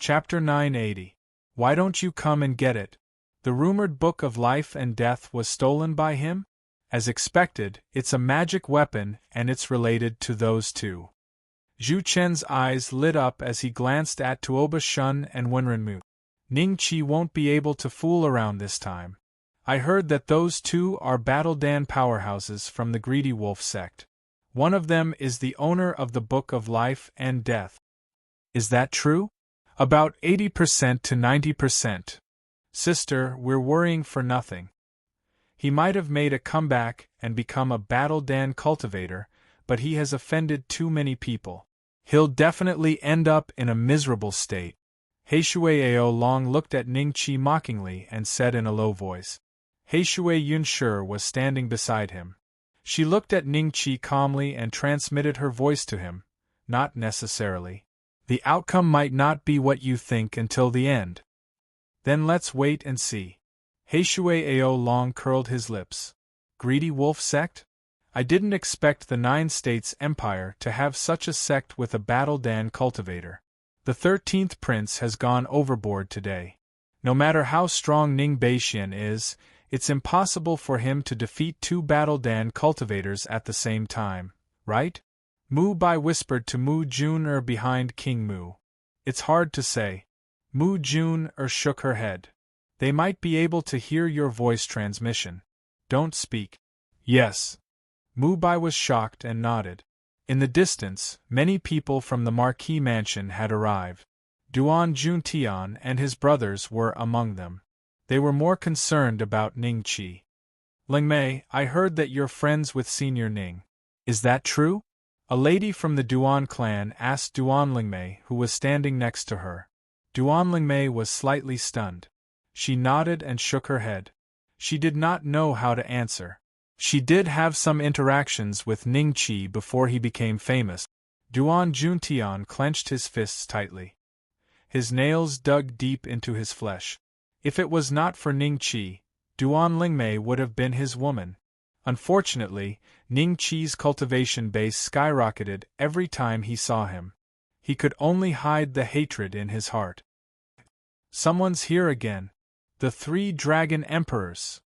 Chapter 980. Why don't you come and get it? The rumored book of life and death was stolen by him? As expected, it's a magic weapon and it's related to those two. Zhu Chen's eyes lit up as he glanced at Tuoba Shun and Wenrenmu. Ning Qi won't be able to fool around this time. I heard that those two are Battle Dan powerhouses from the Greedy Wolf sect. One of them is the owner of the Book of Life and Death. Is that true? About 80% to 90%. Sister, we're worrying for nothing. He might have made a comeback and become a Battle Dan cultivator, but he has offended too many people. He'll definitely end up in a miserable state. Heishui Ao Long looked at Ning Qi mockingly and said in a low voice. Heishui Yunshi was standing beside him. She looked at Ning Qi calmly and transmitted her voice to him. Not necessarily. The outcome might not be what you think until the end. Then let's wait and see. Heishui Ao Long curled his lips. Greedy Wolf sect? I didn't expect the 9 States Empire to have such a sect with a Battle Dan cultivator. The 13th prince has gone overboard today. No matter how strong Ning Beixian is, it's impossible for him to defeat 2 Battle Dan cultivators at the same time, right? Mu Bai whispered to Mu Jun behind King Mu. It's hard to say. Mu Jun shook her head. They might be able to hear your voice transmission. Don't speak. Yes. Mu Bai was shocked and nodded. In the distance, many people from the Marquis mansion had arrived. Duan Juntian and his brothers were among them. They were more concerned about Ning Qi. Lingmei, I heard that you're friends with Senior Ning. Is that true? A lady from the Duan clan asked Duan Lingmei, who was standing next to her. Duan Lingmei was slightly stunned. She nodded and shook her head. She did not know how to answer. She did have some interactions with Ning Qi before he became famous. Duan Juntian clenched his fists tightly. His nails dug deep into his flesh. If it was not for Ning Qi, Duan Lingmei would have been his woman. Unfortunately, Ning Qi's cultivation base skyrocketed every time he saw him. He could only hide the hatred in his heart. Someone's here again. The 3 Dragon Emperors.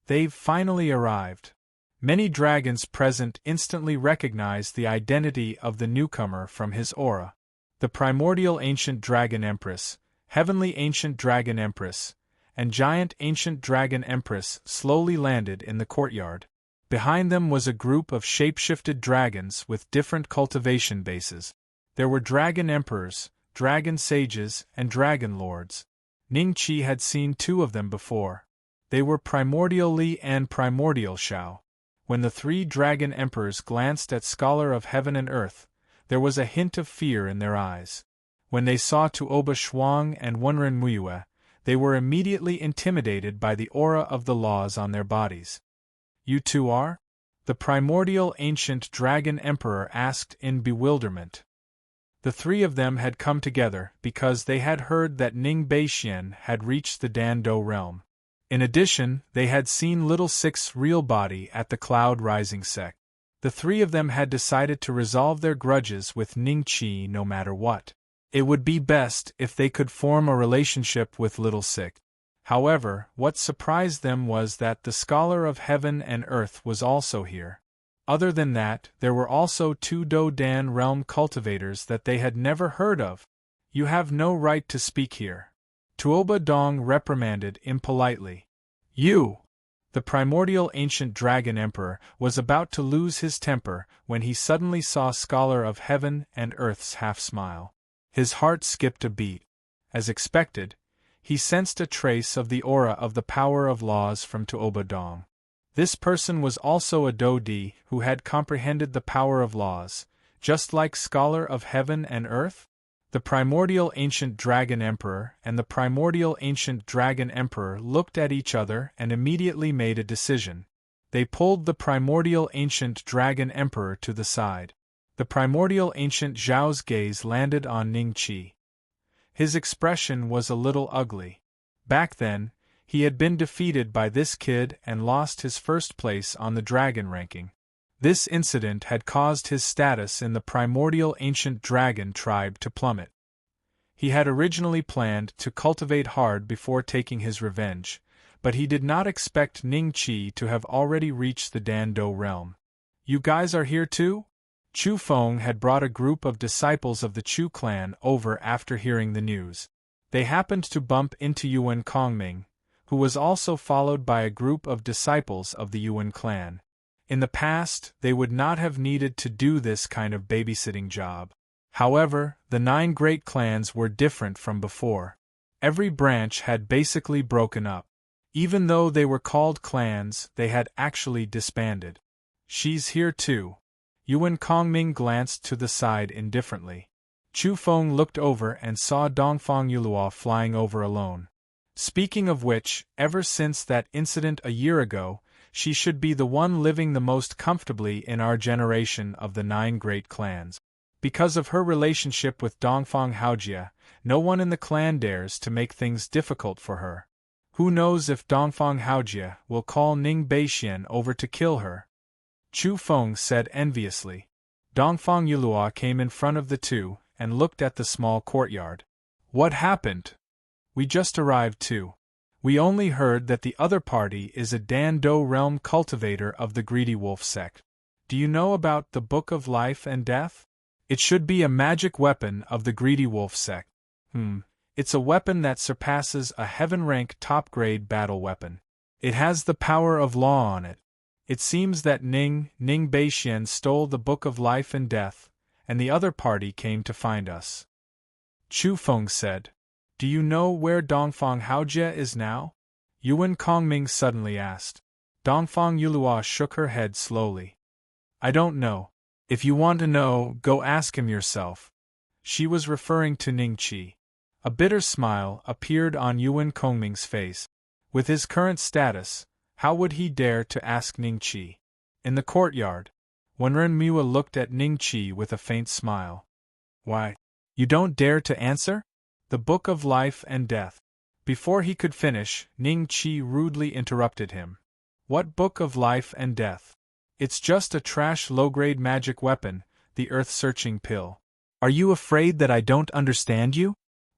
They've finally arrived. Many dragons present instantly recognized the identity of the newcomer from his aura. The primordial ancient dragon empress, heavenly ancient dragon empress, and giant ancient dragon empress slowly landed in the courtyard. Behind them was a group of shape-shifted dragons with different cultivation bases. There were dragon emperors, dragon sages, and dragon lords. Ning Qi had seen 2 of them before. They were Primordial Li and Primordial Shao. When the 3 dragon emperors glanced at Scholar of Heaven and Earth, there was a hint of fear in their eyes. When they saw Tuoba Shuang and Wenren Muyue, they were immediately intimidated by the aura of the laws on their bodies. You 2 are? The primordial ancient dragon emperor asked in bewilderment. The 3 of them had come together because they had heard that Ning Beixian had reached the Dan Do realm. In addition, they had seen Little Six's real body at the Cloud Rising sect. The 3 of them had decided to resolve their grudges with Ning Qi no matter what. It would be best if they could form a relationship with Little Six. However, what surprised them was that the Scholar of Heaven and Earth was also here. Other than that, there were also 2 Do Dan realm cultivators that they had never heard of. You have no right to speak here. Tuoba Dong reprimanded impolitely. You! The primordial ancient dragon emperor was about to lose his temper when he suddenly saw Scholar of Heaven and Earth's half-smile. His heart skipped a beat. As expected, he sensed a trace of the aura of the power of laws from Tuoba Dong. This person was also a Do Di who had comprehended the power of laws, just like Scholar of Heaven and Earth. The primordial ancient dragon emperor and the primordial ancient dragon emperor looked at each other and immediately made a decision. They pulled the primordial ancient dragon emperor to the side. The primordial ancient Zhao's gaze landed on Ning Qi. His expression was a little ugly. Back then, he had been defeated by this kid and lost his first place on the dragon ranking. This incident had caused his status in the primordial ancient dragon tribe to plummet. He had originally planned to cultivate hard before taking his revenge, but he did not expect Ning Qi to have already reached the Dan Do realm. You guys are here too? Chu Feng had brought a group of disciples of the Chu clan over after hearing the news. They happened to bump into Yuan Kongming, who was also followed by a group of disciples of the Yuan clan. In the past, they would not have needed to do this kind of babysitting job. However, the 9 great clans were different from before. Every branch had basically broken up. Even though they were called clans, they had actually disbanded. She's here too. Yuan Kongming glanced to the side indifferently. Chu Feng looked over and saw Dongfang Yulua flying over alone. Speaking of which, ever since that incident a year ago, she should be the one living the most comfortably in our generation of the 9 great clans. Because of her relationship with Dongfang Haojia, no one in the clan dares to make things difficult for her. Who knows if Dongfang Haojia will call Ning Beixian over to kill her? Chu Feng said enviously. Dongfang Yulua came in front of the two and looked at the small courtyard. What happened? We just arrived too. We only heard that the other party is a Dan Do realm cultivator of the Greedy Wolf sect. Do you know about the Book of Life and Death? It should be a magic weapon of the Greedy Wolf sect. It's a weapon that surpasses a heaven-rank top-grade battle weapon. It has the power of law on it. It seems that Ning Beixian stole the Book of Life and Death, and the other party came to find us. Chu Feng said. Do you know where Dongfang Haojia is now? Yuan Kongming suddenly asked. Dongfang Yulua shook her head slowly. I don't know. If you want to know, go ask him yourself. She was referring to Ning Qi. A bitter smile appeared on Yuan Kongming's face. With his current status, how would he dare to ask Ning Qi? In the courtyard, Wenren Mua looked at Ning Qi with a faint smile. Why? You don't dare to answer? The Book of Life and Death. Before he could finish, Ning Qi rudely interrupted him. What Book of Life and Death? It's just a trash low-grade magic weapon, the earth-searching pill. Are you afraid that I don't understand you?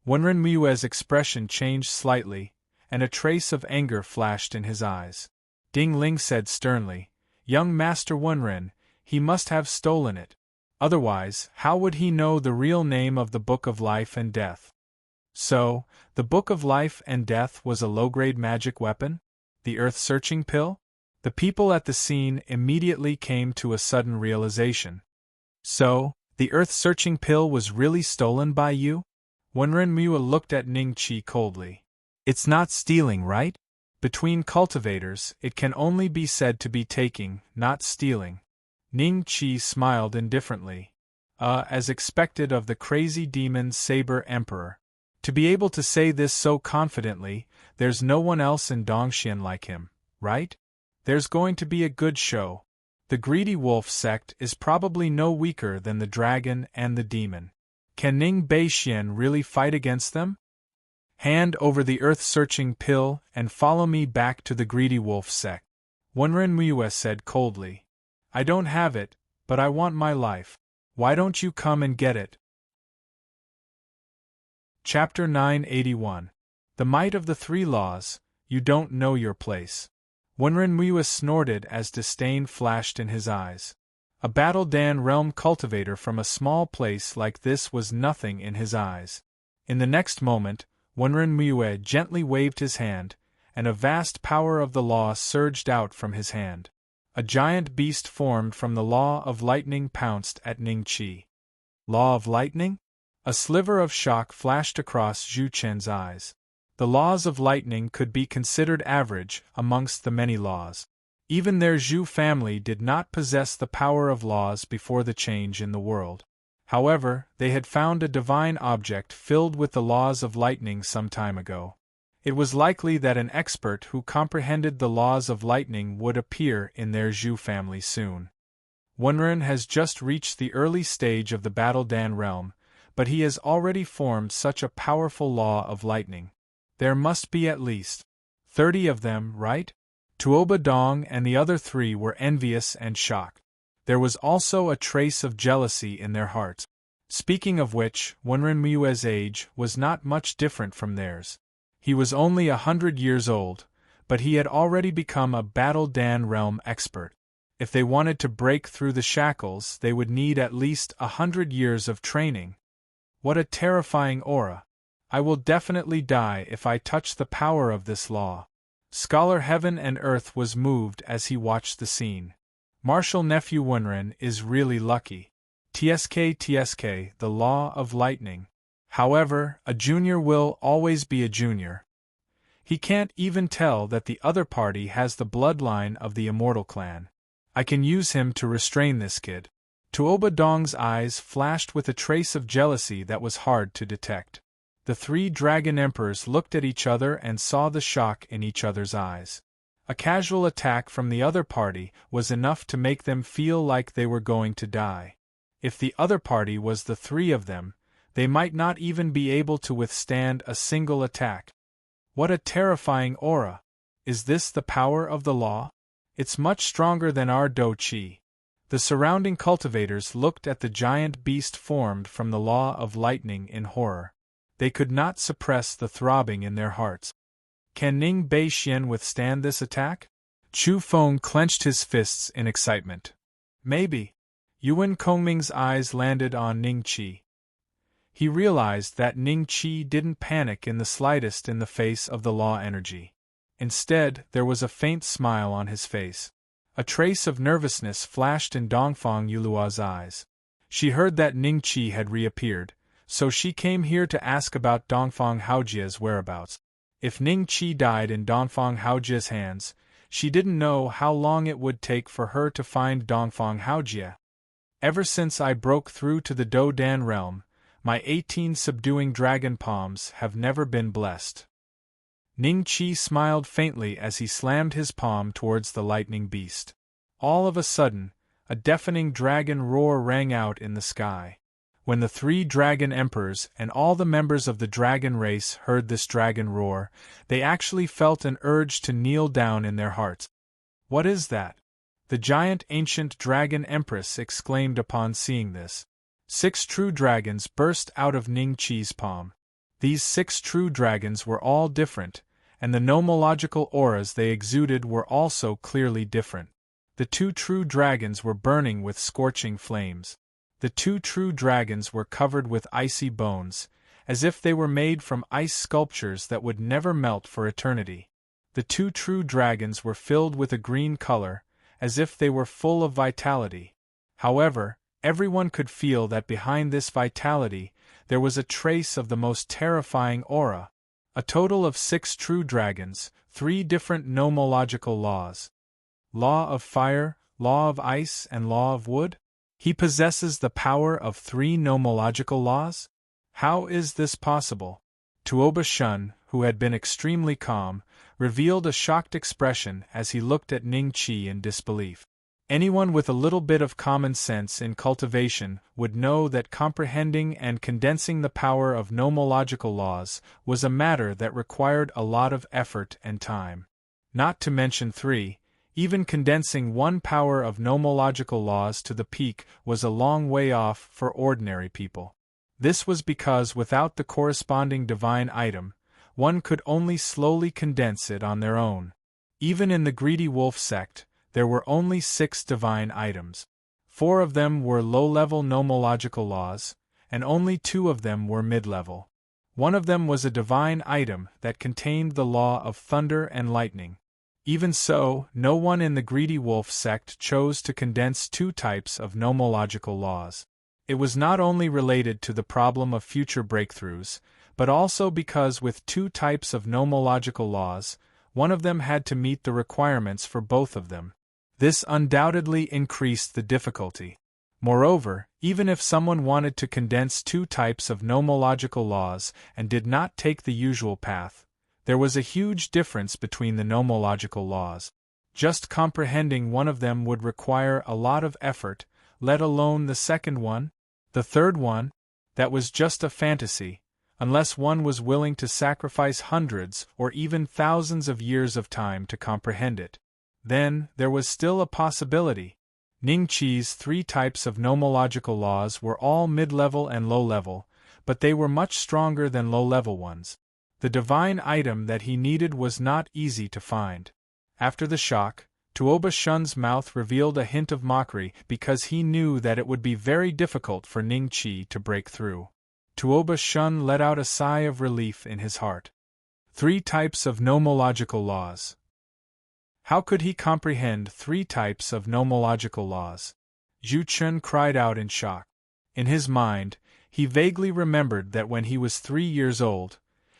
Wenren Mua's expression changed slightly, and a trace of anger flashed in his eyes. Ding Ling said sternly, Young Master Wenren, he must have stolen it. Otherwise, how would he know the real name of the Book of Life and Death? So, the Book of Life and Death was a low-grade magic weapon? The earth-searching pill? The people at the scene immediately came to a sudden realization. So, the earth-searching pill was really stolen by you? Wenren Mua looked at Ning Qi coldly. It's not stealing, right? Between cultivators, it can only be said to be taking, not stealing. Ning Qi smiled indifferently. As expected of the crazy demon Saber Emperor. To be able to say this so confidently, there's no one else in Dongxian like him, right? There's going to be a good show. The Greedy Wolf sect is probably no weaker than the dragon and the demon. Can Ning Beixian really fight against them? Hand over the earth-searching pill and follow me back to the Greedy Wolf sect. Wenren Mua said coldly. I don't have it, but I want my life. Why don't you come and get it? Chapter 981. The Might of the 3 Laws, You Don't Know Your Place. Wenren Mua snorted as disdain flashed in his eyes. A Battle Dan realm cultivator from a small place like this was nothing in his eyes. In the next moment, Wenren Mua gently waved his hand, and a vast power of the law surged out from his hand. A giant beast formed from the Law of Lightning pounced at Ning Qi. Law of Lightning? A sliver of shock flashed across Zhu Chen's eyes. The laws of lightning could be considered average amongst the many laws. Even their Zhu family did not possess the power of laws before the change in the world. However, they had found a divine object filled with the laws of lightning some time ago. It was likely that an expert who comprehended the laws of lightning would appear in their Zhu family soon. Wenren has just reached the early stage of the Battle Dan realm, but he has already formed such a powerful law of lightning. There must be at least 30 of them, right? Tuoba Dong and the other 3 were envious and shocked. There was also a trace of jealousy in their hearts. Speaking of which, Wenren age was not much different from theirs. He was only 100 years old, but he had already become a Battle Dan realm expert. If they wanted to break through the shackles, they would need at least 100 years of training. What a terrifying aura! I will definitely die if I touch the power of this law. Scholar Heaven and Earth was moved as he watched the scene. Martial nephew Wenren is really lucky. TSK, the law of lightning. However, a junior will always be a junior. He can't even tell that the other party has the bloodline of the immortal clan. I can use him to restrain this kid. Tuoba Dong's eyes flashed with a trace of jealousy that was hard to detect. The three dragon emperors looked at each other and saw the shock in each other's eyes. A casual attack from the other party was enough to make them feel like they were going to die. If the other party was the three of them, they might not even be able to withstand a single attack. What a terrifying aura! Is this the power of the law? It's much stronger than our Do Chi. The surrounding cultivators looked at the giant beast formed from the law of lightning in horror. They could not suppress the throbbing in their hearts. Can Ning Bei Xian withstand this attack? Chu Feng clenched his fists in excitement. Maybe. Yuan Kongming's eyes landed on Ning Qi. He realized that Ning Qi didn't panic in the slightest in the face of the law energy. Instead, there was a faint smile on his face. A trace of nervousness flashed in Dongfang Yulua's eyes. She heard that Ning Qi had reappeared, so she came here to ask about Dongfang Haojia's whereabouts. If Ning Qi died in Dongfang Haojia's hands, she didn't know how long it would take for her to find Dongfang Haojia. Ever since I broke through to the Do Dan realm, my 18 subduing dragon palms have never been blessed. Ning Qi smiled faintly as he slammed his palm towards the lightning beast. All of a sudden, a deafening dragon roar rang out in the sky. When the three dragon emperors and all the members of the dragon race heard this dragon roar, they actually felt an urge to kneel down in their hearts. What is that? The giant ancient dragon empress exclaimed upon seeing this. 6 true dragons burst out of Ning Qi's palm. These 6 true dragons were all different, and the nomological auras they exuded were also clearly different. The 2 true dragons were burning with scorching flames. The 2 true dragons were covered with icy bones, as if they were made from ice sculptures that would never melt for eternity. The 2 true dragons were filled with a green color, as if they were full of vitality. However, everyone could feel that behind this vitality there was a trace of the most terrifying aura. A total of 6 true dragons, 3 different nomological laws. Law of fire, law of ice, and law of wood? He possesses the power of 3 nomological laws? How is this possible? Tuoba Shun, who had been extremely calm, revealed a shocked expression as he looked at Ning Qi in disbelief. Anyone with a little bit of common sense in cultivation would know that comprehending and condensing the power of nomological laws was a matter that required a lot of effort and time. Not to mention 3, even condensing one power of nomological laws to the peak was a long way off for ordinary people. This was because without the corresponding divine item, one could only slowly condense it on their own. Even in the greedy wolf sect, there were only 6 divine items. 4 of them were low-level nomological laws, and only 2 of them were mid-level. One of them was a divine item that contained the law of thunder and lightning. Even so, no one in the greedy wolf sect chose to condense 2 types of nomological laws. It was not only related to the problem of future breakthroughs, but also because with 2 types of nomological laws, one of them had to meet the requirements for both of them. This undoubtedly increased the difficulty. Moreover, even if someone wanted to condense 2 types of nomological laws and did not take the usual path, there was a huge difference between the nomological laws. Just comprehending one of them would require a lot of effort, let alone the second one. The third one? That was just a fantasy, unless one was willing to sacrifice hundreds or even thousands of years of time to comprehend it. Then, there was still a possibility. Ning Qi's 3 types of nomological laws were all mid-level and low-level, but they were much stronger than low-level ones. The divine item that he needed was not easy to find. After the shock, Tuoba Shun's mouth revealed a hint of mockery because he knew that it would be very difficult for Ning Qi to break through. Tuoba Shun let out a sigh of relief in his heart. 3 types of nomological laws. How could he comprehend 3 types of nomological laws? Zhu Chen cried out in shock. In his mind, he vaguely remembered that when he was 3 years old,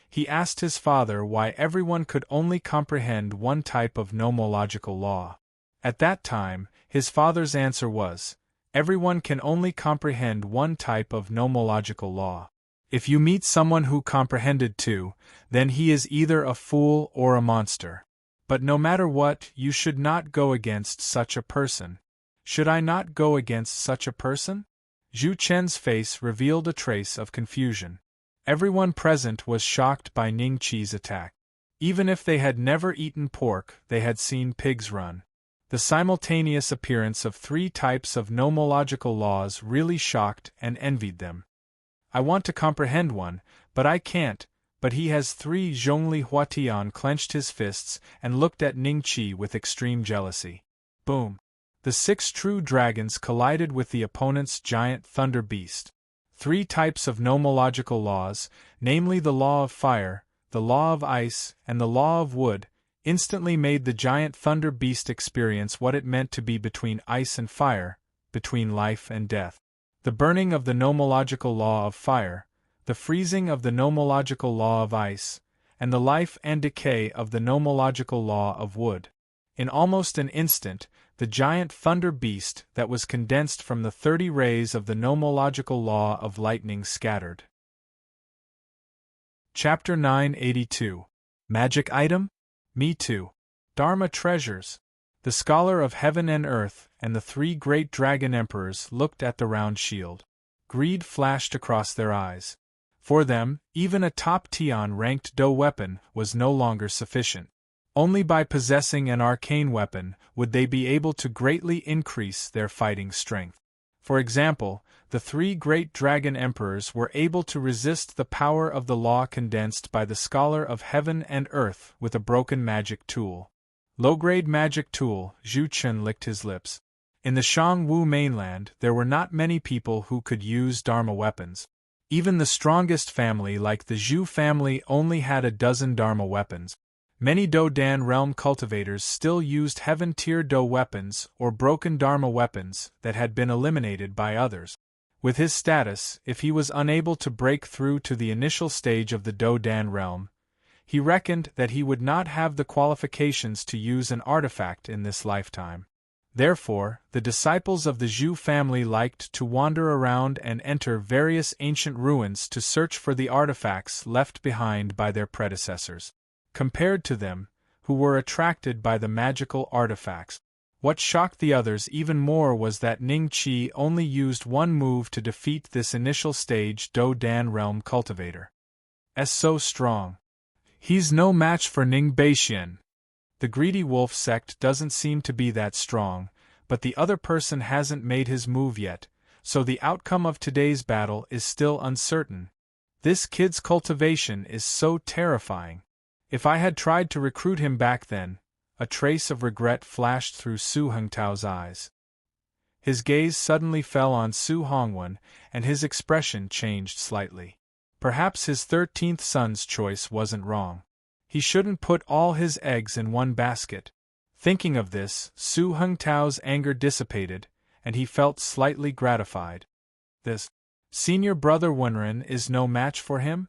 he asked his father why everyone could only comprehend 1 type of nomological law. At that time, his father's answer was, everyone can only comprehend 1 type of nomological law. If you meet someone who comprehended 2, then he is either a fool or a monster. But no matter what, you should not go against such a person. Should I not go against such a person? Zhu Chen's face revealed a trace of confusion. Everyone present was shocked by Ning Qi's attack. Even if they had never eaten pork, they had seen pigs run. The simultaneous appearance of 3 types of nomological laws really shocked and envied them. I want to comprehend one, but I can't. But he has 3. Zhongli Huatian clenched his fists and looked at Ning Qi with extreme jealousy. Boom! The 6 true dragons collided with the opponent's giant thunder beast. 3 types of nomological laws, namely the law of fire, the law of ice, and the law of wood, instantly made the giant thunder beast experience what it meant to be between ice and fire, between life and death. The burning of the nomological law of fire, the freezing of the nomological law of ice, and the life and decay of the nomological law of wood. In almost an instant, the giant thunder beast that was condensed from the 30 rays of the nomological law of lightning scattered. Chapter 982. Magic Item? Me Too. Dharma Treasures. The scholar of heaven and earth and the 3 great dragon emperors looked at the round shield. Greed flashed across their eyes. For them, even a top Tian-ranked Do weapon was no longer sufficient. Only by possessing an arcane weapon would they be able to greatly increase their fighting strength. For example, the 3 great dragon emperors were able to resist the power of the law condensed by the scholar of heaven and earth with a broken magic tool. Low-grade magic tool, Zhu Chen licked his lips. In the Shangwu mainland, there were not many people who could use Dharma weapons. Even the strongest family like the Zhu family only had a dozen Dharma weapons. Many Do-Dan realm cultivators still used heaven-tier Do weapons or broken Dharma weapons that had been eliminated by others. With his status, if he was unable to break through to the initial stage of the Do-Dan realm, he reckoned that he would not have the qualifications to use an artifact in this lifetime. Therefore, the disciples of the Zhu family liked to wander around and enter various ancient ruins to search for the artifacts left behind by their predecessors. Compared to them, who were attracted by the magical artifacts, what shocked the others even more was that Ning Qi only used 1 move to defeat this initial stage Do-Dan realm cultivator. So strong. He's no match for Ning Beixian. The greedy wolf sect doesn't seem to be that strong, but the other person hasn't made his move yet, so the outcome of today's battle is still uncertain. This kid's cultivation is so terrifying. If I had tried to recruit him back then, a trace of regret flashed through Su Hengtao's eyes. His gaze suddenly fell on Su Hongwen, and his expression changed slightly. Perhaps his 13th son's choice wasn't wrong. He shouldn't put all his eggs in one basket. Thinking of this, Su Hengtao's anger dissipated, and he felt slightly gratified. This senior brother Wenren is no match for him?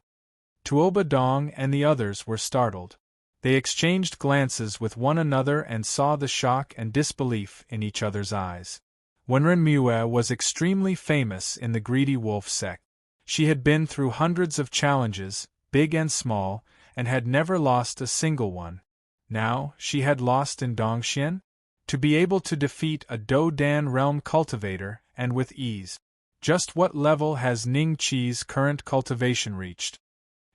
Tuoba Dong and the others were startled. They exchanged glances with one another and saw the shock and disbelief in each other's eyes. Wenren Mue was extremely famous in the greedy wolf sect. She had been through hundreds of challenges, big and small, and had never lost a single one. Now, she had lost in Dongxian? To be able to defeat a Do-Dan realm cultivator, and with ease. Just what level has Ning Qi's current cultivation reached?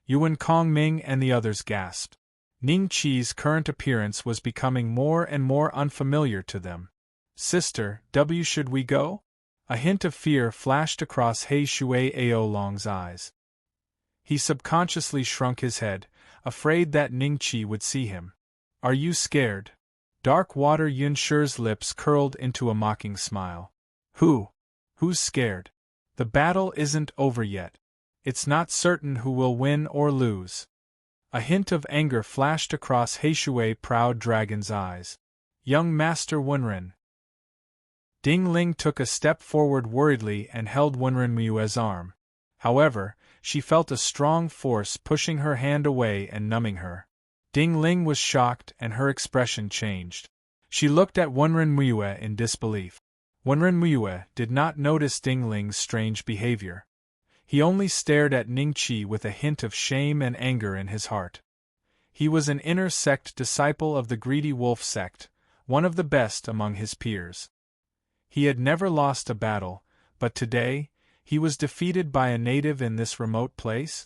Yuan Kongming and the others gasped. Ning Qi's current appearance was becoming more and more unfamiliar to them. Sister, should we go? A hint of fear flashed across He Shui Aolong's eyes. He subconsciously shrunk his head, afraid that Ning Qi would see him. Are you scared? Dark Water Yunshi's lips curled into a mocking smile. Who's scared? The battle isn't over yet. It's not certain who will win or lose. A hint of anger flashed across He Shui Proud Dragon's eyes. Young Master Wenren. Ding Ling took a step forward worriedly and held Wenren Mue's arm. However, she felt a strong force pushing her hand away and numbing her. Ding Ling was shocked and her expression changed. She looked at Wenren Mue in disbelief. Wenren Mue did not notice Ding Ling's strange behavior. He only stared at Ning Qi with a hint of shame and anger in his heart. He was an inner sect disciple of the Greedy Wolf sect, one of the best among his peers. He had never lost a battle, but today, he was defeated by a native in this remote place?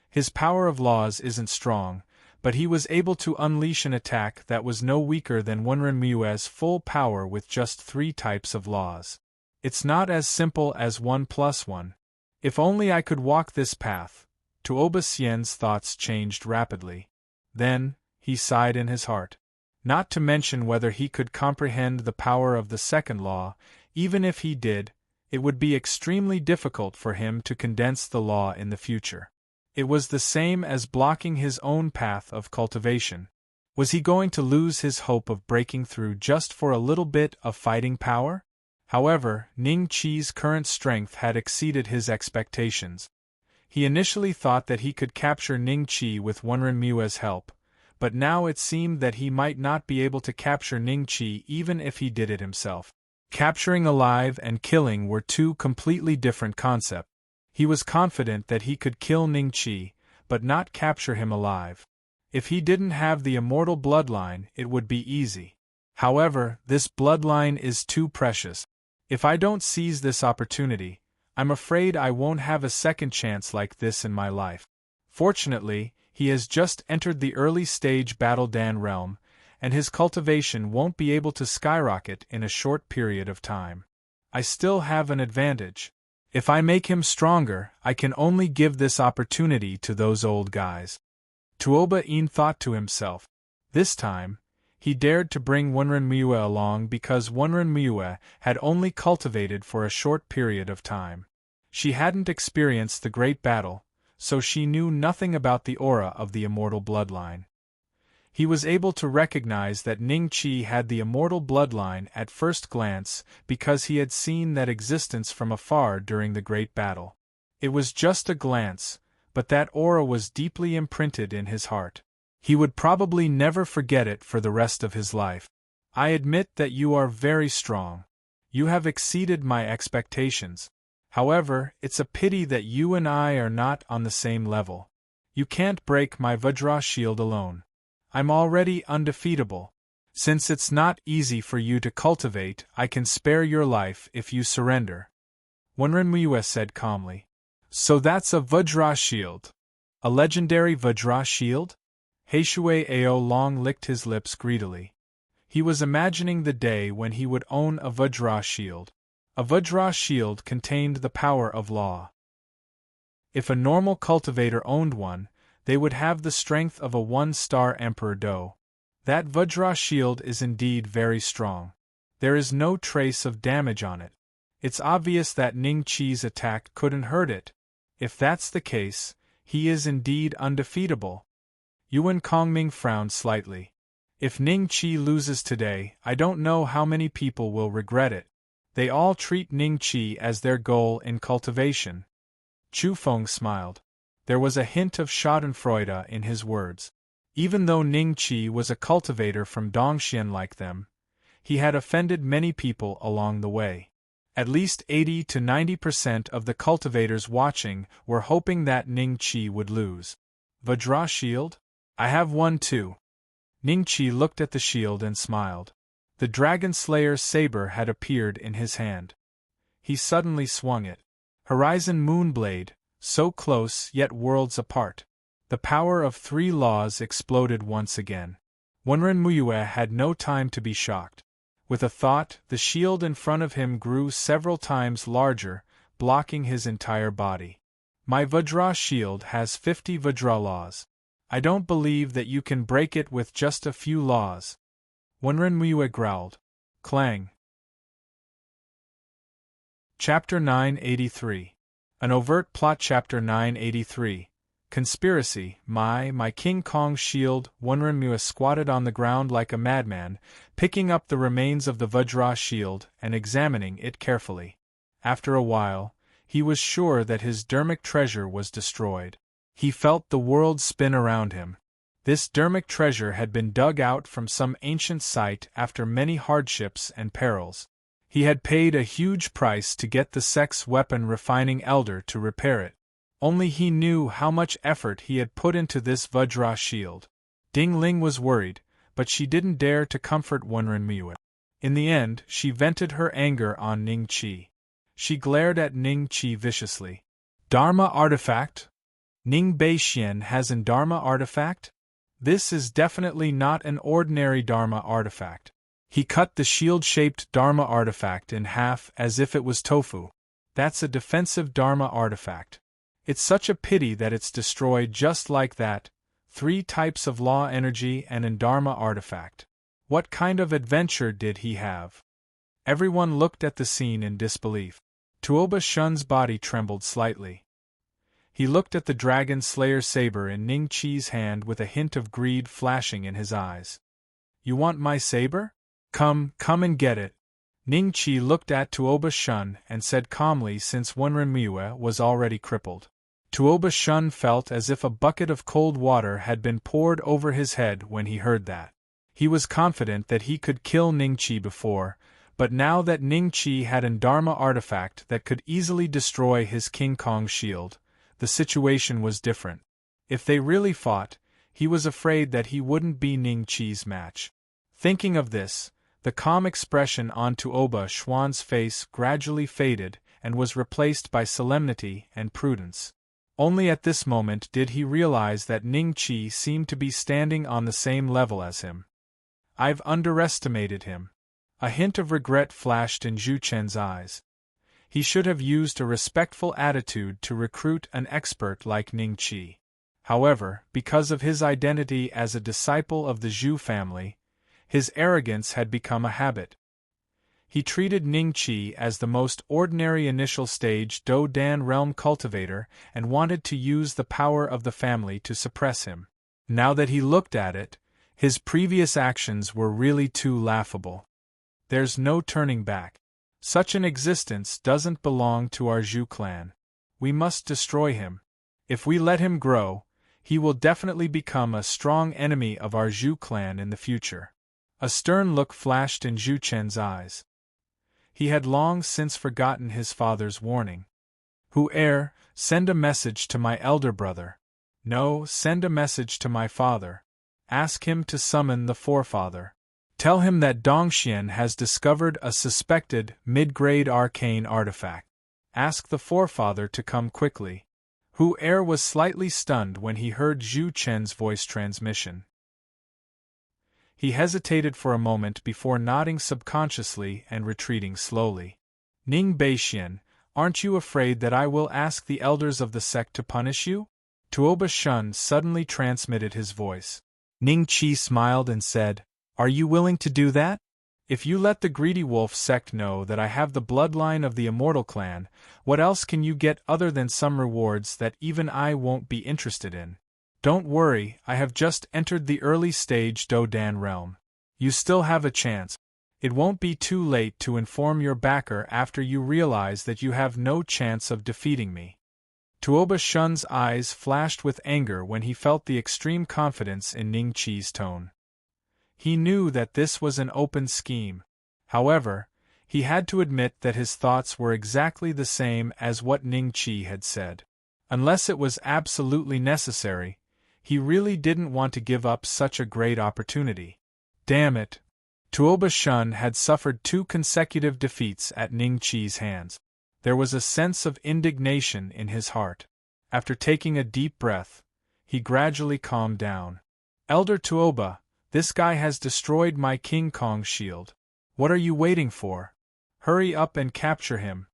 His power of laws isn't strong, but he was able to unleash an attack that was no weaker than Wenren Mue's full power with just 3 types of laws. It's not as simple as 1 + 1. If only I could walk this path. Tuoba Xian's thoughts changed rapidly. Then, he sighed in his heart. Not to mention whether he could comprehend the power of the second law. Even if he did, it would be extremely difficult for him to condense the law in the future. It was the same as blocking his own path of cultivation. Was he going to lose his hope of breaking through just for a little bit of fighting power? However, Ning Qi's current strength had exceeded his expectations. He initially thought that he could capture Ning Qi with Wenren Mue's help, but now it seemed that he might not be able to capture Ning Qi even if he did it himself. Capturing alive and killing were 2 completely different concepts. He was confident that he could kill Ning Qi, but not capture him alive. If he didn't have the immortal bloodline, it would be easy. However, this bloodline is too precious. If I don't seize this opportunity, I'm afraid I won't have a second chance like this in my life. Fortunately, he has just entered the early stage Battle Dan realm, and his cultivation won't be able to skyrocket in a short period of time. I still have an advantage. If I make him stronger, I can only give this opportunity to those old guys. Tuoba Yin thought to himself. This time, he dared to bring Wenren Mue along because Wenren Mue had only cultivated for a short period of time. She hadn't experienced the great battle, so she knew nothing about the aura of the immortal bloodline. He was able to recognize that Ning Qi had the immortal bloodline at first glance because he had seen that existence from afar during the great battle. It was just a glance, but that aura was deeply imprinted in his heart. He would probably never forget it for the rest of his life. I admit that you are very strong. You have exceeded my expectations. However, it's a pity that you and I are not on the same level. You can't break my Vajra shield alone. I'm already undefeatable. Since it's not easy for you to cultivate, I can spare your life if you surrender. Wenren Mue said calmly. So that's a Vajra shield. A legendary Vajra shield? He Shui Aolong licked his lips greedily. He was imagining the day when he would own a Vajra shield. A Vajra shield contained the power of law. If a normal cultivator owned one, they would have the strength of a 1-star Emperor Do. That Vajra shield is indeed very strong. There is no trace of damage on it. It's obvious that Ning Qi's attack couldn't hurt it. If that's the case, he is indeed undefeatable. Yuan Kongming frowned slightly. If Ning Qi loses today, I don't know how many people will regret it. They all treat Ning Qi as their goal in cultivation. Chu Feng smiled. There was a hint of schadenfreude in his words. Even though Ning Qi was a cultivator from Dongxian like them, he had offended many people along the way. At least 80 to 90% of the cultivators watching were hoping that Ning Qi would lose. Vajra shield? I have one too. Ning Qi looked at the shield and smiled. The Dragon Slayer's saber had appeared in his hand. He suddenly swung it. Horizon Moonblade, so close yet worlds apart. The power of 3 laws exploded once again. Wenren Mue had no time to be shocked. With a thought, the shield in front of him grew several times larger, blocking his entire body. My Vajra shield has 50 Vajra laws. I don't believe that you can break it with just a few laws. Wenrenmue growled. Clang. Chapter 983. An overt plot. Chapter 983. Conspiracy. My King Kong shield. Wenrenmue squatted on the ground like a madman, picking up the remains of the Vajra shield and examining it carefully. After a while, he was sure that his dermic treasure was destroyed. He felt the world spin around him. This dermic treasure had been dug out from some ancient site after many hardships and perils. He had paid a huge price to get the sex weapon refining elder to repair it. Only he knew how much effort he had put into this Vajra shield. Ding Ling was worried, but she didn't dare to comfort Wenrenmue. In the end, she vented her anger on Ning Qi. She glared at Ning Qi viciously. Dharma artifact? Ning Beixian has an Dharma artifact? This is definitely not an ordinary Dharma artifact. He cut the shield-shaped Dharma artifact in half as if it was tofu. That's a defensive Dharma artifact. It's such a pity that it's destroyed just like that. 3 types of law energy and an Dharma artifact. What kind of adventure did he have? Everyone looked at the scene in disbelief. Tuoba Shun's body trembled slightly. He looked at the Dragon Slayer saber in Ning Qi's hand with a hint of greed flashing in his eyes. You want my saber? Come and get it. Ning Qi looked at Tuoba Shun and said calmly, since Wenrenmue was already crippled. Tuoba Shun felt as if a bucket of cold water had been poured over his head when he heard that. He was confident that he could kill Ning Qi before, but now that Ning Qi had an Dharma artifact that could easily destroy his King Kong shield, the situation was different. If they really fought, he was afraid that he wouldn't be Ning Qi's match. Thinking of this, the calm expression on Tuoba Shun's face gradually faded and was replaced by solemnity and prudence. Only at this moment did he realize that Ning Qi seemed to be standing on the same level as him. I've underestimated him. A hint of regret flashed in Zhu Chen's eyes. He should have used a respectful attitude to recruit an expert like Ning Qi. However, because of his identity as a disciple of the Zhu family, his arrogance had become a habit. He treated Ning Qi as the most ordinary initial stage Do Dan realm cultivator and wanted to use the power of the family to suppress him. Now that he looked at it, his previous actions were really too laughable. There's no turning back. Such an existence doesn't belong to our Zhu clan. We must destroy him. If we let him grow, he will definitely become a strong enemy of our Zhu clan in the future. A stern look flashed in Zhu Chen's eyes. He had long since forgotten his father's warning. Whoe'er, send a message to my elder brother. No, send a message to my father. Ask him to summon the forefather. Tell him that Dongxian has discovered a suspected mid-grade arcane artifact. Ask the forefather to come quickly. Whoe'er was slightly stunned when he heard Zhu Chen's voice transmission. He hesitated for a moment before nodding subconsciously and retreating slowly. Ning Beixian, aren't you afraid that I will ask the elders of the sect to punish you? Tuoba Shun suddenly transmitted his voice. Ning Qi smiled and said, Are you willing to do that? If you let the Greedy Wolf sect know that I have the bloodline of the Immortal Clan, what else can you get other than some rewards that even I won't be interested in? Don't worry, I have just entered the early stage Do Dan realm. You still have a chance. It won't be too late to inform your backer after you realize that you have no chance of defeating me. Tuoba Shun's eyes flashed with anger when he felt the extreme confidence in Ning Qi's tone. He knew that this was an open scheme. However, he had to admit that his thoughts were exactly the same as what Ning Qi had said. Unless it was absolutely necessary, he really didn't want to give up such a great opportunity. Damn it! Tuoba Shun had suffered 2 consecutive defeats at Ning Qi's hands. There was a sense of indignation in his heart. After taking a deep breath, he gradually calmed down. Elder Tuoba, this guy has destroyed my King Kong shield. What are you waiting for? Hurry up and capture him.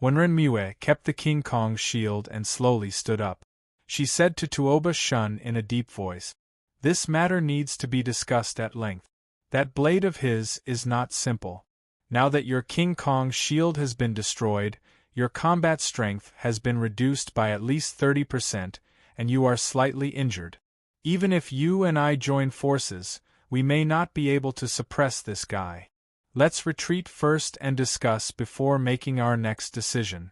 Wenren kept the King Kong's shield and slowly stood up. She said to Tuoba Shun in a deep voice, "This matter needs to be discussed at length. That blade of his is not simple. Now that your King Kong's shield has been destroyed, your combat strength has been reduced by at least 30%, and you are slightly injured. Even if you and I join forces, we may not be able to suppress this guy. Let's retreat first and discuss before making our next decision."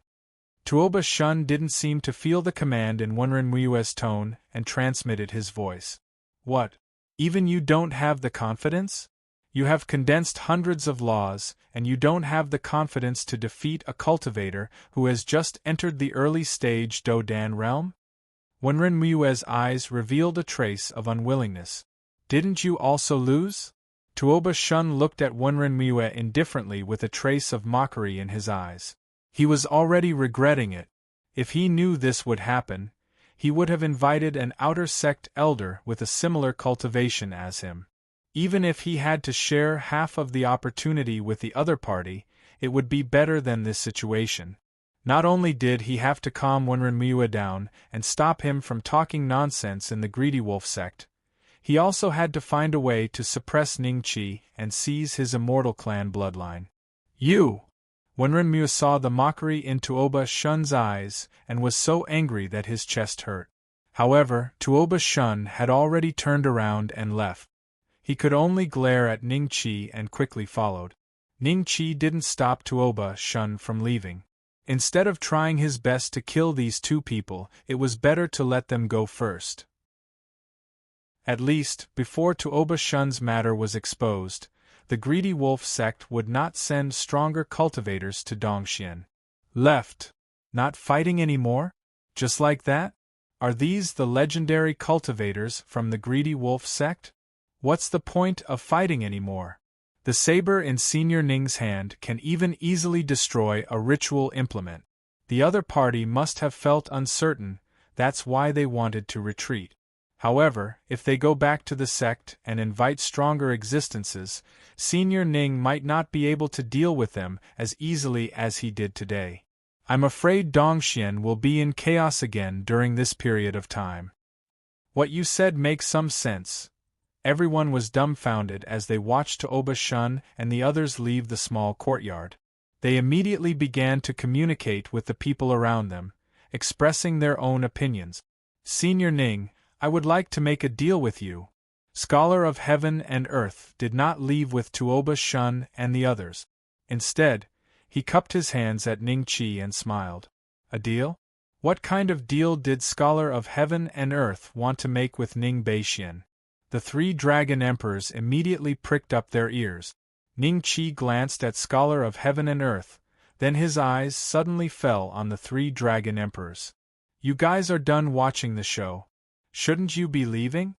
Tuoba Shun didn't seem to feel the command in Wenren tone and transmitted his voice. "What? Even you don't have the confidence? You have condensed hundreds of laws, and you don't have the confidence to defeat a cultivator who has just entered the early stage Dodan realm?" Wenren eyes revealed a trace of unwillingness. "Didn't you also lose?" Tuoba Shun looked at Wenren indifferently with a trace of mockery in his eyes. He was already regretting it. If he knew this would happen, he would have invited an outer sect elder with a similar cultivation as him. Even if he had to share half of the opportunity with the other party, it would be better than this situation. Not only did he have to calm Wenren down and stop him from talking nonsense in the Greedy Wolf sect, he also had to find a way to suppress Ningqi and seize his immortal clan bloodline. "You!" Wenren saw the mockery in Tuoba Shun's eyes and was so angry that his chest hurt. However, Tuoba Shun had already turned around and left. He could only glare at Ningqi and quickly followed. Ningqi didn't stop Tuoba Shun from leaving. Instead of trying his best to kill these two people, it was better to let them go first. At least, before Tuoba Shun's matter was exposed, the Greedy Wolf sect would not send stronger cultivators to Dongxian. Left? Not fighting anymore? Just like that? Are these the legendary cultivators from the Greedy Wolf sect? What's the point of fighting anymore? The saber in Senior Ning's hand can even easily destroy a ritual implement. The other party must have felt uncertain, that's why they wanted to retreat. However, if they go back to the sect and invite stronger existences, Senior Ning might not be able to deal with them as easily as he did today. I'm afraid Dongxian will be in chaos again during this period of time. What you said makes some sense. Everyone was dumbfounded as they watched Tuoba Shun and the others leave the small courtyard. They immediately began to communicate with the people around them, expressing their own opinions. "Senior Ning, I would like to make a deal with you." Scholar of Heaven and Earth did not leave with Tuoba Shun and the others. Instead, he cupped his hands at Ningqi and smiled. "A deal? What kind of deal did Scholar of Heaven and Earth want to make with Ning Beixian?" The three dragon emperors immediately pricked up their ears. Ningqi glanced at Scholar of Heaven and Earth, then his eyes suddenly fell on the three dragon emperors. "You guys are done watching the show. Shouldn't you be leaving?"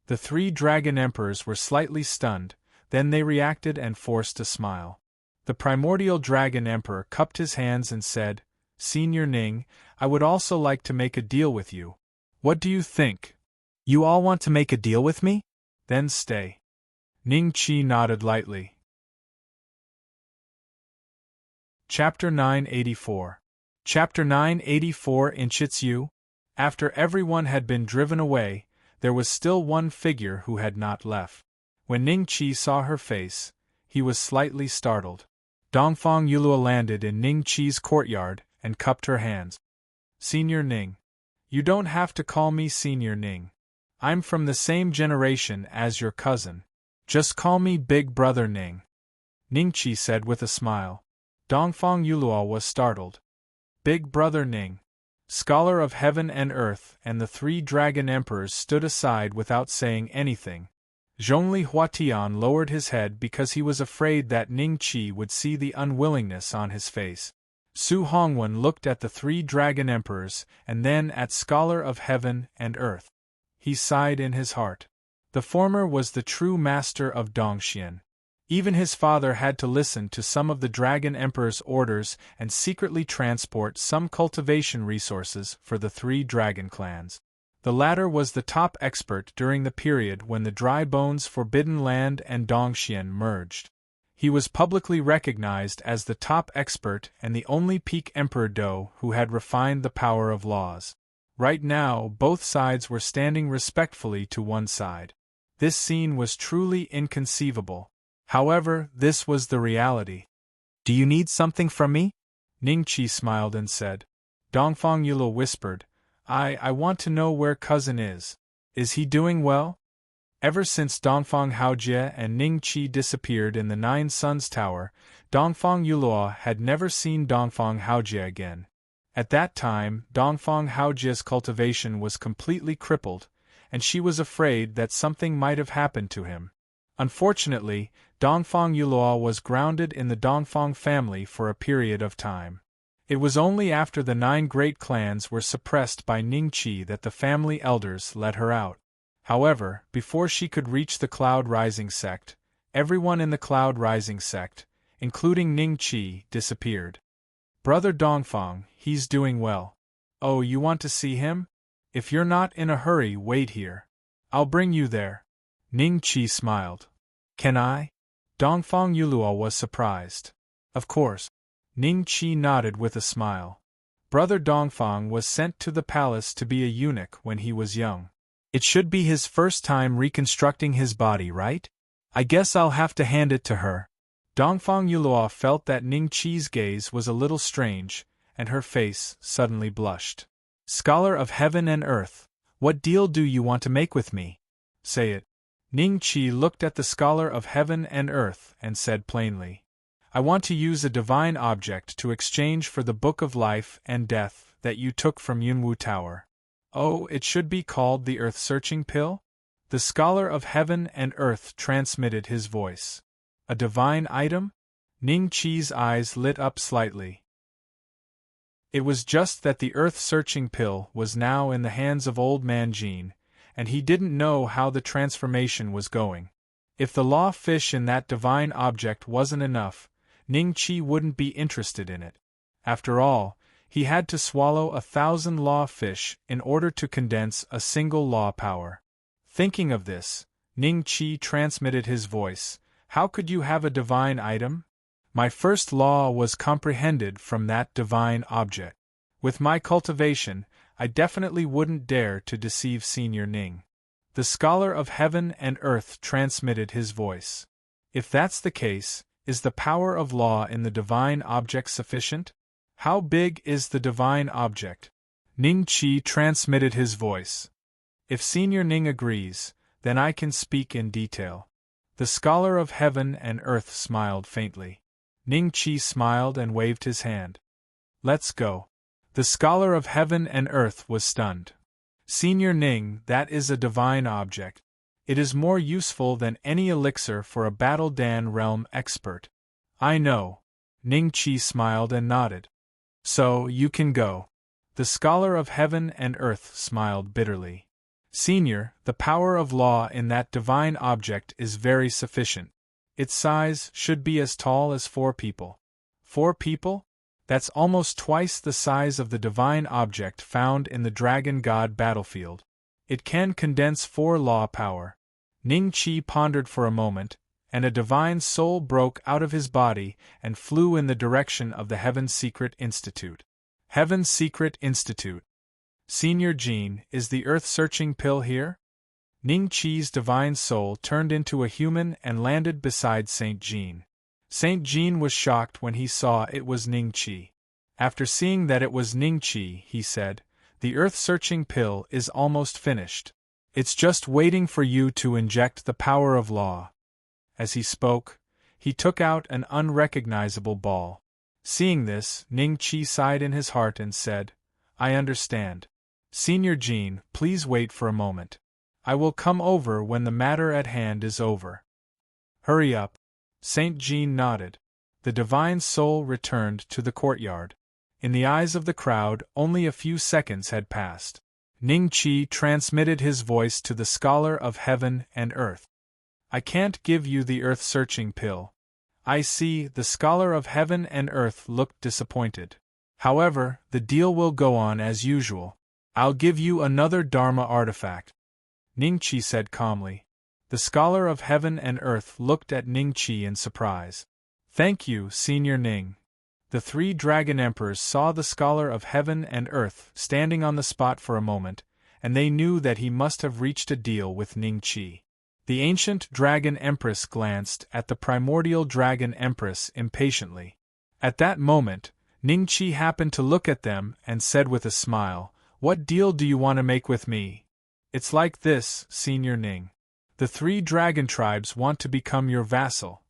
The three dragon emperors were slightly stunned, then they reacted and forced a smile. The primordial dragon emperor cupped his hands and said, "Senior Ning, I would also like to make a deal with you. What do you think? You all want to make a deal with me? Then stay." Ningqi nodded lightly. Chapter 984. Chapter 984 in Chitsu. After everyone had been driven away, there was still one figure who had not left. When Ningqi saw her face, he was slightly startled. Dongfang Yulua landed in Ningqi's courtyard and cupped her hands. "Senior Ning. You don't have to call me Senior Ning. I'm from the same generation as your cousin. Just call me Big Brother Ning," Ningqi said with a smile. Dongfang Yulua was startled. Big Brother Ning. Scholar of Heaven and Earth and the three dragon emperors stood aside without saying anything. Zhongli Huatian lowered his head because he was afraid that Ningqi would see the unwillingness on his face. Su Hongwen looked at the three dragon emperors and then at Scholar of Heaven and Earth. He sighed in his heart. The former was the true master of Dongxian. Even his father had to listen to some of the Dragon Emperor's orders and secretly transport some cultivation resources for the three dragon clans. The latter was the top expert during the period when the Dry Bones Forbidden Land and Dongxian merged. He was publicly recognized as the top expert and the only peak Emperor Do who had refined the power of laws. Right now, both sides were standing respectfully to one side. This scene was truly inconceivable. However, this was the reality. Do you need something from me? Ningqi smiled and said. Dongfang Yulou whispered, I want to know where cousin is. Is he doing well? Ever since Dongfang Haojie and Ningqi disappeared in the Nine Suns Tower, Dongfang Yulou had never seen Dongfang Haojie again. At that time, Dongfang Haojie's cultivation was completely crippled, and she was afraid that something might have happened to him. Unfortunately, Dongfang Yulou was grounded in the Dongfang family for a period of time. It was only after the 9 great clans were suppressed by Ningqi that the family elders let her out. However, before she could reach the Cloud Rising sect, everyone in the Cloud Rising sect, including Ningqi, disappeared. Brother Dongfang, he's doing well. Oh, you want to see him? If you're not in a hurry, wait here. I'll bring you there. Ningqi smiled. Can I? Dongfang Yulou was surprised. Of course. Ningqi nodded with a smile. Brother Dongfang was sent to the palace to be a eunuch when he was young. It should be his first time reconstructing his body, right? I guess I'll have to hand it to her. Dongfang Yulou felt that Ningqi's gaze was a little strange, and her face suddenly blushed. Scholar of heaven and earth, what deal do you want to make with me? Say it. Ningqi looked at the scholar of heaven and earth and said plainly. I want to use a divine object to exchange for the Book of Life and Death that you took from Yunwu Tower. Oh, it should be called the Earth-Searching Pill? The scholar of heaven and earth transmitted his voice. A divine item? Ningqi's eyes lit up slightly. It was just that the Earth-Searching Pill was now in the hands of Old Man Jin, and he didn't know how the transformation was going. If the law fish in that divine object wasn't enough, Ningqi wouldn't be interested in it. After all, he had to swallow 1,000 law fish in order to condense a single law power. Thinking of this, Ningqi transmitted his voice. How could you have a divine item? My first law was comprehended from that divine object. With my cultivation, I definitely wouldn't dare to deceive Senior Ning. The scholar of heaven and earth transmitted his voice. If that's the case, is the power of law in the divine object sufficient? How big is the divine object? Ningqi transmitted his voice. If Senior Ning agrees, then I can speak in detail. The scholar of heaven and earth smiled faintly. Ningqi smiled and waved his hand. Let's go. The scholar of heaven and earth was stunned. Senior Ning, that is a divine object. It is more useful than any elixir for a Battle Dan realm expert. I know. Ningqi smiled and nodded. So, you can go. The scholar of heaven and earth smiled bitterly. Senior, the power of law in that divine object is very sufficient. Its size should be as tall as 4 people. 4 people? That's almost twice the size of the divine object found in the Dragon God battlefield. It can condense 4 law power. Ningqi pondered for a moment, and a divine soul broke out of his body and flew in the direction of the Heaven's Secret Institute. Heaven's Secret Institute. Senior Jin, is the Earth-Searching Pill here? Ningqi's divine soul turned into a human and landed beside Saint Jin. Saint Jin was shocked when he saw it was Ningqi. After seeing that it was Ningqi, he said, "The Earth-Searching Pill is almost finished. It's just waiting for you to inject the power of law." As he spoke, he took out an unrecognizable ball. Seeing this, Ningqi sighed in his heart and said, "I understand. Senior Jin, please wait for a moment. I will come over when the matter at hand is over." "Hurry up." Saint Jin nodded. The divine soul returned to the courtyard. In the eyes of the crowd, only a few seconds had passed. Ningqi transmitted his voice to the scholar of heaven and earth. "I can't give you the Earth-Searching Pill." "I see," the scholar of heaven and earth looked disappointed. "However, the deal will go on as usual. I'll give you another Dharma artifact," Ningqi said calmly. The scholar of heaven and earth looked at Ningqi in surprise. Thank you, Senior Ning. The three dragon emperors saw the scholar of heaven and earth standing on the spot for a moment, and they knew that he must have reached a deal with Ning Qi. The ancient dragon empress glanced at the primordial dragon empress impatiently. At that moment, Ning Qi happened to look at them and said with a smile, "What deal do you want to make with me?" "It's like this, Senior Ning. The three dragon tribes want to become your vassal."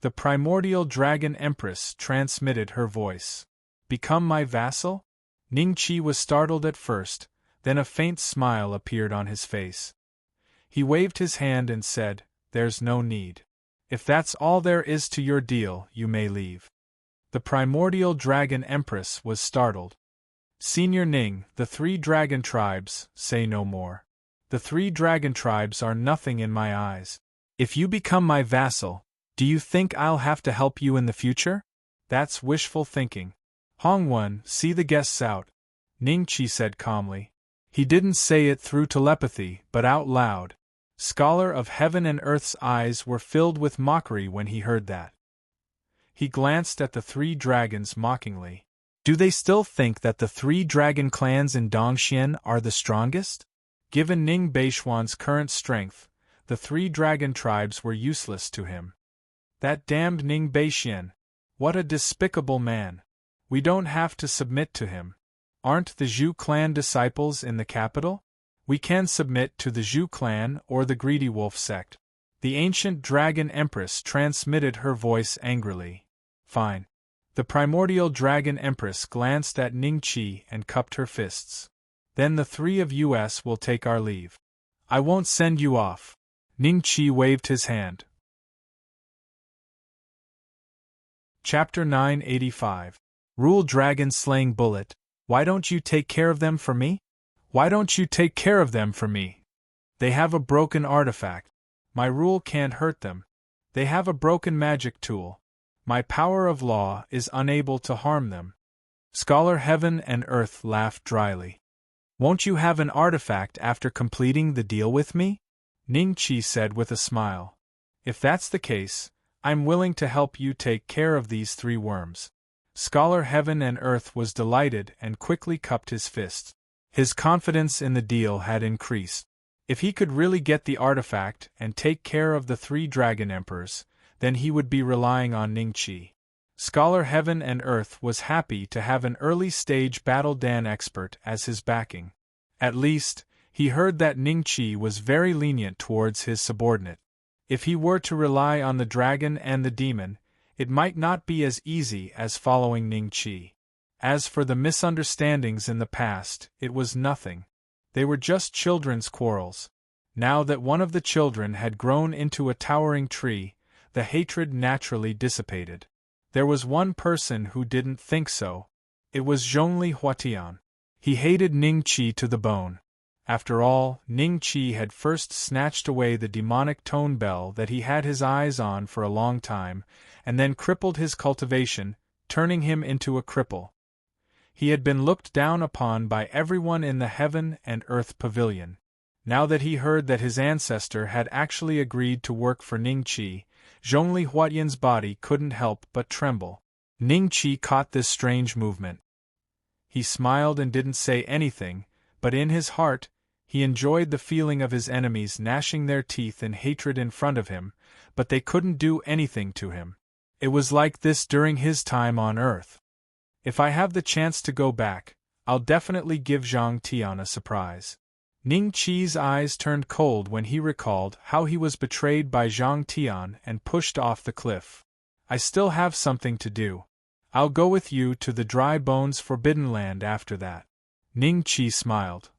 The primordial dragon empress transmitted her voice. "Become my vassal?" Ning Qi was startled at first, then a faint smile appeared on his face. He waved his hand and said, "There's no need. If that's all there is to your deal, you may leave." The primordial dragon empress was startled. "Senior Ning, the three dragon tribes, say no more. The three dragon tribes are nothing in my eyes. If you become my vassal, do you think I'll have to help you in the future? That's wishful thinking. Hongwen, see the guests out," Ning Qi said calmly. He didn't say it through telepathy, but out loud. Scholar of heaven and earth's eyes were filled with mockery when he heard that. He glanced at the three dragons mockingly. Do they still think that the three dragon clans in Dongxian are the strongest? Given Ning Beishuan's current strength, the three dragon tribes were useless to him. That damned Ning Beishian! What a despicable man! We don't have to submit to him. Aren't the Zhu clan disciples in the capital? We can submit to the Zhu clan or the Greedy Wolf sect. The ancient dragon empress transmitted her voice angrily. Fine. The primordial dragon empress glanced at Ning Qi and cupped her fists. Then the three of us will take our leave. I won't send you off. Ning Qi waved his hand. Chapter 985. Rule Dragon Slaying Bullet. Why don't you take care of them for me? Why don't you take care of them for me? They have a broken artifact. My rule can't hurt them. They have a broken magic tool. My power of law is unable to harm them. Scholar Heaven and Earth laughed dryly. Won't you have an artifact after completing the deal with me? Ning Qi said with a smile. If that's the case, I'm willing to help you take care of these three worms. Scholar Heaven and Earth was delighted and quickly cupped his fists. His confidence in the deal had increased. If he could really get the artifact and take care of the three dragon emperors, then he would be relying on Ning Qi. Scholar Heaven and Earth was happy to have an early-stage Battle Dan expert as his backing. At least, he heard that Ning Qi was very lenient towards his subordinate. If he were to rely on the dragon and the demon, it might not be as easy as following Ning Qi. As for the misunderstandings in the past, it was nothing. They were just children's quarrels. Now that one of the children had grown into a towering tree, the hatred naturally dissipated. There was one person who didn't think so. It was Zhongli Huatian. He hated Ning Qi to the bone. After all, Ning Qi had first snatched away the demonic tone bell that he had his eyes on for a long time, and then crippled his cultivation, turning him into a cripple. He had been looked down upon by everyone in the Heaven and Earth Pavilion. Now that he heard that his ancestor had actually agreed to work for Ning Qi, Zhongli Huatian's body couldn't help but tremble. Ning Qi caught this strange movement. He smiled and didn't say anything, but in his heart, he enjoyed the feeling of his enemies gnashing their teeth in hatred in front of him, but they couldn't do anything to him. It was like this during his time on Earth. If I have the chance to go back, I'll definitely give Zhang Tian a surprise. Ning Qi's eyes turned cold when he recalled how he was betrayed by Zhang Tian and pushed off the cliff. I still have something to do. I'll go with you to the Dry Bones Forbidden Land after that. Ning Qi smiled.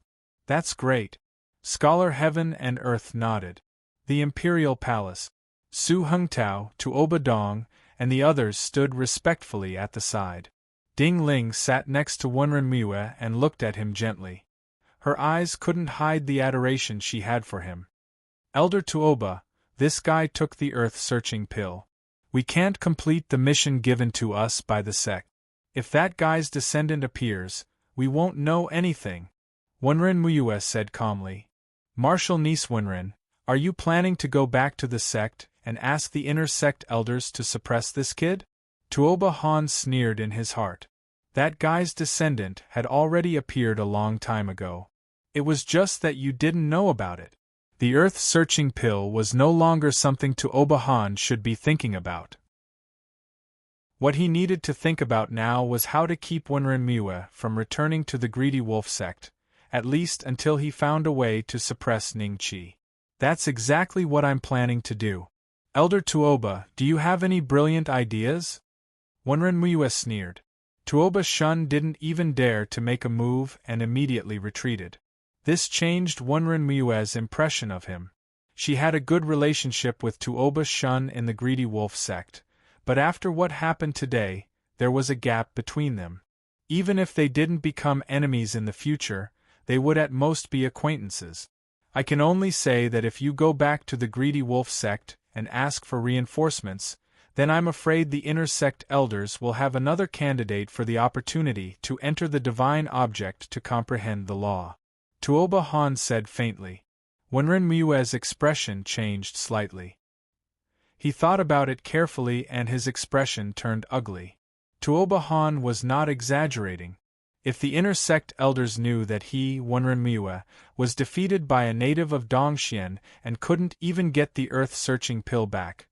That's great. Scholar Heaven and Earth nodded. The Imperial Palace. Su Hengtao, Tuoba Dong, and the others stood respectfully at the side. Ding Ling sat next to Wenren Miue and looked at him gently. Her eyes couldn't hide the adoration she had for him. Elder Tuoba, this guy took the earth-searching pill. We can't complete the mission given to us by the sect. If that guy's descendant appears, we won't know anything. Wenren Miue said calmly. Marshal Niece Wenren, are you planning to go back to the sect and ask the inner sect elders to suppress this kid? Tuoba Han sneered in his heart. That guy's descendant had already appeared a long time ago. It was just that you didn't know about it. The earth-searching pill was no longer something Tuoba Han should be thinking about. What he needed to think about now was how to keep Wenren from returning to the greedy wolf sect, at least until he found a way to suppress Ningqi. That's exactly what I'm planning to do. Elder Tuoba, do you have any brilliant ideas? Wenren sneered. Tuoba Shun didn't even dare to make a move and immediately retreated. This changed Wenren impression of him. She had a good relationship with Tuoba Shun in the greedy wolf sect, but after what happened today, there was a gap between them. Even if they didn't become enemies in the future, they would at most be acquaintances. I can only say that if you go back to the greedy wolf sect and ask for reinforcements, then I'm afraid the inner sect elders will have another candidate for the opportunity to enter the divine object to comprehend the law. Tuoba Han said faintly. Wenren expression changed slightly. He thought about it carefully and his expression turned ugly. Tuoba Han was not exaggerating. If the inner sect elders knew that he, Wenren was defeated by a native of Dongxian and couldn't even get the earth-searching pill back,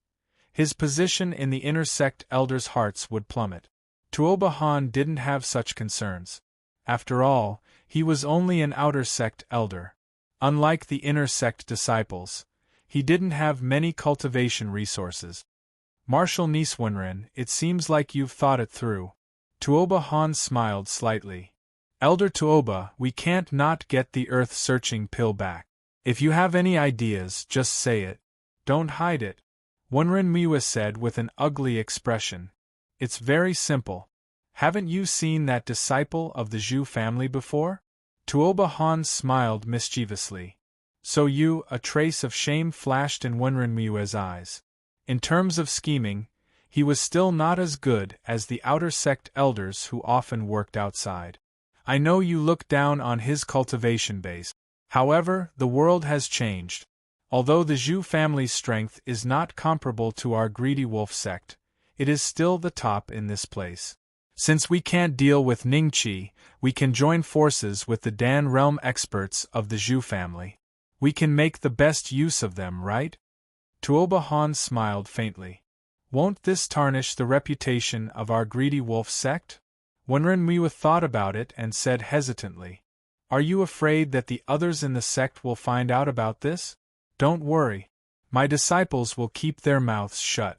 his position in the inner sect elders' hearts would plummet. Tuoba Han didn't have such concerns. After all, he was only an outer sect elder. Unlike the inner sect disciples, he didn't have many cultivation resources. Marshal Niswenren, it seems like you've thought it through. Tuoba Han smiled slightly. Elder Tuoba, we can't not get the earth-searching pill back. If you have any ideas, just say it. Don't hide it. Wenren said with an ugly expression. It's very simple. Haven't you seen that disciple of the Zhu family before? Tuoba Han smiled mischievously. So a trace of shame flashed in Wenren eyes. In terms of scheming, he was still not as good as the outer sect elders who often worked outside. I know you look down on his cultivation base. However, the world has changed. Although the Zhu family's strength is not comparable to our greedy wolf sect, it is still the top in this place. Since we can't deal with Ningqi, we can join forces with the Dan realm experts of the Zhu family. We can make the best use of them, right? Tuoba Han smiled faintly. Won't this tarnish the reputation of our greedy wolf sect? Wenren thought about it and said hesitantly. Are you afraid that the others in the sect will find out about this? Don't worry. My disciples will keep their mouths shut.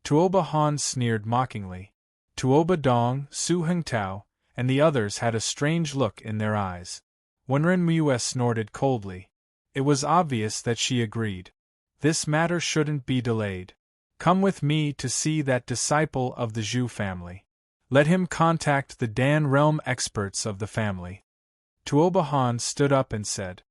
Tuoba Han sneered mockingly. Tuoba Dong, Su Hengtao, and the others had a strange look in their eyes. Wenren snorted coldly. It was obvious that she agreed. This matter shouldn't be delayed. Come with me to see that disciple of the Zhu family. Let him contact the Dan realm experts of the family. Tuoba Han stood up and said.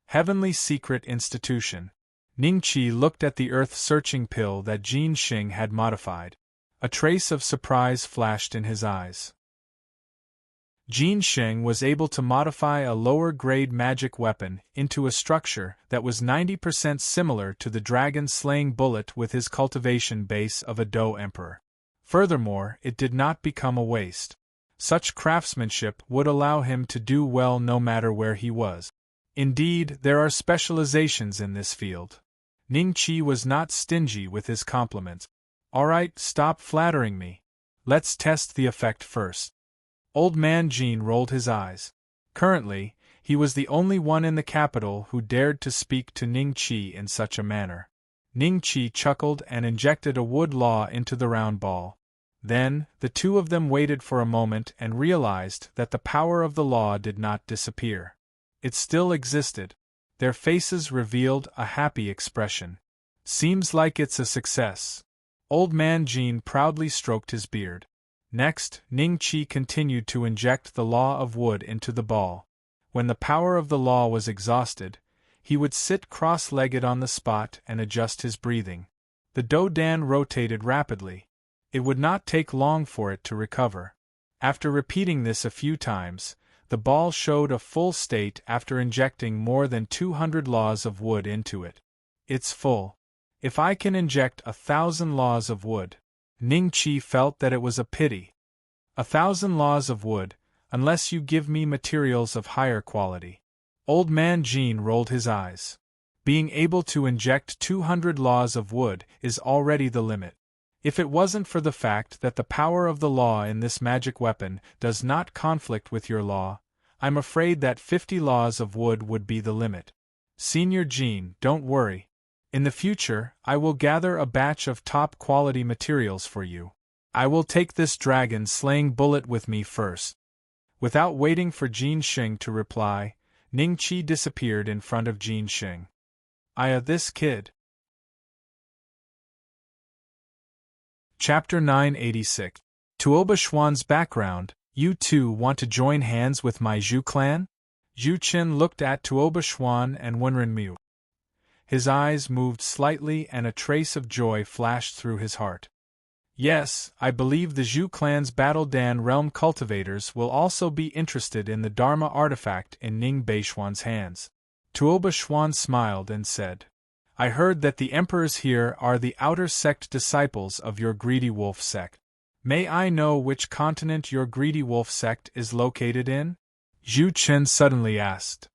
Heavenly Secret Institution. Ningqi looked at the earth-searching pill that Jin Xing had modified. A trace of surprise flashed in his eyes. Jin Xing was able to modify a lower-grade magic weapon into a structure that was 90% similar to the dragon-slaying bullet with his cultivation base of a Dou Emperor. Furthermore, it did not become a waste. Such craftsmanship would allow him to do well no matter where he was. Indeed, there are specializations in this field. Ningqi was not stingy with his compliments. All right, stop flattering me. Let's test the effect first. Old man Jin rolled his eyes. Currently, he was the only one in the capital who dared to speak to Ningqi in such a manner. Ningqi chuckled and injected a wood law into the round ball. Then, the two of them waited for a moment and realized that the power of the law did not disappear. It still existed. Their faces revealed a happy expression. Seems like it's a success. Old man Jin proudly stroked his beard. Next, Ningqi continued to inject the law of wood into the ball. When the power of the law was exhausted, he would sit cross-legged on the spot and adjust his breathing. The Doudan rotated rapidly. It would not take long for it to recover. After repeating this a few times, the ball showed a full state after injecting more than 200 laws of wood into it. It's full. If I can inject 1,000 laws of wood. Ning Qi felt that it was a pity. 1,000 laws of wood, unless you give me materials of higher quality. Old man Jean rolled his eyes. Being able to inject 200 laws of wood is already the limit. If it wasn't for the fact that the power of the law in this magic weapon does not conflict with your law, I'm afraid that 50 laws of wood would be the limit. Senior Jean, don't worry. In the future, I will gather a batch of top-quality materials for you. I will take this dragon-slaying bullet with me first. Without waiting for Jin Xing to reply, Ning Qi disappeared in front of Jin Xing. This kid. Chapter 986. Tuoba Xuan's background. You too want to join hands with my Zhu clan? Zhu Qin looked at Tuoba Xuan and Wenren. His eyes moved slightly and a trace of joy flashed through his heart. Yes, I believe the Zhu clan's Battle Dan realm cultivators will also be interested in the Dharma artifact in Ning Beishuan's hands. Tuoba Xuan smiled and said, I heard that the emperors here are the outer sect disciples of your greedy wolf sect. May I know which continent your greedy wolf sect is located in? Zhu Qin suddenly asked.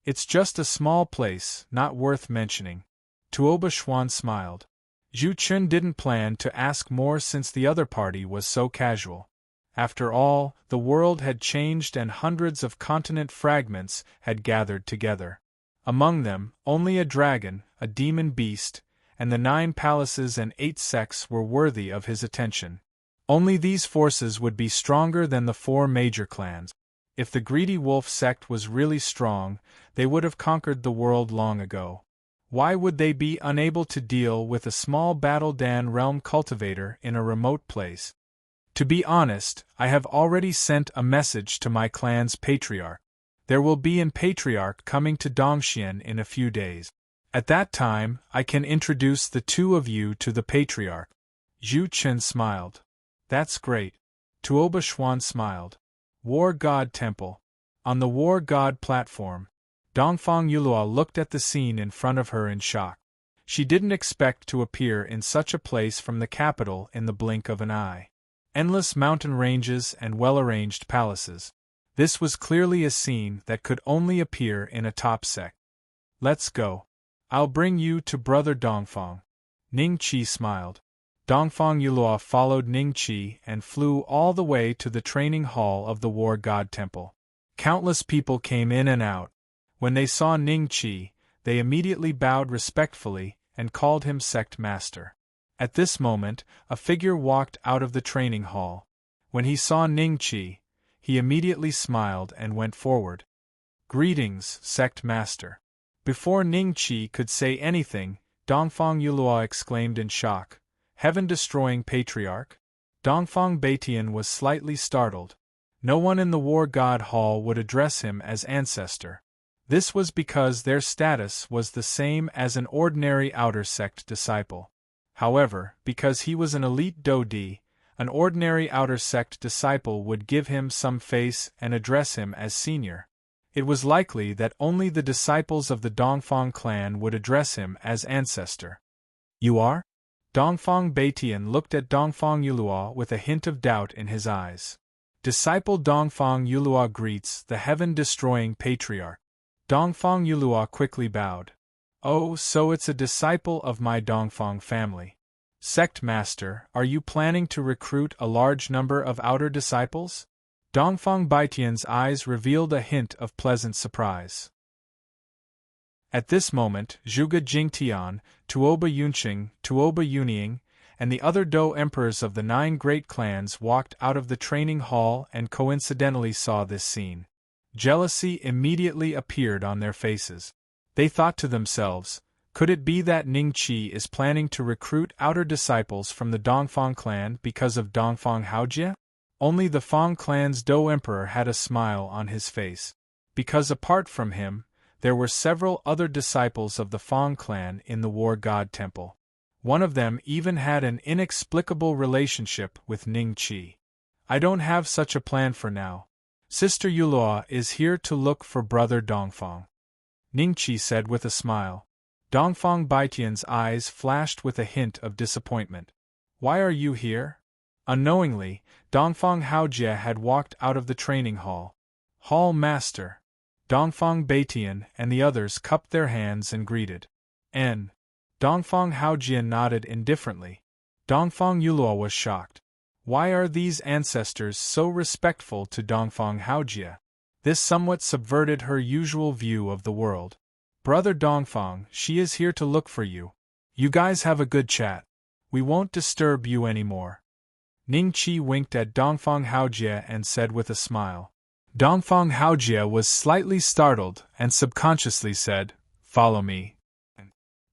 It's just a small place, not worth mentioning. Tuoba Xuan smiled. Zhu Qin didn't plan to ask more since the other party was so casual. After all, the world had changed and hundreds of continent fragments had gathered together. Among them, only a dragon, a demon beast, and the 9 palaces and 8 sects were worthy of his attention. Only these forces would be stronger than the 4 major clans. If the greedy wolf sect was really strong, they would have conquered the world long ago. Why would they be unable to deal with a small Battle Dan realm cultivator in a remote place? To be honest, I have already sent a message to my clan's patriarch. There will be an patriarch coming to Dongxian in a few days. At that time, I can introduce the 2 of you to the patriarch. Zhu Qin smiled. That's great. Tuoba Xuan smiled. War God Temple. On the War God platform, Dongfang Yulua looked at the scene in front of her in shock. She didn't expect to appear in such a place from the capital in the blink of an eye. Endless mountain ranges and well-arranged palaces. This was clearly a scene that could only appear in a top sect. Let's go. I'll bring you to Brother Dongfang. Ning Qi smiled. Dongfang Yulua followed Ning Qi and flew all the way to the training hall of the War God Temple. Countless people came in and out. When they saw Ning Qi, they immediately bowed respectfully and called him sect master. At this moment, a figure walked out of the training hall. When he saw Ning Qi, he immediately smiled and went forward. Greetings, sect master. Before Ning Qi could say anything, Dongfang Yulua exclaimed in shock. Heaven-destroying patriarch? Dongfang Baitian was slightly startled. No one in the War God Hall would address him as ancestor. This was because their status was the same as an ordinary outer sect disciple. However, because he was an elite Dodi, an ordinary outer sect disciple would give him some face and address him as senior. It was likely that only the disciples of the Dongfang clan would address him as ancestor. You are? Dongfang Baitian looked at Dongfang Yulua with a hint of doubt in his eyes. Disciple Dongfang Yulua greets the heaven-destroying patriarch. Dongfang Yulua quickly bowed. Oh, so it's a disciple of my Dongfang family. Sect master, are you planning to recruit a large number of outer disciples? Dongfang Baitian's eyes revealed a hint of pleasant surprise. At this moment, Zhuge Jingtian, Tuoba Yunqing, Tuoba Yunying, and the other Dou emperors of the 9 great clans walked out of the training hall and coincidentally saw this scene. Jealousy immediately appeared on their faces. They thought to themselves, could it be that Ning Qi is planning to recruit outer disciples from the Dongfang clan because of Dongfang Haojie? Only the Fang clan's Dou emperor had a smile on his face. Because apart from him, there were several other disciples of the Fang clan in the War God Temple. One of them even had an inexplicable relationship with Ning Qi. I don't have such a plan for now. Sister Yulua is here to look for Brother Dongfang. Ning Qi said with a smile. Dongfang Baitian's eyes flashed with a hint of disappointment. Why are you here? Unknowingly, Dongfang Haojie had walked out of the training hall. Hall Master. Dongfang Baitian and the others cupped their hands and greeted. N. Dongfang Haojie nodded indifferently. Dongfang Yulua was shocked. Why are these ancestors so respectful to Dongfang Haojie? This somewhat subverted her usual view of the world. Brother Dongfang, she is here to look for you. You guys have a good chat. We won't disturb you anymore. Ning Qi winked at Dongfang Haojie and said with a smile. Dongfang Haojie was slightly startled and subconsciously said, "Follow me."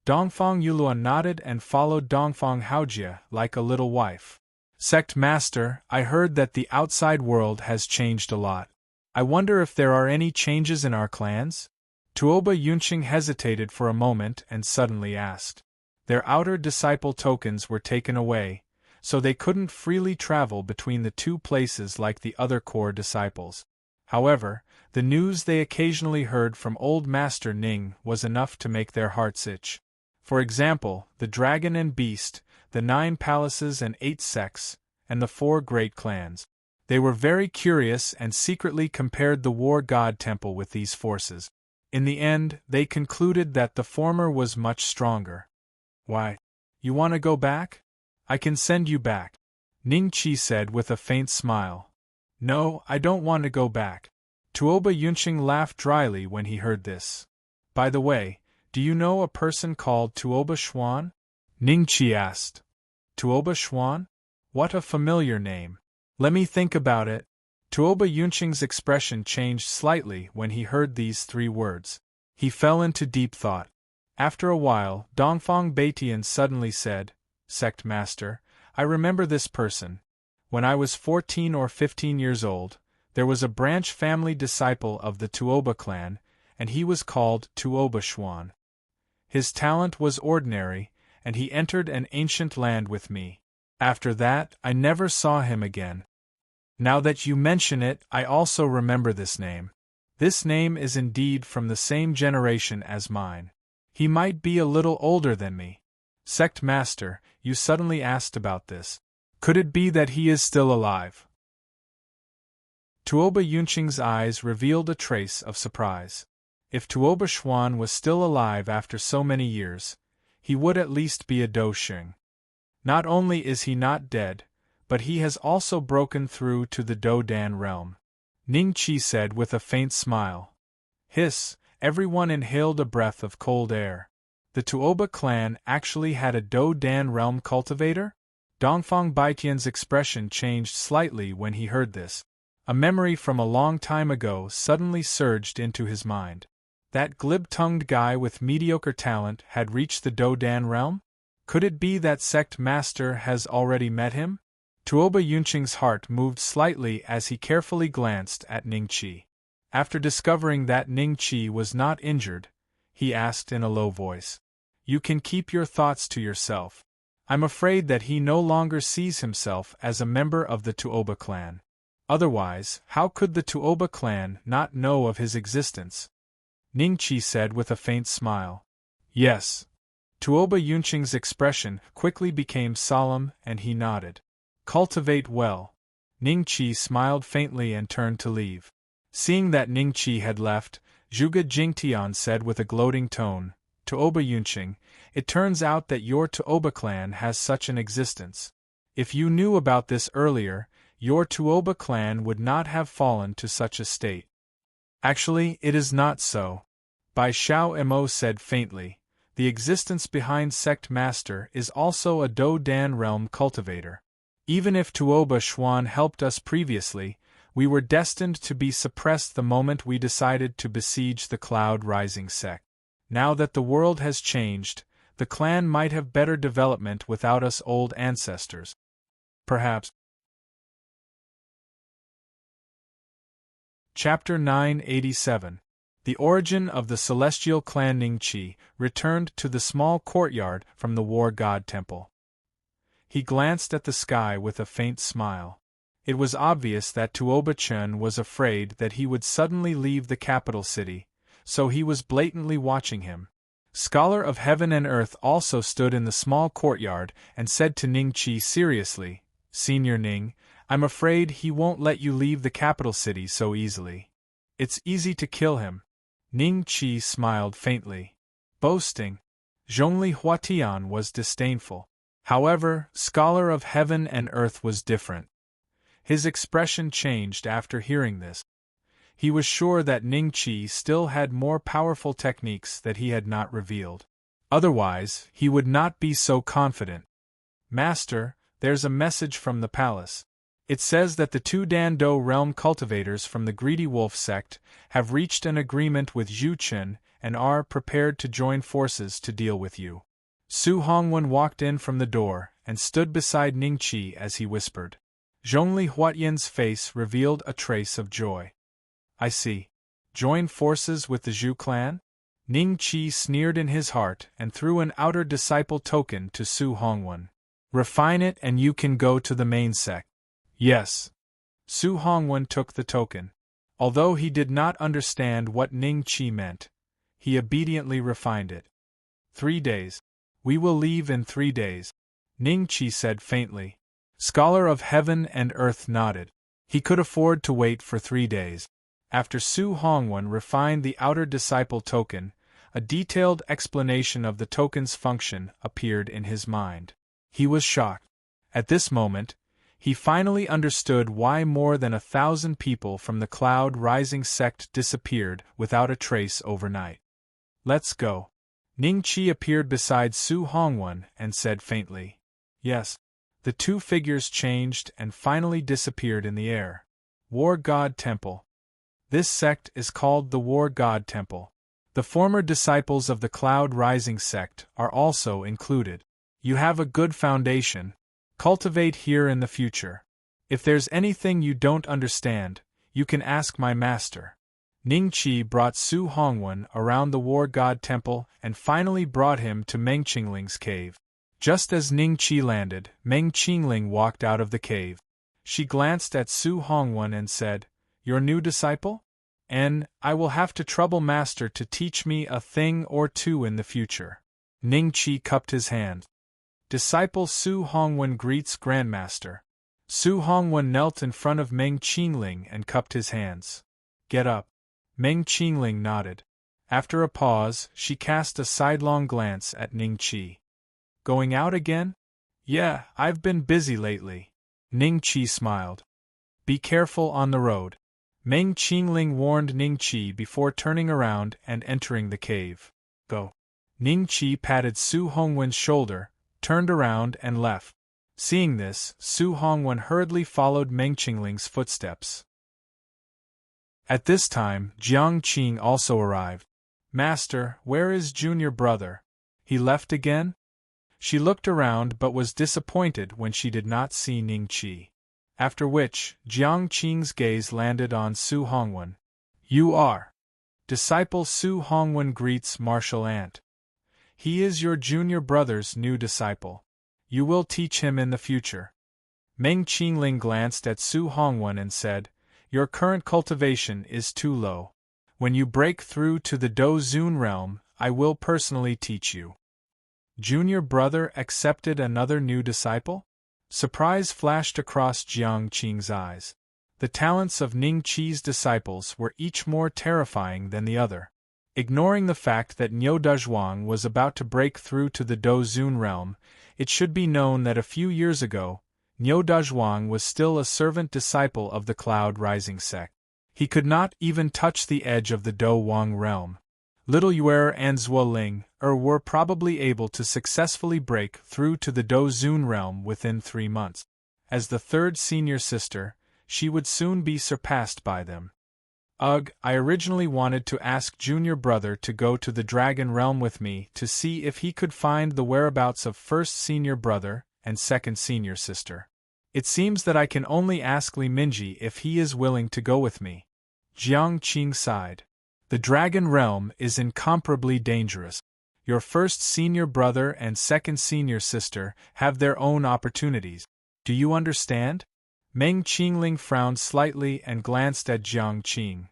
Dongfang Yulua nodded and followed Dongfang Haojie like a little wife. Sect Master, I heard that the outside world has changed a lot. I wonder if there are any changes in our clans? Tuoba Yunqing hesitated for a moment and suddenly asked. Their outer disciple tokens were taken away, so they couldn't freely travel between the two places like the other core disciples. However, the news they occasionally heard from old Master Ning was enough to make their hearts itch. For example, the dragon and beast, the 9 palaces and 8 sects, and the 4 great clans. They were very curious and secretly compared the war god temple with these forces. In the end, they concluded that the former was much stronger. Why? You want to go back? I can send you back, Ning Qi said with a faint smile. No, I don't want to go back. Tuoba Yunqing laughed dryly when he heard this. By the way, do you know a person called Tuoba Xuan? Ning Qi asked. Tuoba Xuan? What a familiar name. Let me think about it. Tuoba Yunqing's expression changed slightly when he heard these 3 words. He fell into deep thought. After a while, Dongfang Baitian suddenly said, Sect Master, I remember this person. When I was 14 or 15 years old, there was a branch family disciple of the Tuoba clan, and he was called Tuoba Xuan. His talent was ordinary, and he entered an ancient land with me. After that, I never saw him again. Now that you mention it, I also remember this name. This name is indeed from the same generation as mine. He might be a little older than me. Sect Master, you suddenly asked about this. Could it be that he is still alive? Tuoba Yunqing's eyes revealed a trace of surprise. If Tuoba Xuan was still alive after so many years, he would at least be a Dosheng. Not only is he not dead, but he has also broken through to the Do-Dan realm, Ning Qi said with a faint smile. Hiss, everyone inhaled a breath of cold air. The Tuoba clan actually had a Do-Dan realm cultivator? Dongfang Baitian's expression changed slightly when he heard this. A memory from a long time ago suddenly surged into his mind. That glib-tongued guy with mediocre talent had reached the Do-Dan realm? Could it be that Sect Master has already met him? Tuoba Yunqing's heart moved slightly as he carefully glanced at Ning Qi. After discovering that Ning Qi was not injured, he asked in a low voice. You can keep your thoughts to yourself. I'm afraid that he no longer sees himself as a member of the Tuoba clan. Otherwise, how could the Tuoba clan not know of his existence? Ning Qi said with a faint smile. Yes. Tuoba Yunqing's expression quickly became solemn and he nodded. Cultivate well. Ning Qi smiled faintly and turned to leave. Seeing that Ning Qi had left, Zhuge Jingtian said with a gloating tone, Tuoba Yunqing, it turns out that your Tuoba clan has such an existence. If you knew about this earlier, your Tuoba clan would not have fallen to such a state. Actually, it is not so. Bai Xiao Mo said faintly, the existence behind Sect Master is also a Do-Dan realm cultivator. Even if Tuoba Xuan helped us previously, we were destined to be suppressed the moment we decided to besiege the Cloud Rising sect. Now that the world has changed, the clan might have better development without us old ancestors. Perhaps. Chapter 987. The origin of the celestial clan Ning Qi returned to the small courtyard from the war god temple. He glanced at the sky with a faint smile. It was obvious that Tuoba Chen was afraid that he would suddenly leave the capital city, so he was blatantly watching him. Scholar of Heaven and Earth also stood in the small courtyard and said to Ning Qi seriously, Senior Ning, I'm afraid he won't let you leave the capital city so easily. It's easy to kill him. Ning Qi smiled faintly. Boasting. Zhongli Huatian was disdainful. However, Scholar of Heaven and Earth was different. His expression changed after hearing this. He was sure that Ning Qi still had more powerful techniques that he had not revealed. Otherwise, he would not be so confident. Master, there's a message from the palace. It says that the two Dando realm cultivators from the Greedy Wolf sect have reached an agreement with Zhu Chen and are prepared to join forces to deal with you. Su Hongwen walked in from the door and stood beside Ning Qi as he whispered. Zhongli Huatian's face revealed a trace of joy. I see. Join forces with the Zhu clan? Ning Qi sneered in his heart and threw an outer disciple token to Su Hongwen. Refine it and you can go to the main sect. Yes. Su Hongwen took the token. Although he did not understand what Ning Qi meant, he obediently refined it. 3 days. We will leave in 3 days, Ning Qi said faintly. Scholar of Heaven and Earth nodded. He could afford to wait for 3 days. After Su Hongwen refined the outer disciple token, a detailed explanation of the token's function appeared in his mind. He was shocked. At this moment, he finally understood why more than 1,000 people from the Cloud Rising sect disappeared without a trace overnight. Let's go. Ning Qi appeared beside Su Hongwen and said faintly. Yes. The two figures changed and finally disappeared in the air. War God Temple. This sect is called the War God Temple. The former disciples of the Cloud Rising sect are also included. You have a good foundation. Cultivate here in the future. If there's anything you don't understand, you can ask my master. Ning Qi brought Su Hongwen around the War God Temple and finally brought him to Meng Qingling's cave. Just as Ning Qi landed, Meng Qingling walked out of the cave. She glanced at Su Hongwen and said, Your new disciple? I will have to trouble master to teach me a thing or two in the future. Ning Qi cupped his hand. Disciple Su Hongwen greets Grandmaster. Su Hongwen knelt in front of Meng Qingling and cupped his hands. Get up. Meng Qingling nodded. After a pause, she cast a sidelong glance at Ning Qi. Going out again? Yeah, I've been busy lately. Ning Qi smiled. Be careful on the road. Meng Qingling warned Ning Qi before turning around and entering the cave. Go. Ning Qi patted Su Hongwen's shoulder, turned around and left. Seeing this, Su Hongwen hurriedly followed Meng Qingling's footsteps. At this time, Jiang Qing also arrived. Master, where is junior brother? He left again? She looked around but was disappointed when she did not see Ning Qi. After which, Jiang Qing's gaze landed on Su Hongwen. You are. Disciple Su Hongwen greets martial ant. He is your junior brother's new disciple. You will teach him in the future. Meng Qingling glanced at Su Hongwen and said, Your current cultivation is too low. When you break through to the Do Zun realm, I will personally teach you. Junior brother accepted another new disciple? Surprise flashed across Jiang Qing's eyes. The talents of Ning Qi's disciples were each more terrifying than the other. Ignoring the fact that Niu Dezhuang was about to break through to the Do Zun realm, it should be known that a few years ago, Niu Dezhuang was still a servant disciple of the Cloud Rising sect. He could not even touch the edge of the Do Wang realm. Little Yuer and Zuoling were probably able to successfully break through to the Do Zun realm within 3 months. As the third senior sister, she would soon be surpassed by them. Ugh, I originally wanted to ask junior brother to go to the Dragon realm with me to see if he could find the whereabouts of first senior brother and second senior sister. It seems that I can only ask Li Minji if he is willing to go with me. Jiang Qing sighed. The Dragon realm is incomparably dangerous. Your first senior brother and second senior sister have their own opportunities. Do you understand? Meng Qingling frowned slightly and glanced at Jiang Qing.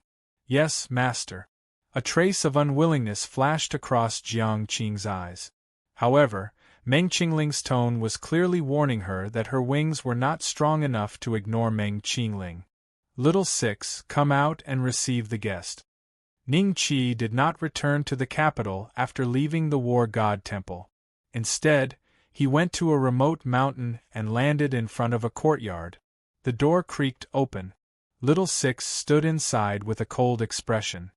Yes, master. A trace of unwillingness flashed across Jiang Qing's eyes. However, Meng Qingling's tone was clearly warning her that her wings were not strong enough to ignore Meng Qingling. Little Six, come out and receive the guest. Ning Qi did not return to the capital after leaving the War God Temple. Instead, he went to a remote mountain and landed in front of a courtyard. The door creaked open. Little Six stood inside with a cold expression.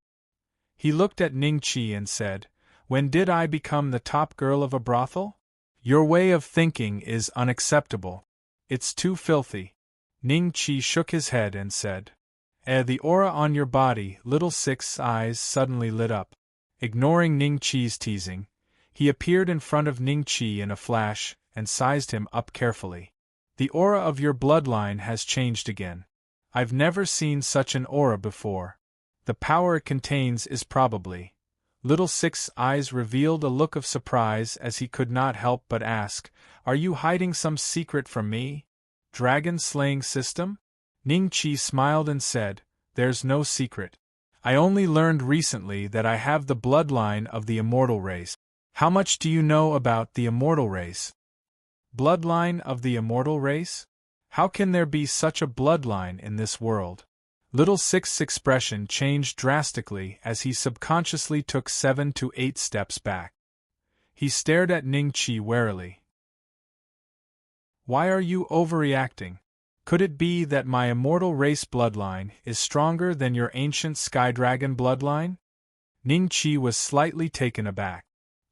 He looked at Ning Qi and said, "When did I become the top girl of a brothel? Your way of thinking is unacceptable. It's too filthy." Ning Qi shook his head and said, The aura on your body." Little Six's eyes suddenly lit up. Ignoring Ning Qi's teasing, he appeared in front of Ning Qi in a flash and sized him up carefully. "The aura of your bloodline has changed again. I've never seen such an aura before. The power it contains is probably—" Little Six's eyes revealed a look of surprise as he could not help but ask, "Are you hiding some secret from me? Dragon-slaying system?" Ning Qi smiled and said, "There's no secret. I only learned recently that I have the bloodline of the immortal race." "How much do you know about the immortal race?" "Bloodline of the immortal race? How can there be such a bloodline in this world?" Little Six's expression changed drastically as he subconsciously took 7 to 8 steps back. He stared at Ning Qi warily. "Why are you overreacting? Could it be that my immortal race bloodline is stronger than your ancient Skydragon bloodline?" Ning Qi was slightly taken aback.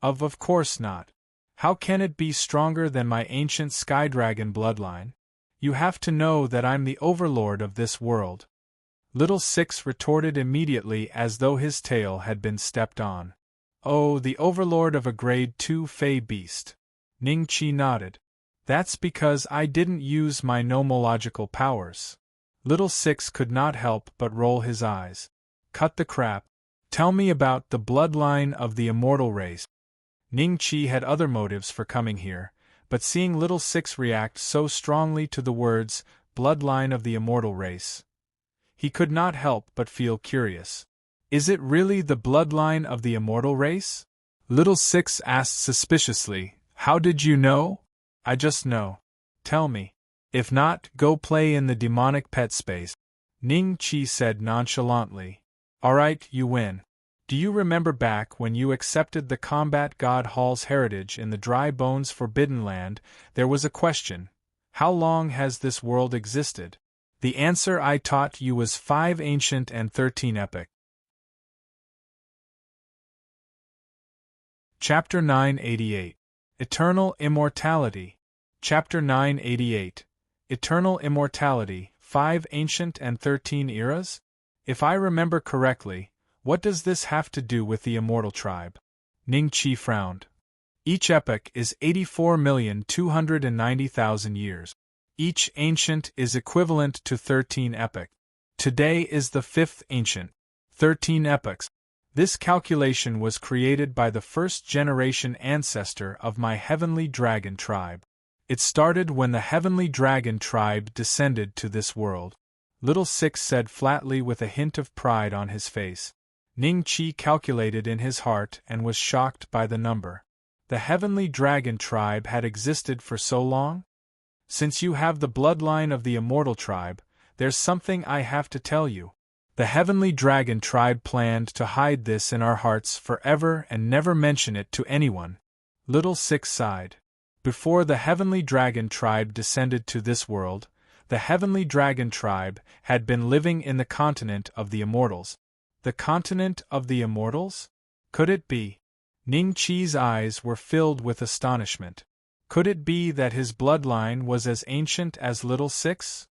Of course not. How can it be stronger than my ancient Skydragon bloodline? You have to know that I'm the overlord of this world." Little Six retorted immediately as though his tail had been stepped on. "Oh, the overlord of a grade 2 Fey beast." Ning Qi nodded. "That's because I didn't use my nomological powers." Little Six could not help but roll his eyes. "Cut the crap. Tell me about the bloodline of the immortal race." Ning Qi had other motives for coming here, but seeing Little Six react so strongly to the words, "bloodline of the immortal race," he could not help but feel curious. "Is it really the bloodline of the immortal race?" Little Six asked suspiciously. "How did you know?" "I just know. Tell me. If not, go play in the demonic pet space," Ning Qi said nonchalantly. "Alright, you win. Do you remember back when you accepted the combat god Hall's heritage in the Dry Bones Forbidden Land, there was a question: how long has this world existed? The answer I taught you was 5 ancient and 13 epic. Chapter 988. Eternal Immortality. Chapter 988. Eternal Immortality, 5 ancient and 13 eras? If I remember correctly, what does this have to do with the immortal tribe? Ning Qi frowned. Each epoch is 84,290,000 years. Each ancient is equivalent to 13 epoch. Today is the 5th ancient. 13 epochs. This calculation was created by the first-generation ancestor of my heavenly dragon tribe. It started when the heavenly dragon tribe descended to this world. Little Six said flatly with a hint of pride on his face. Ning Qi calculated in his heart and was shocked by the number. The heavenly dragon tribe had existed for so long? "Since you have the bloodline of the immortal tribe, there's something I have to tell you. The heavenly dragon tribe planned to hide this in our hearts forever and never mention it to anyone." Little Six sighed. Before the heavenly dragon tribe descended to this world, the heavenly dragon tribe had been living in the continent of the immortals. The continent of the immortals? Could it be? Ning Qi's eyes were filled with astonishment. Could it be that his bloodline was as ancient as Little Six?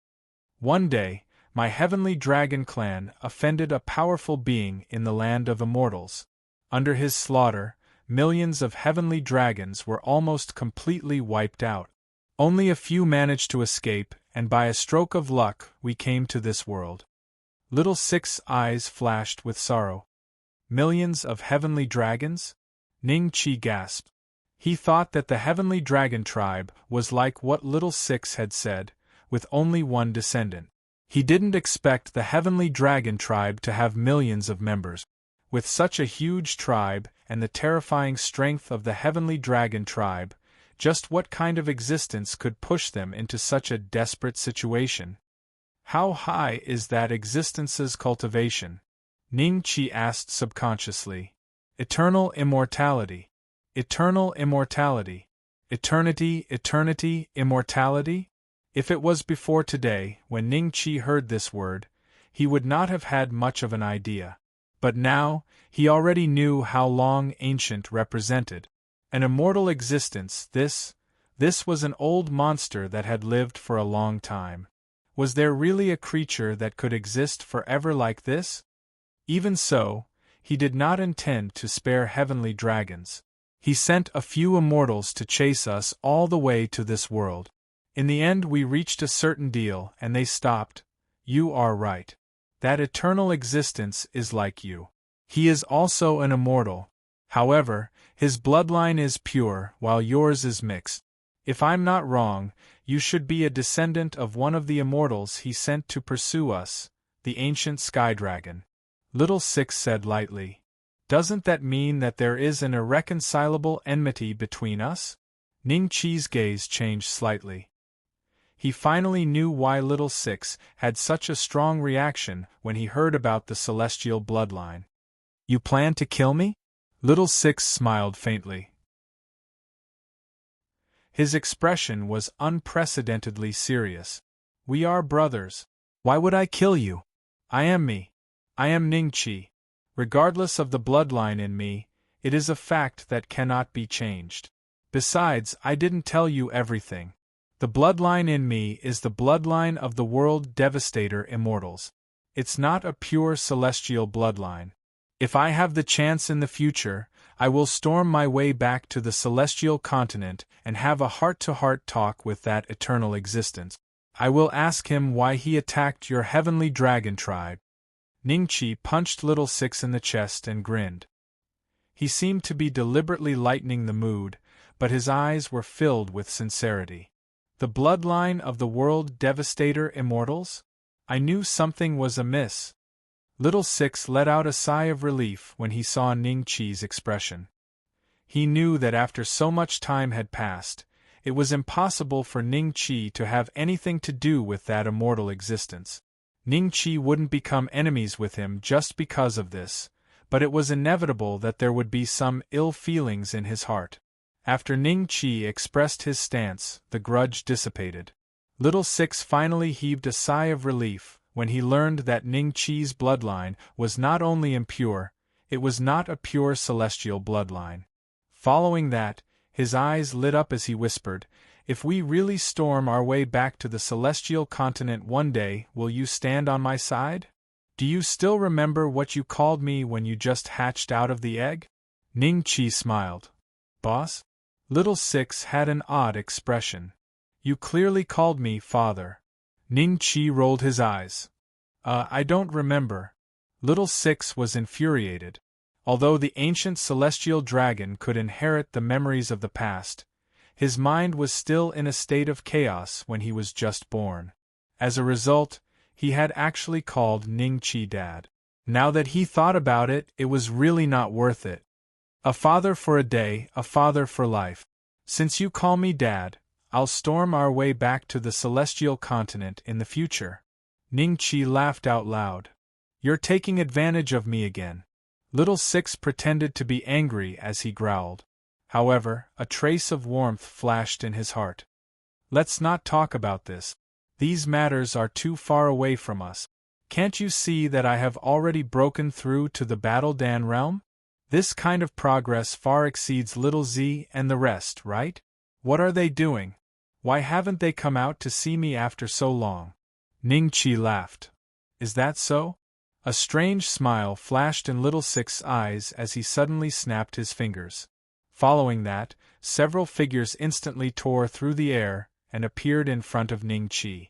One day, my heavenly dragon clan offended a powerful being in the land of immortals. Under his slaughter, millions of heavenly dragons were almost completely wiped out. Only a few managed to escape, and by a stroke of luck, we came to this world. Little Six's eyes flashed with sorrow. Millions of heavenly dragons? Ning Qi gasped. He thought that the heavenly dragon tribe was like what Little Six had said, with only one descendant. He didn't expect the heavenly dragon tribe to have millions of members. With such a huge tribe and the terrifying strength of the heavenly dragon tribe, just what kind of existence could push them into such a desperate situation? How high is that existence's cultivation? Ning-Chi asked subconsciously. Eternal immortality. Eternal immortality. Eternity, eternity, immortality? If it was before today, when Ning-Chi heard this word, he would not have had much of an idea. But now, he already knew how long ancient represented. An immortal existence, this was an old monster that had lived for a long time. Was there really a creature that could exist forever like this? Even so, he did not intend to spare heavenly dragons. He sent a few immortals to chase us all the way to this world. In the end we reached a certain deal and they stopped. You are right. That eternal existence is like you. He is also an immortal. However, his bloodline is pure while yours is mixed. If I'm not wrong, you should be a descendant of one of the immortals he sent to pursue us, the ancient sky dragon. Little Six said lightly. Doesn't that mean that there is an irreconcilable enmity between us? Ning-Chi's gaze changed slightly. He finally knew why Little Six had such a strong reaction when he heard about the celestial bloodline. You plan to kill me? Little Six smiled faintly. His expression was unprecedentedly serious. We are brothers. Why would I kill you? I am me. I am Ning-Chi. Regardless of the bloodline in me, it is a fact that cannot be changed. Besides, I didn't tell you everything. The bloodline in me is the bloodline of the World Devastator Immortals. It's not a pure celestial bloodline. If I have the chance in the future, I will storm my way back to the celestial continent and have a heart-to-heart talk with that eternal existence. I will ask him why he attacked your heavenly dragon tribe. Ning-Chi punched Little Six in the chest and grinned. He seemed to be deliberately lightening the mood, but his eyes were filled with sincerity. The bloodline of the World Devastator Immortals? I knew something was amiss. Little Six let out a sigh of relief when he saw Ning-Chi's expression. He knew that after so much time had passed, it was impossible for Ning-Chi to have anything to do with that immortal existence. Ning-Chi wouldn't become enemies with him just because of this, but it was inevitable that there would be some ill feelings in his heart. After Ning-Chi expressed his stance, the grudge dissipated. Little Six finally heaved a sigh of relief when he learned that Ning-Chi's bloodline was not only impure, it was not a pure celestial bloodline. Following that, his eyes lit up as he whispered, "If we really storm our way back to the celestial continent one day, will you stand on my side? Do you still remember what you called me when you just hatched out of the egg?" Ning-Chi smiled. "Boss?" Little Six had an odd expression. "You clearly called me father." Ning-Chi rolled his eyes. I don't remember." Little Six was infuriated. Although the ancient celestial dragon could inherit the memories of the past, his mind was still in a state of chaos when he was just born. As a result, he had actually called Ning-Chi Dad. Now that he thought about it, it was really not worth it. A father for a day, a father for life. Since you call me Dad, I'll storm our way back to the celestial continent in the future. Ning-Chi laughed out loud. You're taking advantage of me again. Little Six pretended to be angry as he growled. However, a trace of warmth flashed in his heart. Let's not talk about this. These matters are too far away from us. Can't you see that I have already broken through to the Battle Dan realm? This kind of progress far exceeds Little Z and the rest, right? What are they doing? Why haven't they come out to see me after so long? Ning-Chi laughed. Is that so? A strange smile flashed in Little Six's eyes as he suddenly snapped his fingers. Following that, several figures instantly tore through the air and appeared in front of Ning-Chi.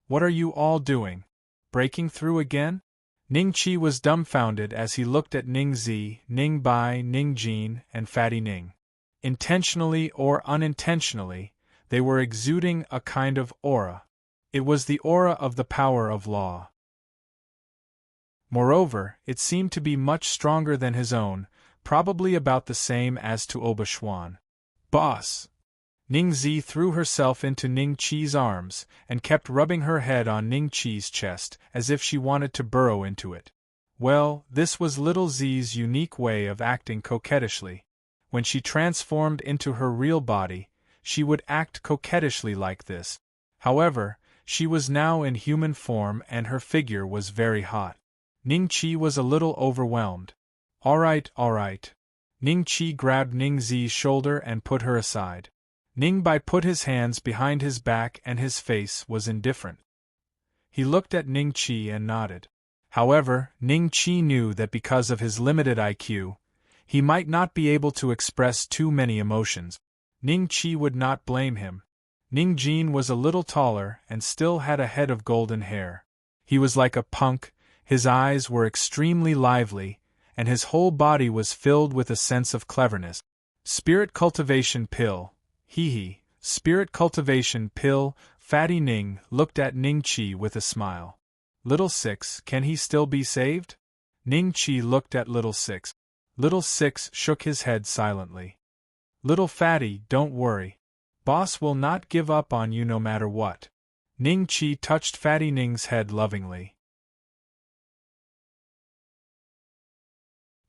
What are you all doing? Breaking through again? Ning-Chi was dumbfounded as he looked at Ning-Z, Ning-Bai, Ning-Jin, and Fatty Ning. Intentionally or unintentionally, they were exuding a kind of aura. It was the aura of the power of law. Moreover, it seemed to be much stronger than his own, probably about the same as to Obuchuan. Boss! Ningzi threw herself into Ning Qi's arms, and kept rubbing her head on Ning Qi's chest, as if she wanted to burrow into it. Well, this was little Zi's unique way of acting coquettishly. When she transformed into her real body, she would act coquettishly like this. However, she was now in human form and her figure was very hot. Ning Qi was a little overwhelmed. All right. Ning Qi grabbed Ning Zi's shoulder and put her aside. Ning Bai put his hands behind his back and his face was indifferent. He looked at Ning Qi and nodded. However, Ning Qi knew that because of his limited IQ, he might not be able to express too many emotions. Ning Qi would not blame him. Ning Jin was a little taller and still had a head of golden hair. He was like a punk, his eyes were extremely lively, and his whole body was filled with a sense of cleverness. Spirit cultivation pill. Hee. Spirit cultivation pill. Fatty Ning looked at Ning Qi with a smile. Little Six, can he still be saved? Ning Qi looked at Little Six. Little Six shook his head silently. Little Fatty, don't worry. Boss will not give up on you no matter what. Ning Qi touched Fatty Ning's head lovingly.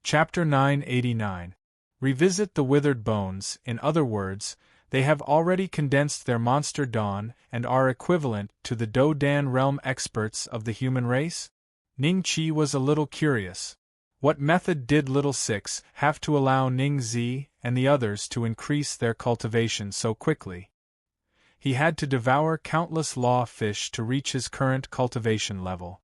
Chapter 989. Revisit the withered bones. In other words, they have already condensed their monster dawn and are equivalent to the Do Dan realm experts of the human race? Ning Qi was a little curious. What method did Little Six have to allow Ning Zi and the others to increase their cultivation so quickly? He had to devour countless law fish to reach his current cultivation level.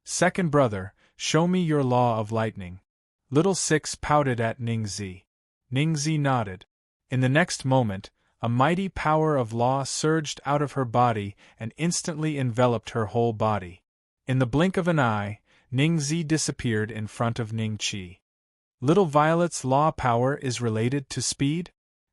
Second brother, show me your law of lightning. Little Six pouted at Ning Zi. Ning Zi nodded. In the next moment, a mighty power of law surged out of her body and instantly enveloped her whole body. In the blink of an eye, Ning Zi disappeared in front of Ning Qi. Little Violet's law power is related to speed?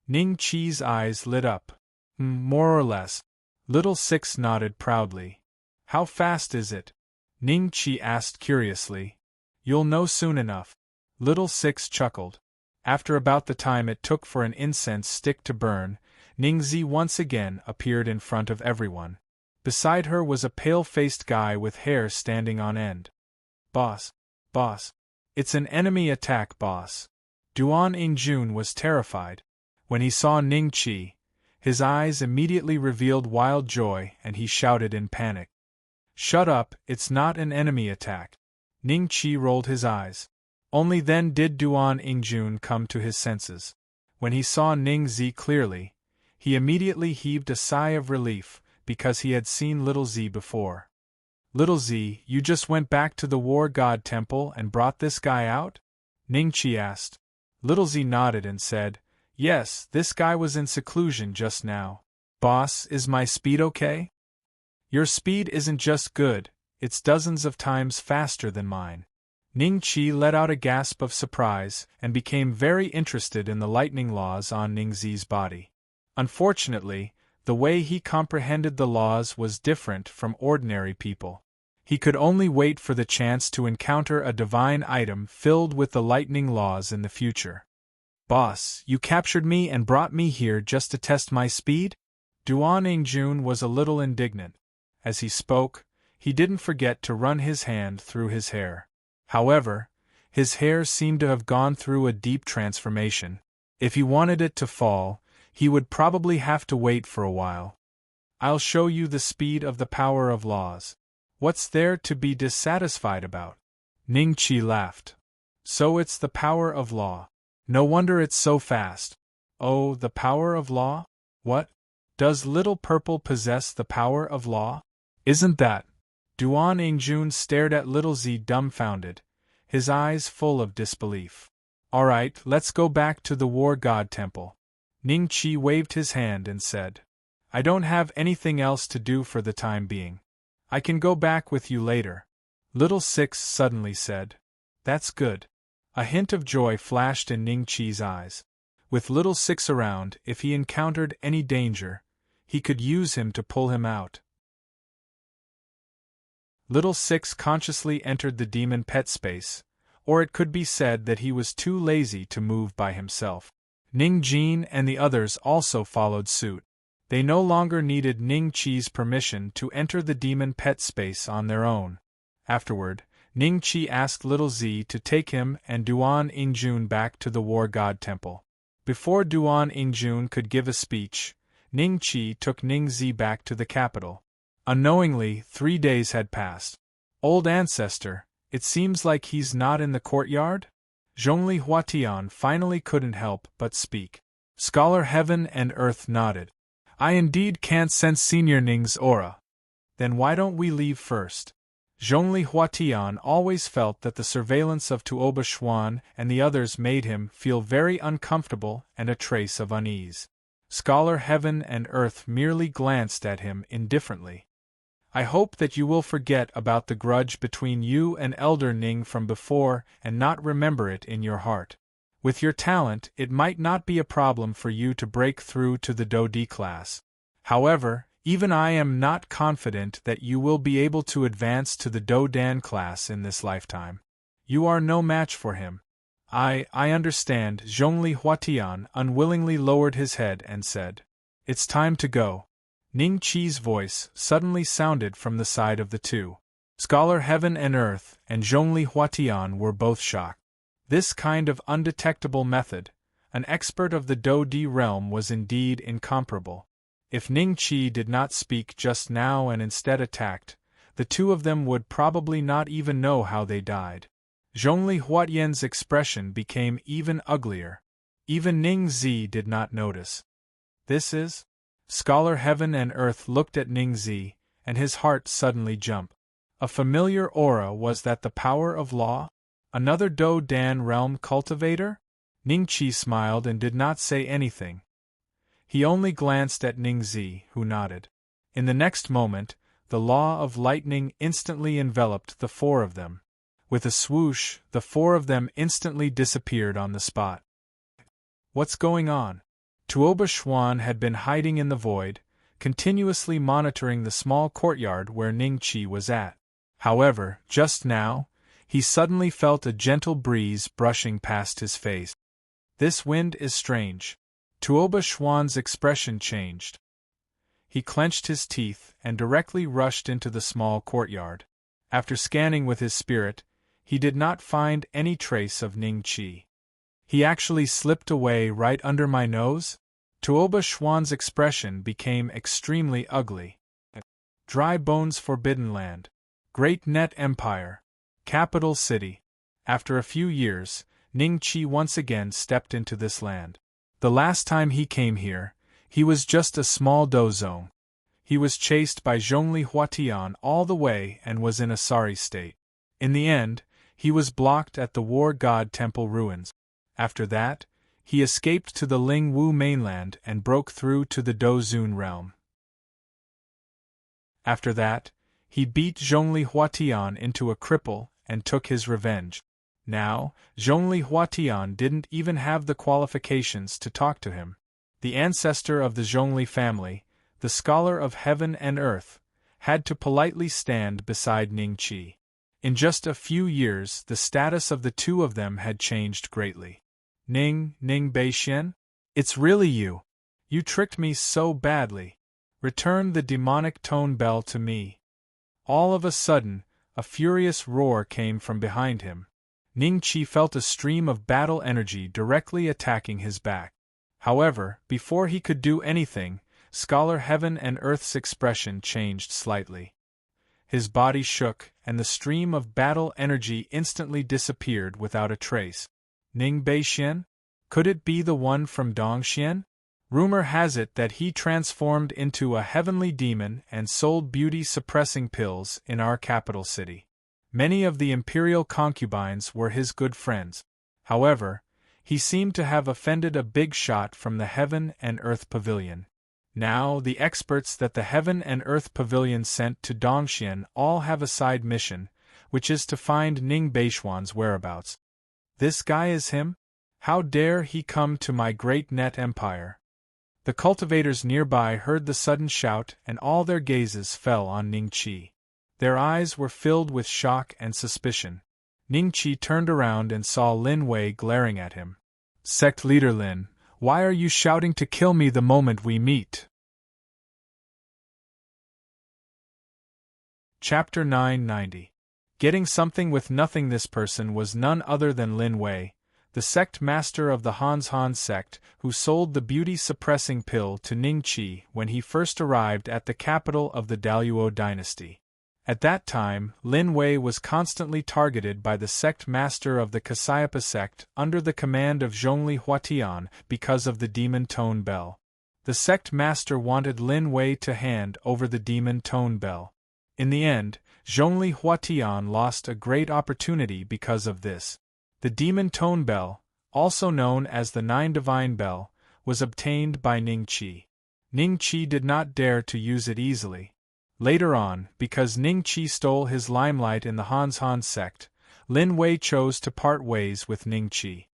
Ning Qi's eyes lit up. More or less. Little Six nodded proudly. How fast is it? Ning Qi asked curiously. You'll know soon enough. Little Six chuckled. After about the time it took for an incense stick to burn, Ning Zi once again appeared in front of everyone. Beside her was a pale-faced guy with hair standing on end. Boss. It's an enemy attack, boss. Duan Ingjun was terrified. When he saw Ning Qi, his eyes immediately revealed wild joy and he shouted in panic. Shut up, it's not an enemy attack. Ning Qi rolled his eyes. Only then did Duan Ingjun come to his senses. When he saw Ning Zi clearly, he immediately heaved a sigh of relief, because he had seen Little Zi before. Little Zi, you just went back to the War God Temple and brought this guy out? Ning Qi asked. Little Zi nodded and said, Yes, this guy was in seclusion just now. Boss, is my speed okay? Your speed isn't just good, it's dozens of times faster than mine. Ning Qi let out a gasp of surprise and became very interested in the lightning laws on Ning Zi's body. Unfortunately, the way he comprehended the laws was different from ordinary people. He could only wait for the chance to encounter a divine item filled with the lightning laws in the future. Boss, you captured me and brought me here just to test my speed? Duan Ingjun was a little indignant. As he spoke, he didn't forget to run his hand through his hair. However, his hair seemed to have gone through a deep transformation. If he wanted it to fall, he would probably have to wait for a while. I'll show you the speed of the power of laws. What's there to be dissatisfied about? Ning Qi laughed. So it's the power of law. No wonder it's so fast. Oh, the power of law? What? Does Little Purple possess the power of law? Isn't that? Duan Ingjun stared at Little Zi dumbfounded, his eyes full of disbelief. All right, let's go back to the War God Temple. Ning Qi waved his hand and said, I don't have anything else to do for the time being. I can go back with you later. Little Six suddenly said, That's good. A hint of joy flashed in Ning Qi's eyes. With Little Six around, if he encountered any danger, he could use him to pull him out. Little Six consciously entered the demon pet space, or it could be said that he was too lazy to move by himself. Ning Jin and the others also followed suit. They no longer needed Ning Chi's permission to enter the demon pet space on their own. Afterward, Ning Chi asked Little Z to take him and Duan Ingjun back to the War God Temple. Before Duan Ingjun could give a speech, Ning Chi took Ning Z back to the capital. Unknowingly, 3 days had passed. Old ancestor, it seems like he's not in the courtyard? Zhongli Huatian finally couldn't help but speak. Scholar Heaven and Earth nodded. I indeed can't sense Senior Ning's aura. Then why don't we leave first? Zhongli Huatian always felt that the surveillance of Tuoba Xuan and the others made him feel very uncomfortable and a trace of unease. Scholar Heaven and Earth merely glanced at him indifferently. I hope that you will forget about the grudge between you and Elder Ning from before and not remember it in your heart. With your talent, it might not be a problem for you to break through to the Do D class. However, even I am not confident that you will be able to advance to the Do Dan class in this lifetime. You are no match for him. I understand. Zhongli Huatian unwillingly lowered his head and said, It's time to go. Ning Chi's voice suddenly sounded from the side of the two. Scholar Heaven and Earth and Zhongli Huatian were both shocked. This kind of undetectable method, an expert of the Do Di realm, was indeed incomparable. If Ning Chi did not speak just now and instead attacked, the two of them would probably not even know how they died. Zhongli Huatian's expression became even uglier. Even Ning Zi did not notice. This is? Scholar Heaven and Earth looked at Ning Zi, and his heart suddenly jumped. A familiar aura. Was that the power of law? Another Do Dan realm cultivator? Ning Chi smiled and did not say anything. He only glanced at Ning Zi, who nodded. In the next moment, the law of lightning instantly enveloped the four of them. With a swoosh, the four of them instantly disappeared on the spot. What's going on? Tuoba Xuan had been hiding in the void, continuously monitoring the small courtyard where Ning Chi was at. However, just now, he suddenly felt a gentle breeze brushing past his face. This wind is strange. Tuoba Xuan's expression changed. He clenched his teeth and directly rushed into the small courtyard. After scanning with his spirit, he did not find any trace of Ning Chi. He actually slipped away right under my nose? Tuoba Xuan's expression became extremely ugly. Dry Bones Forbidden Land. Great Net Empire. Capital City. After a few years, Ning Chi once again stepped into this land. The last time he came here, he was just a small dozong. He was chased by Zhongli Huatian all the way and was in a sorry state. In the end, he was blocked at the War God Temple ruins. After that, he escaped to the Ling Wu mainland and broke through to the Do Zun realm. After that, he beat Zhongli Huatian into a cripple and took his revenge. Now, Zhongli Huatian didn't even have the qualifications to talk to him. The ancestor of the Zhongli family, the scholar of Heaven and Earth, had to politely stand beside Ning Chi. In just a few years, the status of the two of them had changed greatly. Ning Beixian? It's really you. You tricked me so badly. Return the demonic tone bell to me. All of a sudden, a furious roar came from behind him. Ning Chi felt a stream of battle energy directly attacking his back. However, before he could do anything, Scholar Heaven and Earth's expression changed slightly. His body shook, and the stream of battle energy instantly disappeared without a trace. Ning Beixian? Could it be the one from Dongxian? Rumor has it that he transformed into a heavenly demon and sold beauty-suppressing pills in our capital city. Many of the imperial concubines were his good friends. However, he seemed to have offended a big shot from the Heaven and Earth Pavilion. Now, the experts that the Heaven and Earth Pavilion sent to Dongxian all have a side mission, which is to find Ning Beixian's whereabouts. This guy is him? How dare he come to my great net empire? The cultivators nearby heard the sudden shout and all their gazes fell on Ning Chi. Their eyes were filled with shock and suspicion. Ningqi turned around and saw Lin Wei glaring at him. Sect leader Lin, why are you shouting to kill me the moment we meet? Chapter 990. Getting something with nothing. This person was none other than Lin Wei, the sect master of the Han sect, who sold the beauty-suppressing pill to Ningqi when he first arrived at the capital of the Daluo dynasty. At that time, Lin Wei was constantly targeted by the sect master of the Cassiopeia sect under the command of Zhongli Huatian because of the demon tone bell. The sect master wanted Lin Wei to hand over the demon tone bell. In the end, Zhongli Huatian lost a great opportunity because of this. The demon tone bell, also known as the Nine Divine Bell, was obtained by Ningqi. Ningqi did not dare to use it easily. Later on, because Ningqi stole his limelight in the Han sect, Lin Wei chose to part ways with Ningqi.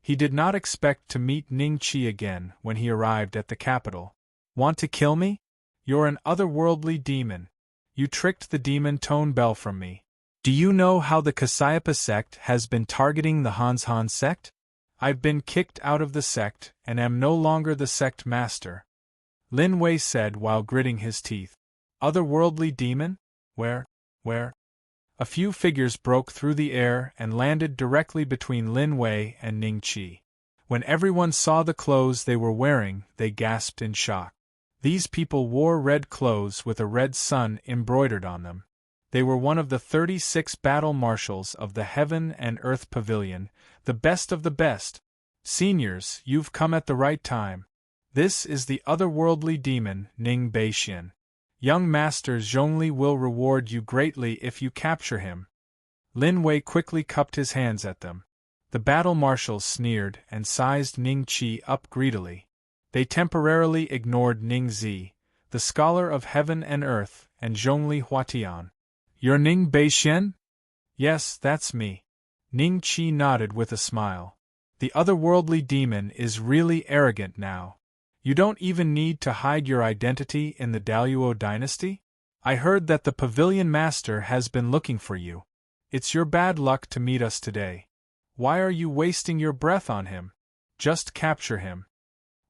He did not expect to meet Ningqi again when he arrived at the capital. Want to kill me? You're an otherworldly demon. You tricked the demon tone bell from me. Do you know how the Cassiopeia sect has been targeting the Han sect? I've been kicked out of the sect and am no longer the sect master. Lin Wei said while gritting his teeth. Otherworldly demon? Where? A few figures broke through the air and landed directly between Lin Wei and Ningqi. When everyone saw the clothes they were wearing, they gasped in shock. These people wore red clothes with a red sun embroidered on them. They were one of the 36 battle marshals of the Heaven and Earth Pavilion, the best of the best. Seniors, you've come at the right time. This is the otherworldly demon, Ning Beixian. Young Master Zhongli will reward you greatly if you capture him. Lin Wei quickly cupped his hands at them. The battle marshals sneered and sized Ningqi up greedily. They temporarily ignored Ningzi, the scholar of heaven and earth, and Zhongli Huatian. You're Ning Beixian? Yes, that's me. Ningqi nodded with a smile. The otherworldly demon is really arrogant now. You don't even need to hide your identity in the Daluo dynasty? I heard that the pavilion master has been looking for you. It's your bad luck to meet us today. Why are you wasting your breath on him? Just capture him.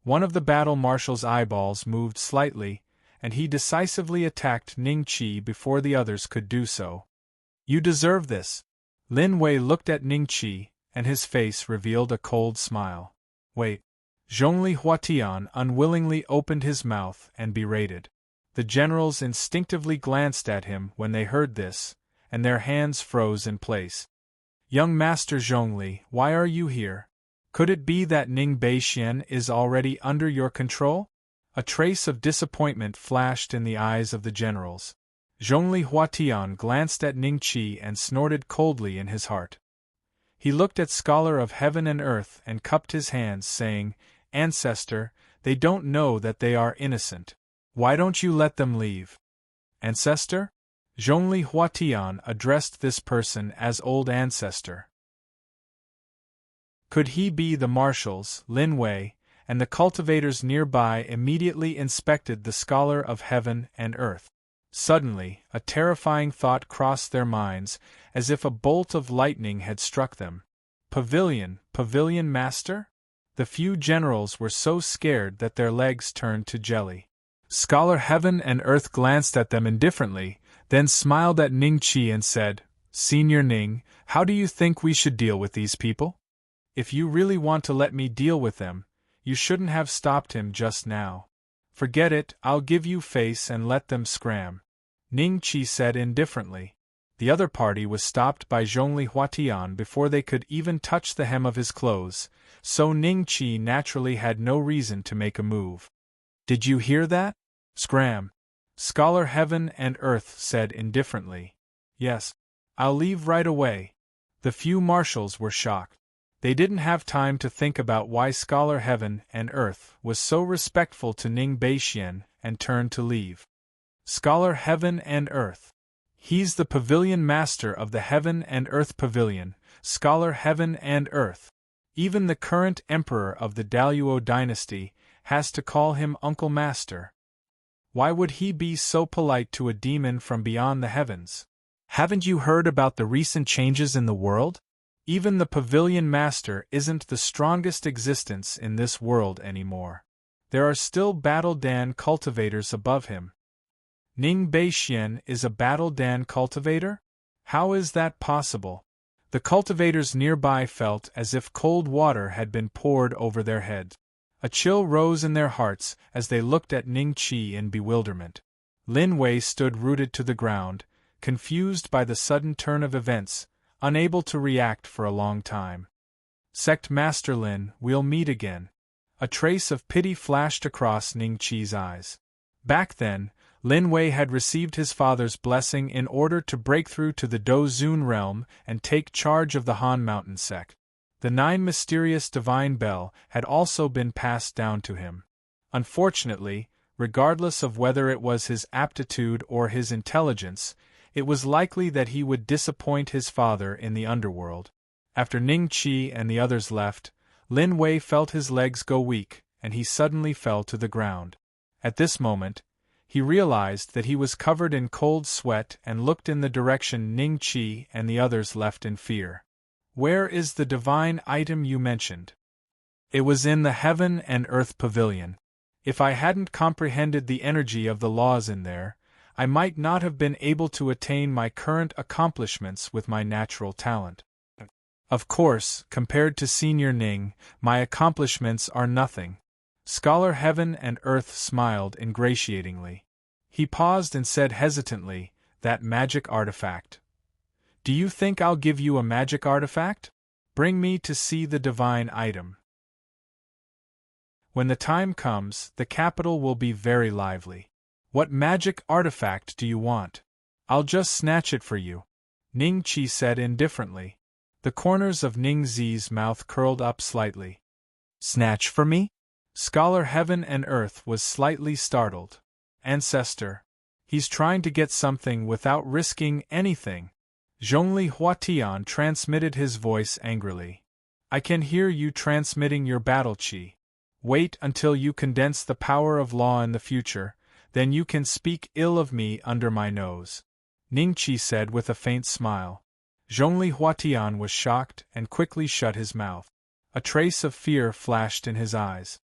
One of the battle marshal's eyeballs moved slightly, and he decisively attacked Ningqi before the others could do so. You deserve this. Lin Wei looked at Ningqi, and his face revealed a cold smile. Wait. Zhongli Huatian unwillingly opened his mouth and berated. The generals instinctively glanced at him when they heard this, and their hands froze in place. Young Master Zhongli, why are you here? Could it be that Ning Beixian is already under your control? A trace of disappointment flashed in the eyes of the generals. Zhongli Huatian glanced at Ningqi and snorted coldly in his heart. He looked at Scholar of Heaven and Earth and cupped his hands, saying, Ancestor, they don't know that they are innocent. Why don't you let them leave? Ancestor? Zhongli Huatian addressed this person as Old Ancestor. Could he be the marshals, Lin Wei, and the cultivators nearby immediately inspected the Scholar of Heaven and Earth. Suddenly, a terrifying thought crossed their minds, as if a bolt of lightning had struck them. Pavilion master? The few generals were so scared that their legs turned to jelly. Scholar Heaven and Earth glanced at them indifferently, then smiled at Ningqi and said, Senior Ning, how do you think we should deal with these people? If you really want to let me deal with them, you shouldn't have stopped him just now. Forget it, I'll give you face and let them scram. Ningqi said indifferently. The other party was stopped by Zhongli Huatian before they could even touch the hem of his clothes, so Ningqi naturally had no reason to make a move. Did you hear that? Scram. Scholar Heaven and Earth said indifferently. Yes. I'll leave right away. The few marshals were shocked. They didn't have time to think about why Scholar Heaven and Earth was so respectful to Ning Beixian and turned to leave. Scholar Heaven and Earth. He's the pavilion master of the Heaven and Earth Pavilion, Scholar Heaven and Earth. Even the current emperor of the Daluo dynasty has to call him Uncle Master. Why would he be so polite to a demon from beyond the heavens? Haven't you heard about the recent changes in the world? Even the pavilion master isn't the strongest existence in this world anymore. There are still Battle Dan cultivators above him. Ning Beixian is a Battle Dan cultivator? How is that possible? The cultivators nearby felt as if cold water had been poured over their heads. A chill rose in their hearts as they looked at Ning Qi in bewilderment. Lin Wei stood rooted to the ground, confused by the sudden turn of events, unable to react for a long time. Sect Master Lin, we'll meet again. A trace of pity flashed across Ning Qi's eyes. Back then, Lin Wei had received his father's blessing in order to break through to the Dozun realm and take charge of the Han Mountain sect. The 9 mysterious divine bell had also been passed down to him. Unfortunately, regardless of whether it was his aptitude or his intelligence, it was likely that he would disappoint his father in the underworld. After Ning Qi and the others left, Lin Wei felt his legs go weak, and he suddenly fell to the ground. At this moment, he realized that he was covered in cold sweat and looked in the direction Ning Qi and the others left in fear. Where is the divine item you mentioned? It was in the Heaven and Earth Pavilion. If I hadn't comprehended the energy of the laws in there, I might not have been able to attain my current accomplishments with my natural talent. Of course, compared to Senior Ning, my accomplishments are nothing. Scholar Heaven and Earth smiled ingratiatingly. He paused and said hesitantly, that magic artifact. Do you think I'll give you a magic artifact? Bring me to see the divine item. When the time comes, the capital will be very lively. What magic artifact do you want? I'll just snatch it for you, Ning Qi said indifferently. The corners of Ning Zi's mouth curled up slightly. Snatch for me? Scholar Heaven and Earth was slightly startled. Ancestor. He's trying to get something without risking anything. Zhongli Huatian transmitted his voice angrily. I can hear you transmitting your battle qi. Wait until you condense the power of law in the future, then you can speak ill of me under my nose. Ning Qi said with a faint smile. Zhongli Huatian was shocked and quickly shut his mouth. A trace of fear flashed in his eyes.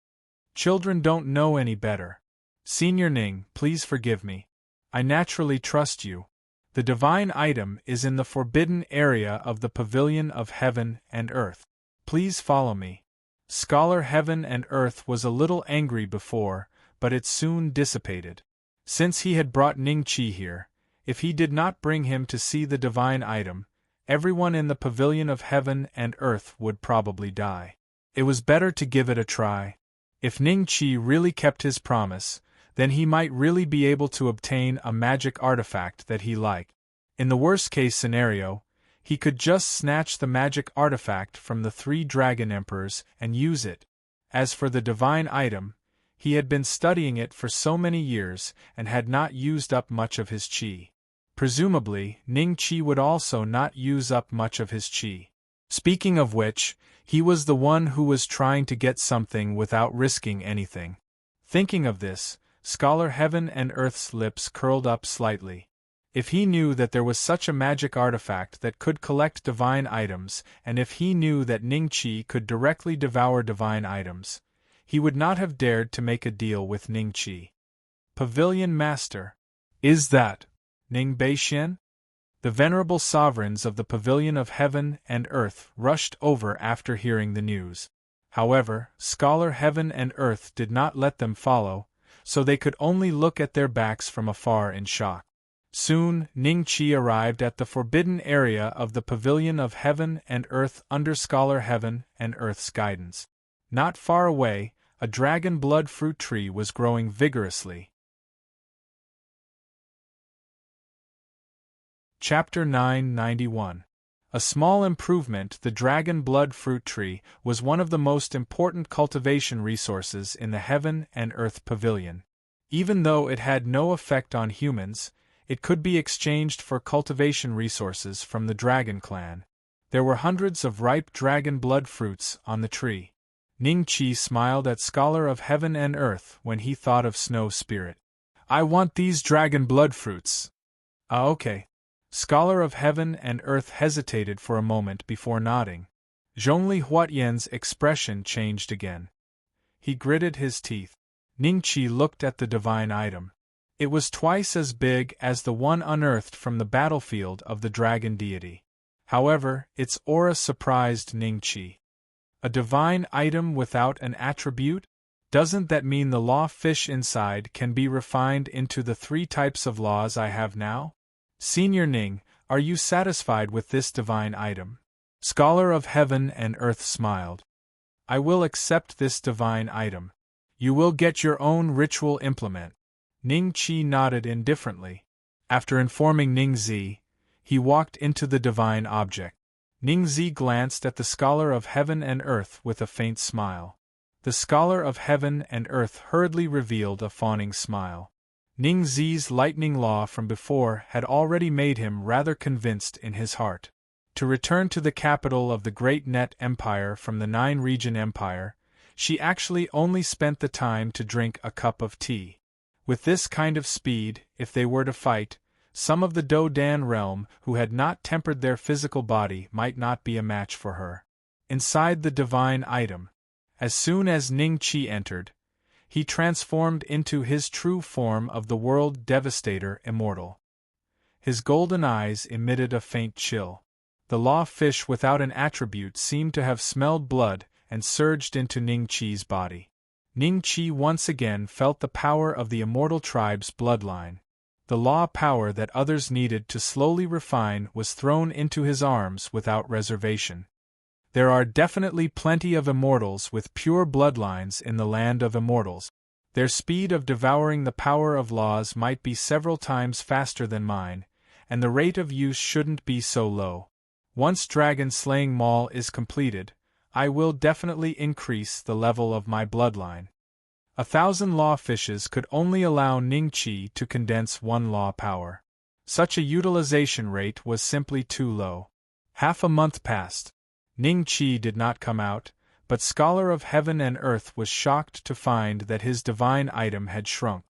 Children don't know any better. Senior Ning, please forgive me. I naturally trust you. The divine item is in the forbidden area of the Pavilion of Heaven and Earth. Please follow me. Scholar Heaven and Earth was a little angry before, but it soon dissipated. Since he had brought Ning Qi here, if he did not bring him to see the divine item, everyone in the Pavilion of Heaven and Earth would probably die. It was better to give it a try. If Ning Qi really kept his promise, then he might really be able to obtain a magic artifact that he liked. In the worst-case scenario, he could just snatch the magic artifact from the 3 dragon emperors and use it. As for the divine item, he had been studying it for so many years and had not used up much of his qi. Presumably, Ning Qi would also not use up much of his qi. Speaking of which, he was the one who was trying to get something without risking anything. Thinking of this, Scholar Heaven and Earth's lips curled up slightly. If he knew that there was such a magic artifact that could collect divine items, and if he knew that Ning Qi could directly devour divine items, he would not have dared to make a deal with Ning Qi. Pavilion Master. Is that Ning Beixian? The venerable sovereigns of the Pavilion of Heaven and Earth rushed over after hearing the news. However, Scholar Heaven and Earth did not let them follow, so they could only look at their backs from afar in shock. Soon, Ning Qi arrived at the forbidden area of the Pavilion of Heaven and Earth under Scholar Heaven and Earth's guidance. Not far away, a dragon blood fruit tree was growing vigorously. Chapter 991. A small improvement. The dragon blood fruit tree was one of the most important cultivation resources in the Heaven and Earth Pavilion. Even though it had no effect on humans, it could be exchanged for cultivation resources from the dragon clan. There were hundreds of ripe dragon blood fruits on the tree. Ning Qi smiled at Scholar of Heaven and Earth when he thought of Snow Spirit. I want these dragon blood fruits. Ah, okay. Scholar of Heaven and Earth hesitated for a moment before nodding. Zhongli Huatian's expression changed again. He gritted his teeth. Ningqi looked at the divine item. It was twice as big as the one unearthed from the battlefield of the dragon deity. However, its aura surprised Ningqi. A divine item without an attribute? Doesn't that mean the law fish inside can be refined into the 3 types of laws I have now? Senior Ning, are you satisfied with this divine item? Scholar of Heaven and Earth smiled. I will accept this divine item. You will get your own ritual implement. Ningqi nodded indifferently. After informing Ningzi, he walked into the divine object. Ningzi glanced at the Scholar of Heaven and Earth with a faint smile. The Scholar of Heaven and Earth hurriedly revealed a fawning smile. Ningzi's lightning law from before had already made him rather convinced in his heart. To return to the capital of the Great Net Empire from the 9-region empire, she actually only spent the time to drink a cup of tea. With this kind of speed, if they were to fight, some of the Do-Dan realm who had not tempered their physical body might not be a match for her. Inside the divine item, as soon as Ningqi entered, he transformed into his true form of the World Devastator Immortal. His golden eyes emitted a faint chill. The law fish without an attribute seemed to have smelled blood and surged into Ningqi's body. Ningqi once again felt the power of the immortal tribe's bloodline. The law power that others needed to slowly refine was thrown into his arms without reservation. There are definitely plenty of immortals with pure bloodlines in the land of immortals. Their speed of devouring the power of laws might be several times faster than mine, and the rate of use shouldn't be so low. Once Dragon Slaying Maul is completed, I will definitely increase the level of my bloodline. 1,000 law fishes could only allow Ningqi to condense 1 law power. Such a utilization rate was simply too low. Half a month passed. Ningqi did not come out, but Scholar of Heaven and Earth was shocked to find that his divine item had shrunk.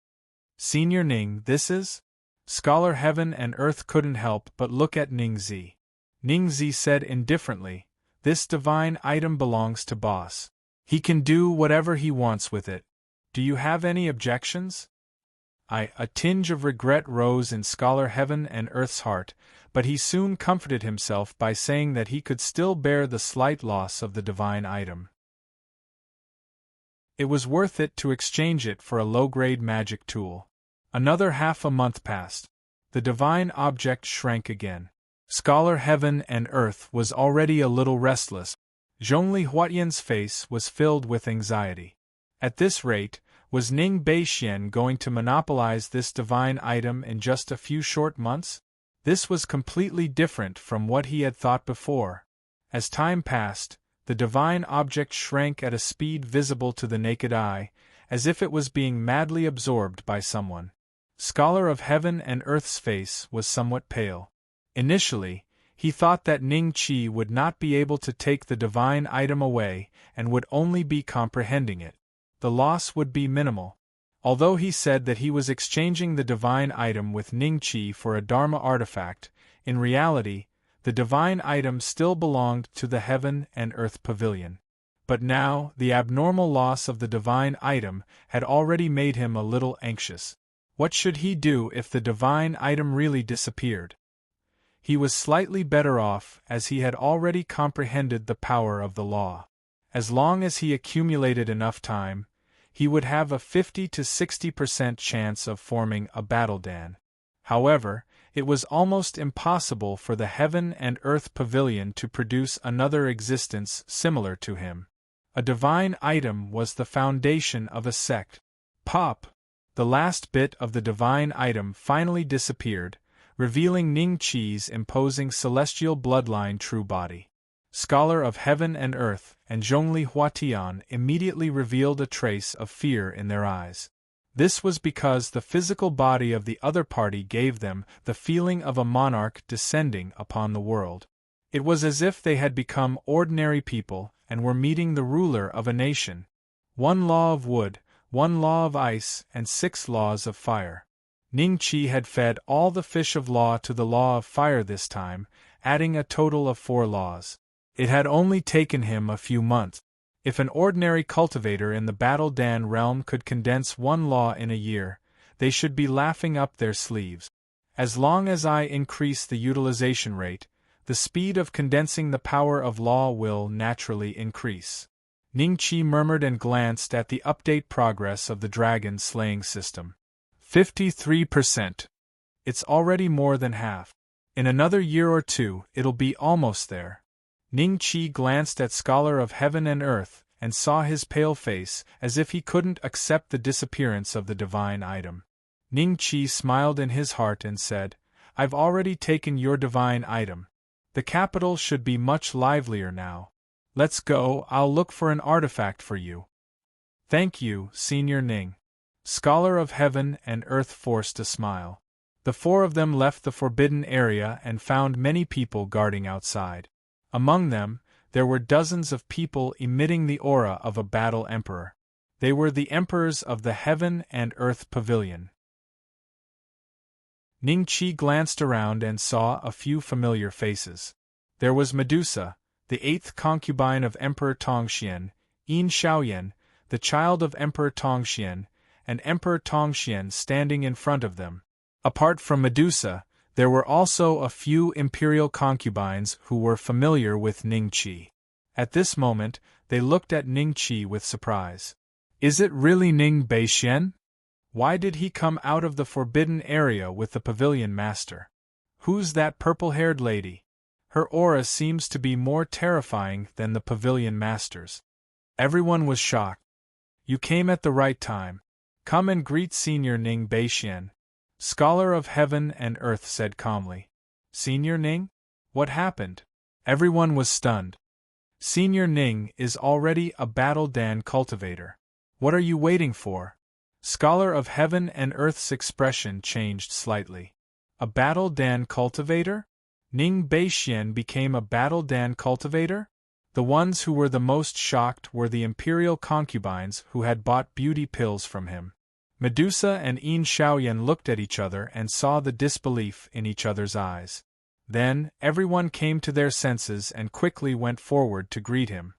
Senior Ning, this is? Scholar Heaven and Earth couldn't help but look at Ningzi. Ningzi said indifferently, this divine item belongs to Boss. He can do whatever he wants with it. Do you have any objections? A tinge of regret rose in Scholar Heaven and Earth's heart, but he soon comforted himself by saying that he could still bear the slight loss of the divine item. It was worth it to exchange it for a low-grade magic tool. Another half a month passed. The divine object shrank again. Scholar Heaven and Earth was already a little restless. Zhongli Huatian's face was filled with anxiety. At this rate, was Ning Beixian going to monopolize this divine item in just a few short months? This was completely different from what he had thought before. As time passed, the divine object shrank at a speed visible to the naked eye, as if it was being madly absorbed by someone. Scholar of Heaven and Earth's face was somewhat pale. Initially, he thought that Ningqi would not be able to take the divine item away and would only be comprehending it. The loss would be minimal. Although he said that he was exchanging the divine item with Ningqi for a Dharma artifact, in reality, the divine item still belonged to the Heaven and Earth Pavilion. But now, the abnormal loss of the divine item had already made him a little anxious. What should he do if the divine item really disappeared? He was slightly better off as he had already comprehended the power of the law. As long as he accumulated enough time, he would have a 50 to 60% chance of forming a battle dan. However, it was almost impossible for the Heaven and Earth Pavilion to produce another existence similar to him. A divine item was the foundation of a sect. Pop! The last bit of the divine item finally disappeared, revealing Ningqi's imposing celestial bloodline true body. Scholar of Heaven and Earth and Zhongli Huatian immediately revealed a trace of fear in their eyes. This was because the physical body of the other party gave them the feeling of a monarch descending upon the world. It was as if they had become ordinary people and were meeting the ruler of a nation. 1 law of wood, 1 law of ice, and 6 laws of fire. Ning-Chi had fed all the fish of law to the law of fire this time, adding a total of 4 laws. It had only taken him a few months. If an ordinary cultivator in the Battle Dan realm could condense 1 law in a year, they should be laughing up their sleeves. As long as I increase the utilization rate, the speed of condensing the power of law will naturally increase. Ning-Chi murmured and glanced at the update progress of the dragon slaying system. 53%. It's already more than half. In another year or 2, it'll be almost there. Ning-Chi glanced at Scholar of Heaven and Earth, and saw his pale face, as if he couldn't accept the disappearance of the divine item. Ning-Chi smiled in his heart and said, "I've already taken your divine item. The capital should be much livelier now. Let's go, I'll look for an artifact for you." "Thank you, Senior Ning." Scholar of Heaven and Earth forced a smile. The 4 of them left the forbidden area and found many people guarding outside. Among them, there were dozens of people emitting the aura of a battle emperor. They were the emperors of the Heaven and Earth Pavilion. Ning-Chi glanced around and saw a few familiar faces. There was Medusa, the 8th concubine of Emperor Tongxian, Yin Xiaoyan, the child of Emperor Tongxian, and Emperor Tongxian standing in front of them. Apart from Medusa, there were also a few imperial concubines who were familiar with Ning-Chi. At this moment, they looked at Ning-Chi with surprise. "Is it really Ning Beixian? Why did he come out of the forbidden area with the pavilion master? Who's that purple-haired lady? Her aura seems to be more terrifying than the pavilion master's." Everyone was shocked. "You came at the right time. Come and greet Senior Ning Beixian," Scholar of Heaven and Earth said calmly. "Senior Ning? What happened?" Everyone was stunned. "Senior Ning is already a Battle Dan cultivator. What are you waiting for?" Scholar of Heaven and Earth's expression changed slightly. "A Battle Dan cultivator? Ning Beixian became a Battle Dan cultivator?" The ones who were the most shocked were the imperial concubines who had bought beauty pills from him. Medusa and Yin Xiaoyan looked at each other and saw the disbelief in each other's eyes. Then, everyone came to their senses and quickly went forward to greet him.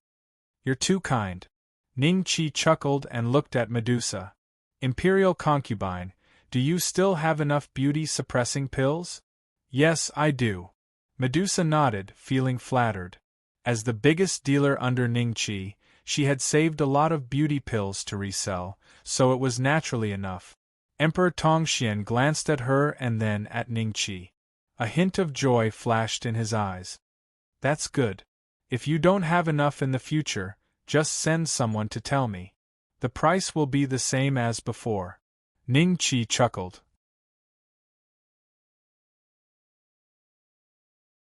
"You're too kind." Ning-Chi chuckled and looked at Medusa. "Imperial concubine, do you still have enough beauty-suppressing pills?" "Yes, I do." Medusa nodded, feeling flattered. As the biggest dealer under Ning-Chi, she had saved a lot of beauty pills to resell, so it was naturally enough. Emperor Tongxian glanced at her and then at Ning-Chi. A hint of joy flashed in his eyes. "That's good. If you don't have enough in the future, just send someone to tell me. The price will be the same as before." Ning-Chi chuckled.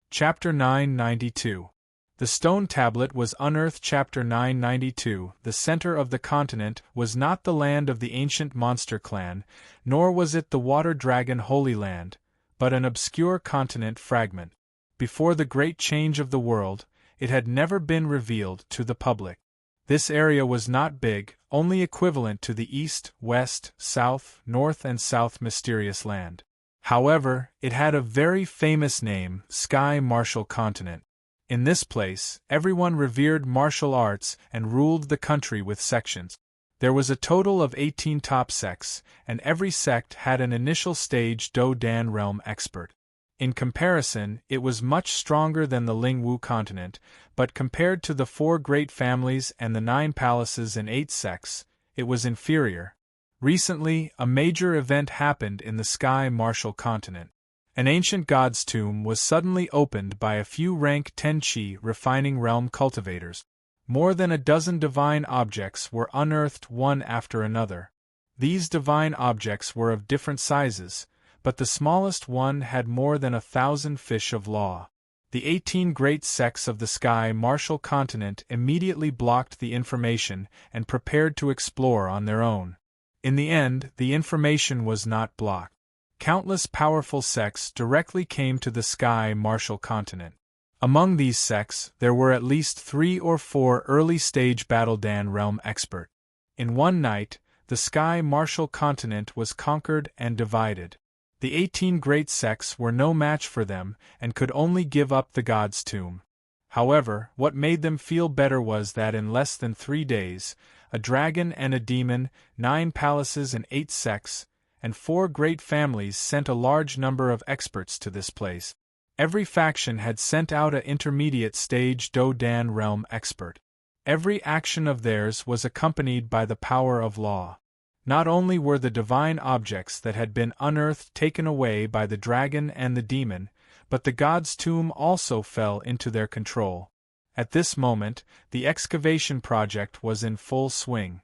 Chapter 992. The stone tablet was unearthed. Chapter 992. The center of the continent was not the land of the ancient monster clan, nor was it the water dragon Holy Land, but an obscure continent fragment. Before the great change of the world, it had never been revealed to the public. This area was not big, only equivalent to the east, west, south, north and south mysterious land. However, it had a very famous name, Sky Martial Continent. In this place, everyone revered martial arts and ruled the country with sections. There was a total of 18 top sects, and every sect had an initial stage Do Dan realm expert. In comparison, it was much stronger than the Lingwu continent, but compared to the 4 great families and the 9 palaces and 8 sects, it was inferior. Recently, a major event happened in the Sky Martial Continent. An ancient god's tomb was suddenly opened by a few rank 10 Qi refining realm cultivators. More than a dozen divine objects were unearthed one after another. These divine objects were of different sizes, but the smallest one had more than 1,000 fish of law. The 18 great sects of the Sky Martial Continent immediately blocked the information and prepared to explore on their own. In the end, the information was not blocked. Countless powerful sects directly came to the Sky Martial Continent. Among these sects, there were at least 3 or 4 early-stage Battle Dan realm experts. In one night, the Sky Martial Continent was conquered and divided. The 18 great sects were no match for them and could only give up the god's tomb. However, what made them feel better was that in less than 3 days, a dragon and a demon, 9 palaces and 8 sects, and 4 great families sent a large number of experts to this place. Every faction had sent out an intermediate stage Do-Dan realm expert. Every action of theirs was accompanied by the power of law. Not only were the divine objects that had been unearthed taken away by the dragon and the demon, but the god's tomb also fell into their control. At this moment, the excavation project was in full swing.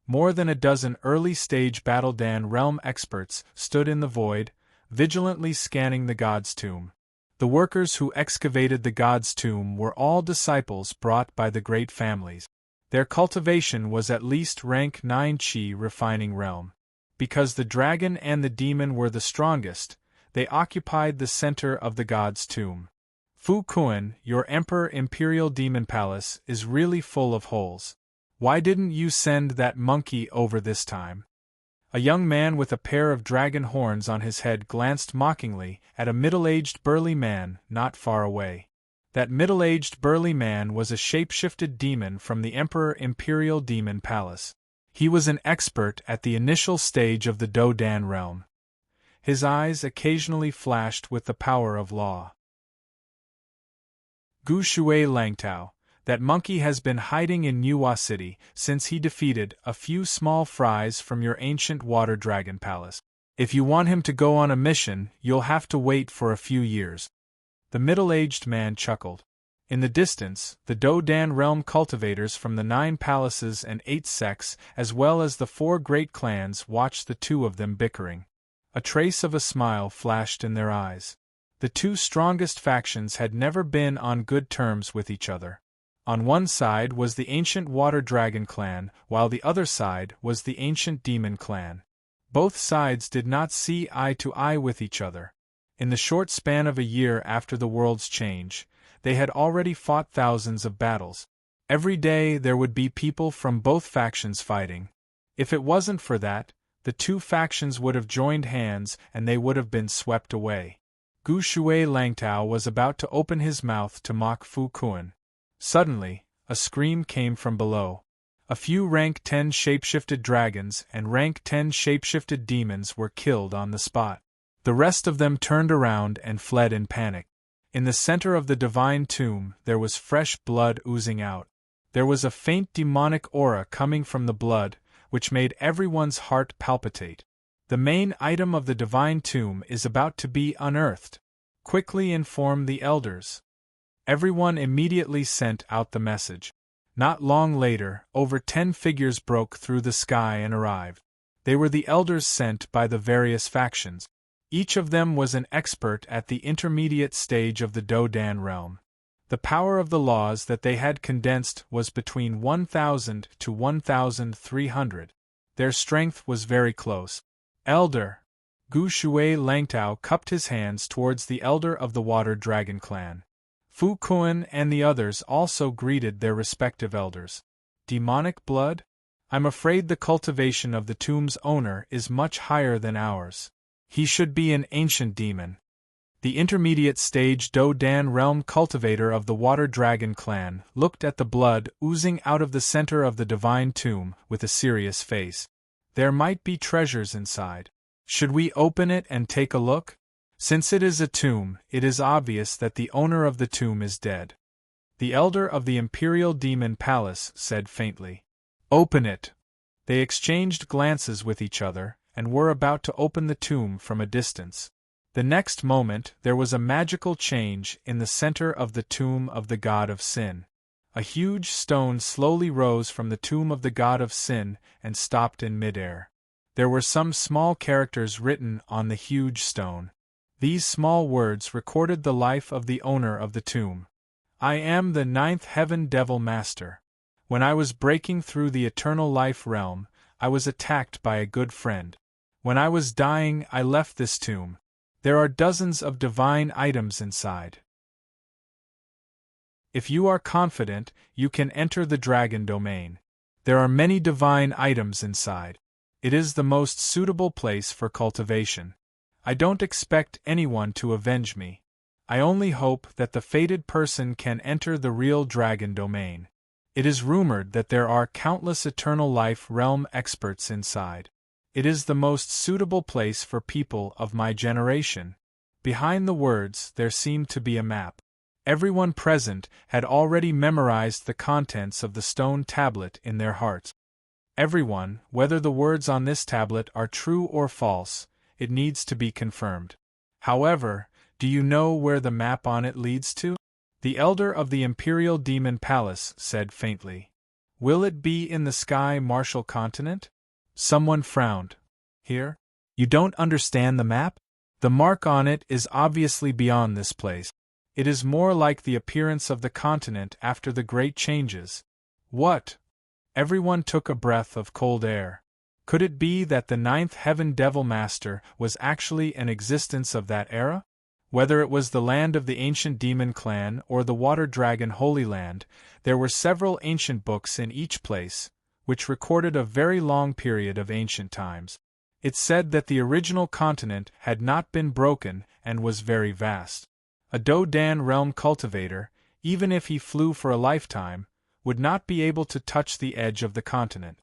More than a dozen early-stage Battle-Dan realm experts stood in the void, vigilantly scanning the god's tomb. The workers who excavated the god's tomb were all disciples brought by the great families. Their cultivation was at least rank 9 Qi refining realm. Because the dragon and the demon were the strongest, they occupied the center of the god's tomb. Fu Kuan, your Emperor Imperial Demon Palace, is really full of holes. Why didn't you send that monkey over this time? A young man with a pair of dragon horns on his head glanced mockingly at a middle-aged burly man not far away. That middle-aged burly man was a shape-shifted demon from the Emperor Imperial Demon Palace. He was an expert at the initial stage of the Do-Dan realm. His eyes occasionally flashed with the power of law. Gu Shui Langtao, that monkey has been hiding in Nuwa City since he defeated a few small fries from your ancient water dragon palace. If you want him to go on a mission, you'll have to wait for a few years. The middle-aged man chuckled. In the distance, the Do-Dan realm cultivators from the 9 palaces and 8 sects, as well as the 4 great clans, watched the two of them bickering. A trace of a smile flashed in their eyes. The 2 strongest factions had never been on good terms with each other. On one side was the ancient Water Dragon clan, while the other side was the ancient Demon clan. Both sides did not see eye to eye with each other. In the short span of a year after the world's change, they had already fought thousands of battles. Every day there would be people from both factions fighting. If it wasn't for that, the 2 factions would have joined hands and they would have been swept away. Gu Shui Langtao was about to open his mouth to mock Fu Kuan. Suddenly, a scream came from below. A few rank 10 shapeshifted dragons and rank 10 shapeshifted demons were killed on the spot. The rest of them turned around and fled in panic. In the center of the divine tomb, there was fresh blood oozing out. There was a faint demonic aura coming from the blood, which made everyone's heart palpitate. The main item of the divine tomb is about to be unearthed. Quickly inform the elders. Everyone immediately sent out the message. Not long later, over 10 figures broke through the sky and arrived. They were the elders sent by the various factions. Each of them was an expert at the intermediate stage of the Do-Dan realm. The power of the laws that they had condensed was between 1,000 to 1,300. Their strength was very close. Elder! Gu Shui Langtao cupped his hands towards the elder of the Water Dragon clan. Fu Kuan and the others also greeted their respective elders. Demonic blood? I'm afraid the cultivation of the tomb's owner is much higher than ours. He should be an ancient demon. The intermediate stage Do-Dan realm cultivator of the Water Dragon clan looked at the blood oozing out of the center of the divine tomb with a serious face. There might be treasures inside. Should we open it and take a look? Since it is a tomb, it is obvious that the owner of the tomb is dead. The elder of the Imperial Demon Palace said faintly. Open it. They exchanged glances with each other, and were about to open the tomb from a distance. The next moment there was a magical change in the center of the tomb of the god of sin. A huge stone slowly rose from the tomb of the god of sin and stopped in midair. There were some small characters written on the huge stone. These small words recorded the life of the owner of the tomb. I am the 9th Heaven Devil Master. When I was breaking through the eternal life realm, I was attacked by a good friend. When I was dying, I left this tomb. There are dozens of divine items inside. If you are confident, you can enter the dragon domain. There are many divine items inside. It is the most suitable place for cultivation. I don't expect anyone to avenge me. I only hope that the fated person can enter the real dragon domain. It is rumored that there are countless eternal life realm experts inside. It is the most suitable place for people of my generation. Behind the words there seemed to be a map. Everyone present had already memorized the contents of the stone tablet in their hearts. Everyone, whether the words on this tablet are true or false, it needs to be confirmed. However, do you know where the map on it leads to? The elder of the Imperial Demon Palace said faintly. Will it be in the Sky Martial Continent? Someone frowned. Here? You don't understand the map? The mark on it is obviously beyond this place. It is more like the appearance of the continent after the great changes. What? Everyone took a breath of cold air. Could it be that the ninth Heaven Devil Master was actually an existence of that era? Whether it was the land of the ancient demon clan or the water dragon Holy Land, there were several ancient books in each place, which recorded a very long period of ancient times. It said that the original continent had not been broken and was very vast. A Do-Dan realm cultivator, even if he flew for a lifetime, would not be able to touch the edge of the continent.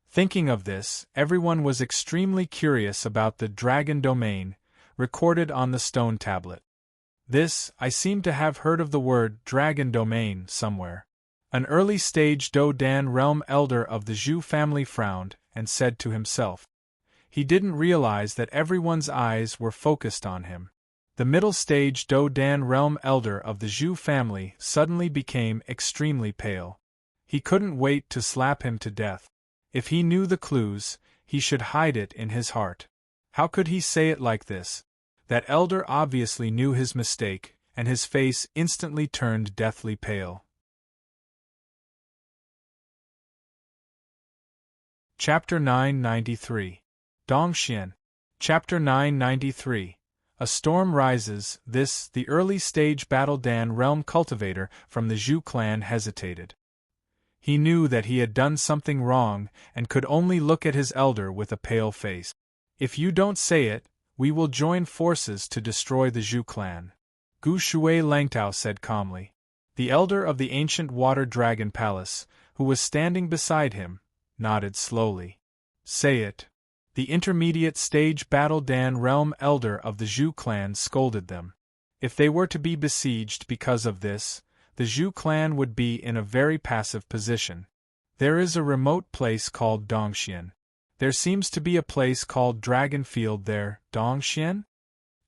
Thinking of this, everyone was extremely curious about the dragon domain, recorded on the stone tablet. I seem to have heard of the word dragon domain somewhere. An early-stage Do-Dan realm elder of the Zhu family frowned and said to himself. He didn't realize that everyone's eyes were focused on him. The middle-stage Do-Dan realm elder of the Zhu family suddenly became extremely pale. He couldn't wait to slap him to death. If he knew the clues, he should hide it in his heart. How could he say it like this? That elder obviously knew his mistake, and his face instantly turned deathly pale. Chapter 993. Dongxian. Chapter 993. A storm rises. The early-stage Battle Dan realm cultivator from the Zhu clan hesitated. He knew that he had done something wrong and could only look at his elder with a pale face. If you don't say it, we will join forces to destroy the Zhu clan. Gu Shui Langtao said calmly. The elder of the ancient water dragon palace, who was standing beside him, nodded slowly. Say it. The intermediate stage Battle Dan realm elder of the Zhu clan scolded them. If they were to be besieged because of this, the Zhu clan would be in a very passive position. There is a remote place called Dongxian. There seems to be a place called Dragon Field there, Dongxian?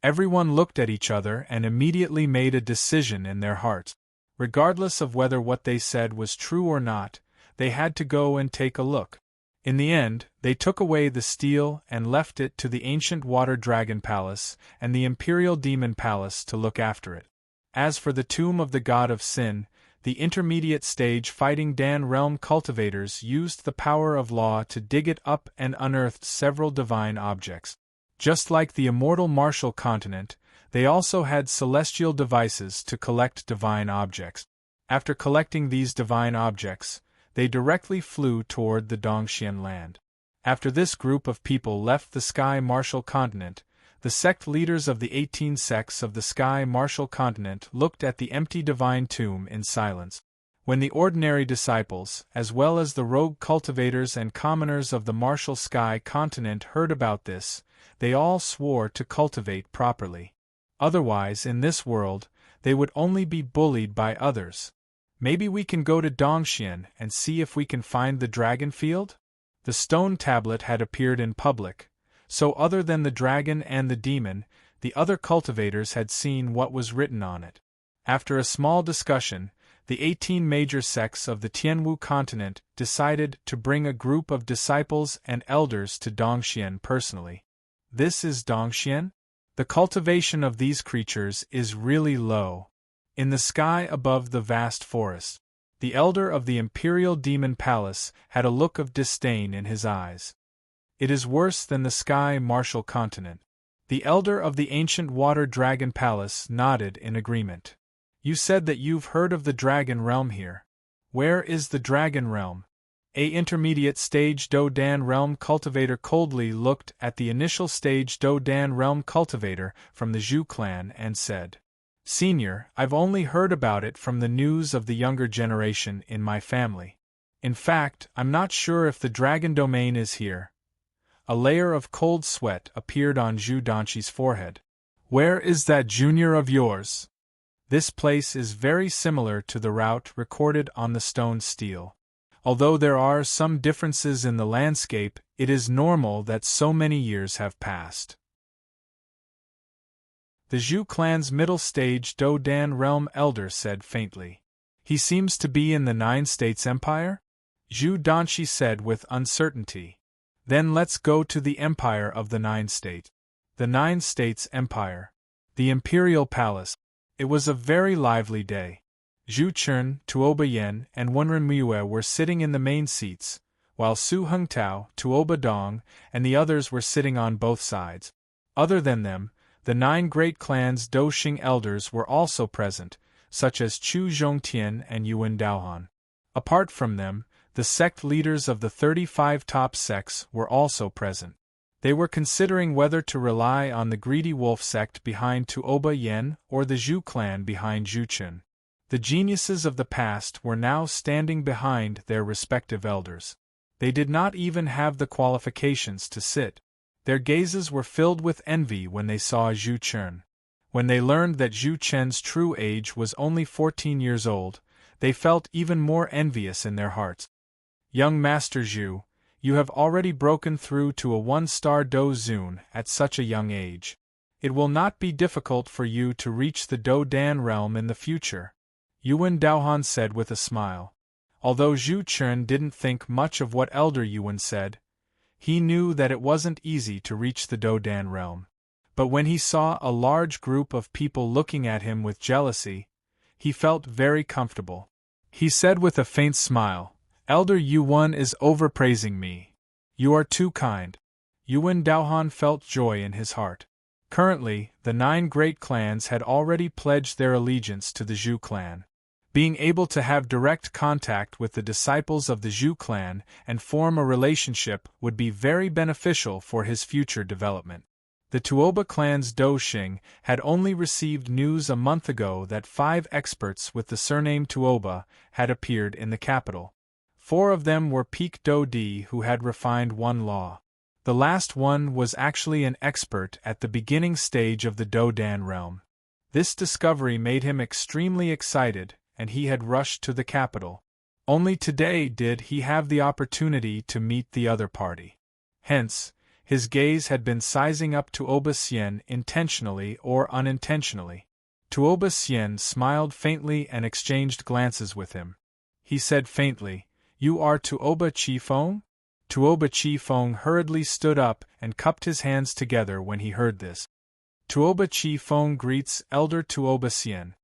Everyone looked at each other and immediately made a decision in their hearts. Regardless of whether what they said was true or not, they had to go and take a look. In the end, they took away the steel and left it to the ancient Water Dragon Palace and the Imperial Demon Palace to look after it. As for the tomb of the God of Sin, the intermediate stage Fighting Dan realm cultivators used the power of law to dig it up and unearthed several divine objects. Just like the immortal Martial Continent, they also had celestial devices to collect divine objects. After collecting these divine objects, they directly flew toward the Dongxian land. After this group of people left the Sky Martial Continent, the sect leaders of the 18 sects of the Sky Martial Continent looked at the empty divine tomb in silence. When the ordinary disciples, as well as the rogue cultivators and commoners of the Martial Sky Continent heard about this, they all swore to cultivate properly. Otherwise, in this world, they would only be bullied by others. Maybe we can go to Dongxian and see if we can find the dragon field? The stone tablet had appeared in public, so other than the dragon and the demon, the other cultivators had seen what was written on it. After a small discussion, the 18 major sects of the Tianwu continent decided to bring a group of disciples and elders to Dongxian personally. This is Dongxian? The cultivation of these creatures is really low. In the sky above the vast forest, the elder of the Imperial Demon Palace had a look of disdain in his eyes. It is worse than the Sky Martial Continent. The elder of the ancient Water Dragon Palace nodded in agreement. You said that you've heard of the Dragon Realm here. Where is the Dragon Realm? A intermediate stage Do Dan realm cultivator coldly looked at the initial stage Do Dan realm cultivator from the Zhu clan and said, Senior, I've only heard about it from the news of the younger generation in my family. In fact, I'm not sure if the dragon domain is here. A layer of cold sweat appeared on Zhu Danqi's forehead. Where is that junior of yours? This place is very similar to the route recorded on the stone stele. Although there are some differences in the landscape, it is normal that so many years have passed. The Zhu clan's middle stage Do Dan realm elder said faintly. He seems to be in the Nine States Empire? Zhu Danqi said with uncertainty. Then let's go to the Empire of the Nine State. The Nine States Empire. The Imperial Palace. It was a very lively day. Zhu Chun, Tuoba Yen, and Wenren Mue were sitting in the main seats, while Su Hengtao, Tuoba Dong, and the others were sitting on both sides. Other than them, the 9 great clans Do Xing elders were also present, such as Chu Zhongtian and Yuan Daohan. Apart from them, the sect leaders of the 35 top sects were also present. They were considering whether to rely on the Greedy Wolf sect behind Tuoba Yen or the Zhu clan behind Zhu Chun. The geniuses of the past were now standing behind their respective elders. They did not even have the qualifications to sit. Their gazes were filled with envy when they saw Zhu Chun. When they learned that Zhu Chen's true age was only 14 years old, they felt even more envious in their hearts. Young Master Zhu, you have already broken through to a 1-star Do Zun at such a young age. It will not be difficult for you to reach the Do Dan realm in the future, Yuan Daohan said with a smile. Although Zhu Chun didn't think much of what Elder Yuan said, he knew that it wasn't easy to reach the Do Dan realm. But when he saw a large group of people looking at him with jealousy, he felt very comfortable. He said with a faint smile, Elder Yuan is overpraising me. You are too kind. Yuan Daohan felt joy in his heart. Currently, the 9 great clans had already pledged their allegiance to the Zhu clan. Being able to have direct contact with the disciples of the Zhu clan and form a relationship would be very beneficial for his future development. The Tuoba clan's Do Xing had only received news a month ago that 5 experts with the surname Tuoba had appeared in the capital. 4 of them were Peak Do Di who had refined one law. The last one was actually an expert at the beginning stage of the Do Dan realm. This discovery made him extremely excited, and he had rushed to the capital. Only today did he have the opportunity to meet the other party. Hence, his gaze had been sizing up Tuoba Xian intentionally or unintentionally. Tuoba Xian smiled faintly and exchanged glances with him. He said faintly, You are Tuoba Chi Feng? Tuoba Chi Feng hurriedly stood up and cupped his hands together when he heard this. Tuoba Chi Feng greets Elder Tuoba Xian.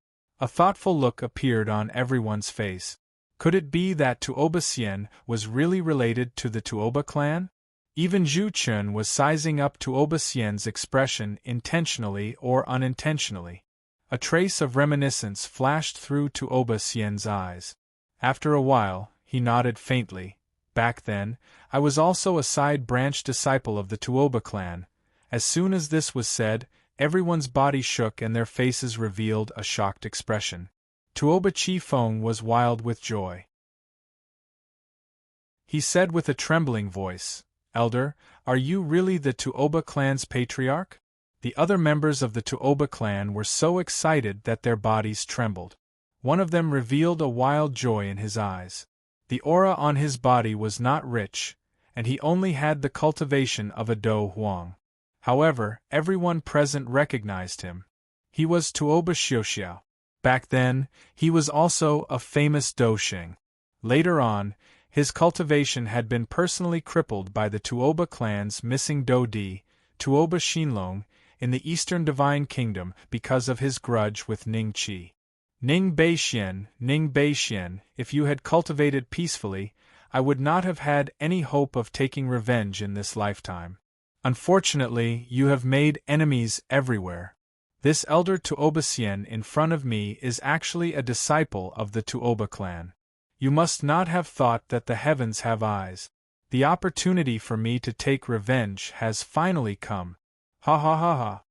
A thoughtful look appeared on everyone's face. Could it be that Tuoba Xian was really related to the Tuoba clan? Even Zhu Chun was sizing up Tuoba Xian's expression intentionally or unintentionally. A trace of reminiscence flashed through Tuoba Xian's eyes. After a while, he nodded faintly. Back then, I was also a side-branch disciple of the Tuoba clan. As soon as this was said, everyone's body shook and their faces revealed a shocked expression. Tuoba Chi Feng was wild with joy. He said with a trembling voice, Elder, are you really the Tuoba clan's patriarch? The other members of the Tuoba clan were so excited that their bodies trembled. One of them revealed a wild joy in his eyes. The aura on his body was not rich, and he only had the cultivation of a Do Huang. However, everyone present recognized him. He was Tuoba Xiuxiao. Back then, he was also a famous Do Xing. Later on, his cultivation had been personally crippled by the Tuoba clan's missing Do Di, Tuoba Xinlong, in the Eastern Divine Kingdom because of his grudge with Ning Qi. Ning Beixian, if you had cultivated peacefully, I would not have had any hope of taking revenge in this lifetime. Unfortunately, you have made enemies everywhere. This elder Tuoba Xian in front of me is actually a disciple of the Tuoba clan. You must not have thought that the heavens have eyes. The opportunity for me to take revenge has finally come. Ha ha ha ha.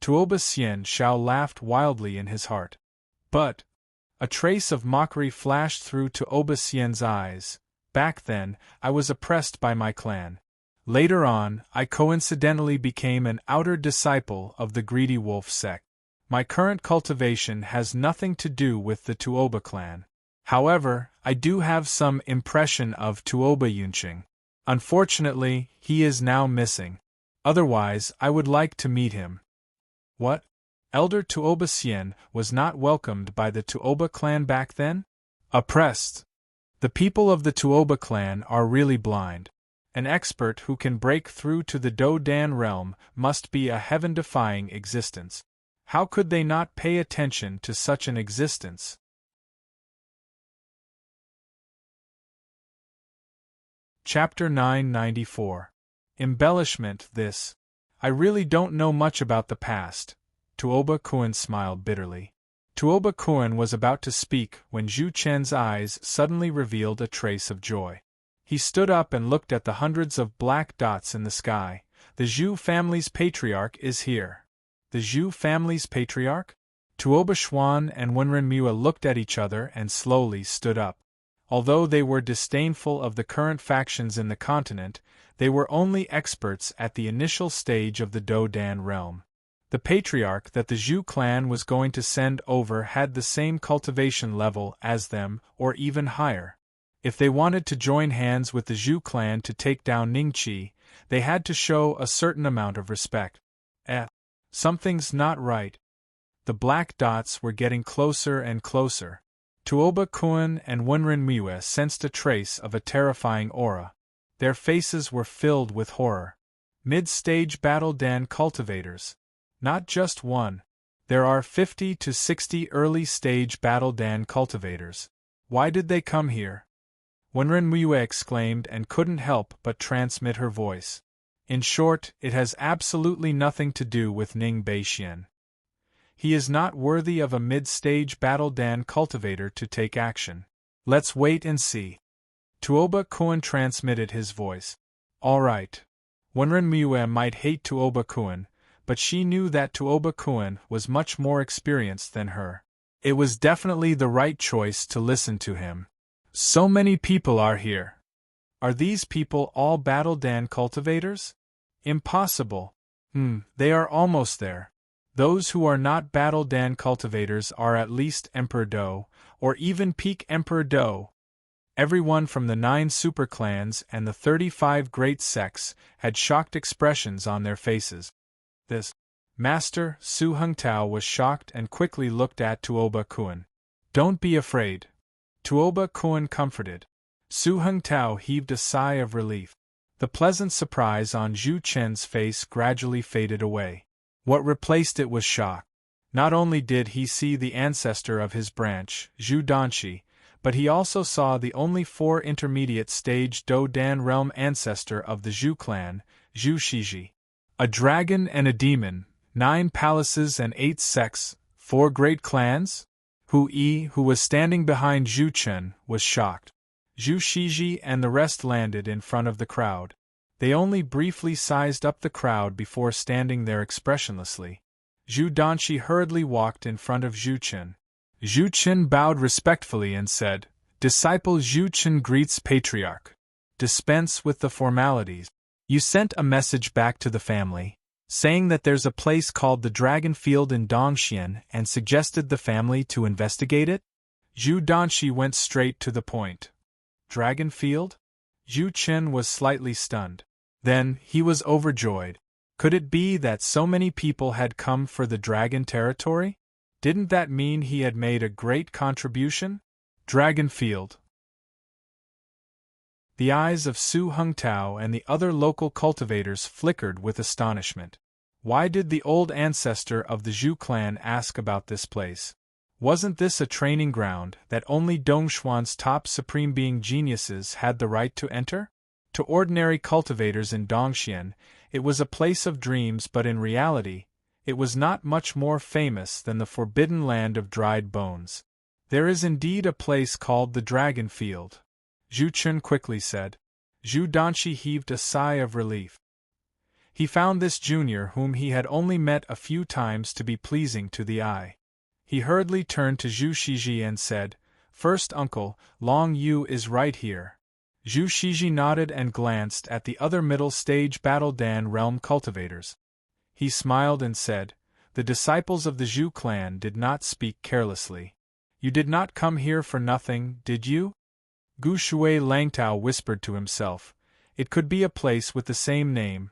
Tuoba Xian Shao laughed wildly in his heart. But a trace of mockery flashed through Tuoba Xian's eyes. Back then, I was oppressed by my clan. Later on, I coincidentally became an outer disciple of the greedy wolf sect. My current cultivation has nothing to do with the Tuoba clan. However, I do have some impression of Tuoba Yunqing. Unfortunately, he is now missing. Otherwise, I would like to meet him. What? Elder Tuoba Xian was not welcomed by the Tuoba clan back then? Oppressed. The people of the Tuoba clan are really blind. An expert who can break through to the Do Dan realm must be a heaven-defying existence. How could they not pay attention to such an existence? Chapter 994. Embellishment. This. I really don't know much about the past. Tuoba Kuan smiled bitterly. Tuoba Kuan was about to speak when Zhu Chen's eyes suddenly revealed a trace of joy. He stood up and looked at the hundreds of black dots in the sky. The Zhu family's patriarch is here. The Zhu family's patriarch? Tuoba Xuan and Wenren Mua looked at each other and slowly stood up. Although they were disdainful of the current factions in the continent, they were only experts at the initial stage of the Do Dan realm. The patriarch that the Zhu clan was going to send over had the same cultivation level as them, or even higher. If they wanted to join hands with the Zhu clan to take down Ningqi, they had to show a certain amount of respect. Something's not right. The black dots were getting closer and closer. Tuoba Kuan and Wenren Miwe sensed a trace of a terrifying aura. Their faces were filled with horror. Mid-stage Battle Dan cultivators. Not just one. There are 50 to 60 early-stage Battle Dan cultivators. Why did they come here? Wenren Miwe exclaimed and couldn't help but transmit her voice. In short, it has absolutely nothing to do with Ning Beixian. He is not worthy of a mid-stage Battle Dan cultivator to take action. Let's wait and see. Tuoba Kuan transmitted his voice. All right. Wenren Miwe might hate Tuoba Kuan, but she knew that Tuoba Kuan was much more experienced than her. It was definitely the right choice to listen to him. So many people are here. Are these people all Battle Dan cultivators? Impossible. They are almost there. Those who are not Battle Dan cultivators are at least Emperor Do, or even Peak Emperor Do. Everyone from the 9 super clans and the 35 great sects had shocked expressions on their faces. This Master Su Hengtao was shocked and quickly looked at Tuoba Kuan. Don't be afraid. Tuoba Kuan comforted. Su Hengtao heaved a sigh of relief. The pleasant surprise on Zhu Chen's face gradually faded away. What replaced it was shock. Not only did he see the ancestor of his branch, Zhu Danshi, but he also saw the only 4 intermediate-stage Do Dan realm ancestor of the Zhu clan, Zhu Shiji. A dragon and a demon, 9 palaces and 8 sects, 4 great clans? Hu Yi, who was standing behind Zhu Chen, was shocked. Zhu Shiji and the rest landed in front of the crowd. They only briefly sized up the crowd before standing there expressionlessly. Zhu Danshi hurriedly walked in front of Zhu Chen. Zhu Chen bowed respectfully and said, "Disciple Zhu Chen greets Patriarch. Dispense with the formalities. You sent a message back to the family, saying that there's a place called the Dragon Field in Dongxian and suggested the family to investigate it?" Zhu Danshi went straight to the point. Dragon Field? Zhu Chen was slightly stunned. Then, he was overjoyed. Could it be that so many people had come for the dragon territory? Didn't that mean he had made a great contribution? Dragon Field. The eyes of Su Hengtao and the other local cultivators flickered with astonishment. Why did the old ancestor of the Zhu clan ask about this place? Wasn't this a training ground that only Dongshuan's top supreme being geniuses had the right to enter? To ordinary cultivators in Dongxian, it was a place of dreams, but in reality, it was not much more famous than the forbidden land of dried bones. There is indeed a place called the Dragon Field, Zhu Chun quickly said. Zhu Danqi heaved a sigh of relief. He found this junior whom he had only met a few times to be pleasing to the eye. He hurriedly turned to Zhu Shiji and said, "First uncle, Long Yu is right here." Zhu Shiji nodded and glanced at the other middle-stage Battle Dan realm cultivators. He smiled and said, "The disciples of the Zhu clan did not speak carelessly. You did not come here for nothing, did you?" Gu Shui Langtao whispered to himself, "It could be a place with the same name."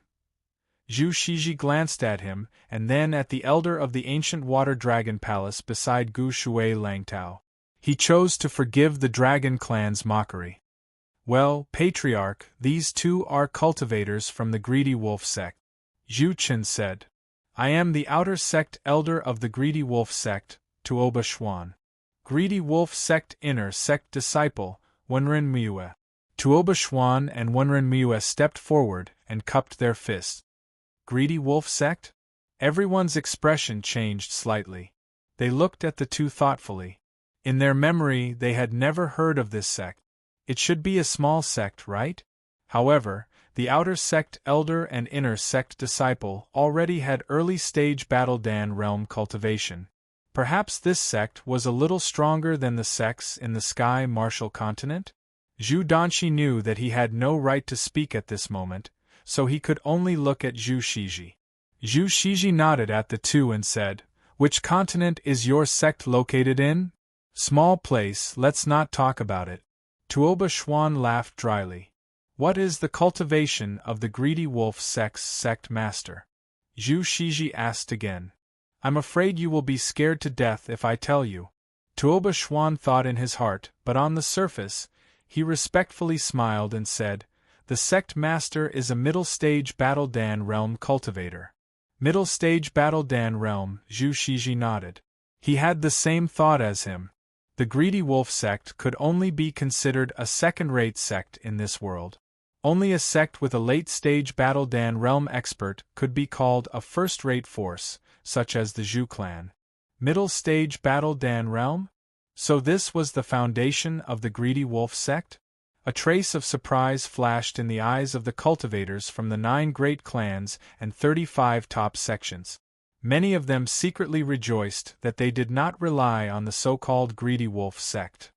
Zhu Shiji glanced at him, and then at the elder of the ancient Water Dragon Palace beside Gu Shui Langtao. He chose to forgive the Dragon clan's mockery. "Well, Patriarch, these two are cultivators from the Greedy Wolf sect," Zhu Chen said. "I am the outer sect elder of the Greedy Wolf sect, Tuoba Xuan. Greedy Wolf sect inner sect disciple, Wenren Miue." Tuoba Xuan and Wenren Miue stepped forward and cupped their fists. Greedy Wolf sect? Everyone's expression changed slightly. They looked at the two thoughtfully. In their memory they had never heard of this sect. It should be a small sect, right? However, the outer sect elder and inner sect disciple already had early-stage Battle Dan realm cultivation. Perhaps this sect was a little stronger than the sects in the Sky Martial Continent? Zhu Danqi knew that he had no right to speak at this moment, so he could only look at Zhu Shiji. Zhu Shiji nodded at the two and said, "Which continent is your sect located in?" "Small place, let's not talk about it." Tuoba Xuan laughed dryly. "What is the cultivation of the Greedy Wolf sect's sect master?" Zhu Shiji asked again. "I'm afraid you will be scared to death if I tell you." Tuoba Xuan thought in his heart, but on the surface, he respectfully smiled and said, "The sect master is a middle-stage Battle Dan realm cultivator." Middle-stage Battle Dan realm, Zhu Shiji nodded. He had the same thought as him. The Greedy Wolf sect could only be considered a second-rate sect in this world. Only a sect with a late-stage Battle Dan realm expert could be called a first-rate force, such as the Zhu clan. Middle-stage Battle Dan realm? So this was the foundation of the Greedy Wolf sect? A trace of surprise flashed in the eyes of the cultivators from the 9 great clans and 35 top sections. Many of them secretly rejoiced that they did not rely on the so-called Greedy Wolf sect.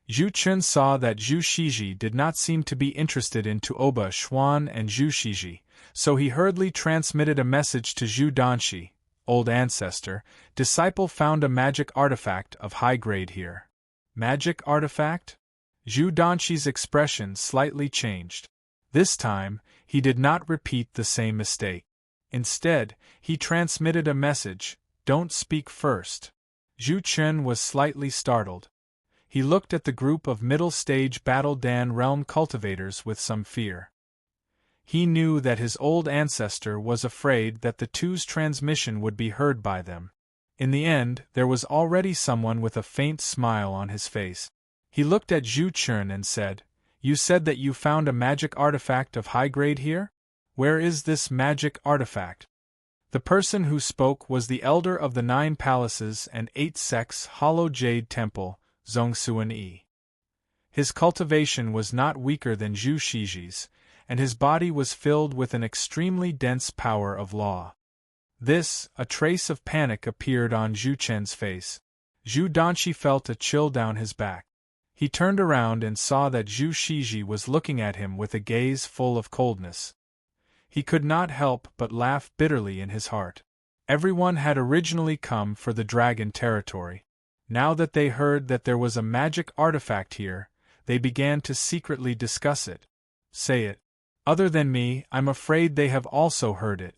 Zhu Chun saw that Zhu Shiji did not seem to be interested in Tuoba Xuan and Zhu Shiji, so he hurriedly transmitted a message to Zhu Danqi, "Old ancestor, disciple found a magic artifact of high grade here." Magic artifact? Zhu Danqi's expression slightly changed. This time, he did not repeat the same mistake. Instead, he transmitted a message, "Don't speak first." Zhu Chen was slightly startled. He looked at the group of middle-stage Battle Dan realm cultivators with some fear. He knew that his old ancestor was afraid that the two's transmission would be heard by them. In the end, there was already someone with a faint smile on his face. He looked at Zhu Chen and said, "You said that you found a magic artifact of high grade here? Where is this magic artifact?" The person who spoke was the elder of the 9 palaces and 8 sects Hollow Jade Temple, Zongsuan Yi. His cultivation was not weaker than Zhu Shiji's, and his body was filled with an extremely dense power of law. A trace of panic appeared on Zhu Chen's face. Zhu Danqi felt a chill down his back. He turned around and saw that Zhu Shiji was looking at him with a gaze full of coldness. He could not help but laugh bitterly in his heart. Everyone had originally come for the dragon territory. Now that they heard that there was a magic artifact here, they began to secretly discuss it. "Say it. Other than me, I'm afraid they have also heard it."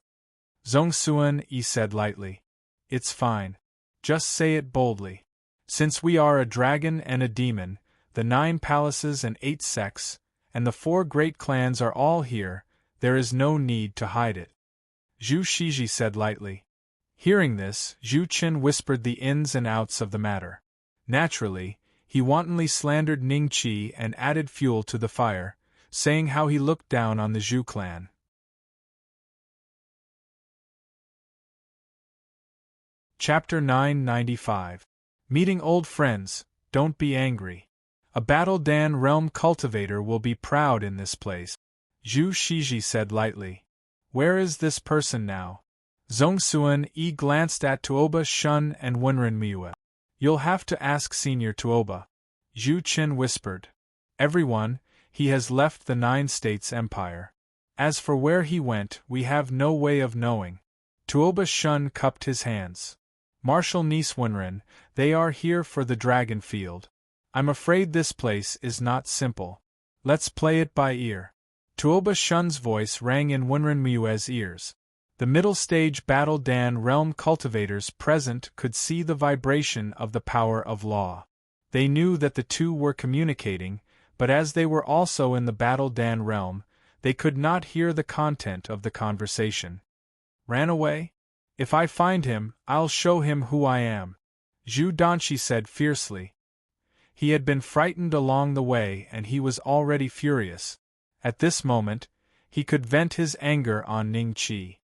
Zongsuan Yi said lightly. "It's fine. Just say it boldly. Since we are a dragon and a demon, the 9 palaces and 8 sects, and the 4 great clans are all here, there is no need to hide it." Zhu Shiji said lightly. Hearing this, Zhu Chen whispered the ins and outs of the matter. Naturally, he wantonly slandered Ning Qi and added fuel to the fire, saying how he looked down on the Zhu clan. Chapter 995. Meeting old friends, don't be angry. A Battle Dan realm cultivator will be proud in this place. Zhu Shiji said lightly. Where is this person now? Zhongxuan glanced at Tuoba Shun and Wenren Miue. You'll have to ask Senior Tuoba. Zhu Qin whispered. Everyone, he has left the Nine States Empire. As for where he went, we have no way of knowing. Tuoba Shun cupped his hands. Marshal Niece Wenren, they are here for the Dragon Field. I'm afraid this place is not simple. Let's play it by ear. Tuoba Shun's voice rang in Wenren Miue's ears. The middle stage Battle Dan realm cultivators present could see the vibration of the power of law. They knew that the two were communicating, but as they were also in the Battle Dan realm, they could not hear the content of the conversation. Ran away? If I find him, I'll show him who I am, Zhu Danshi said fiercely. He had been frightened along the way and he was already furious. At this moment, he could vent his anger on Ning Qi.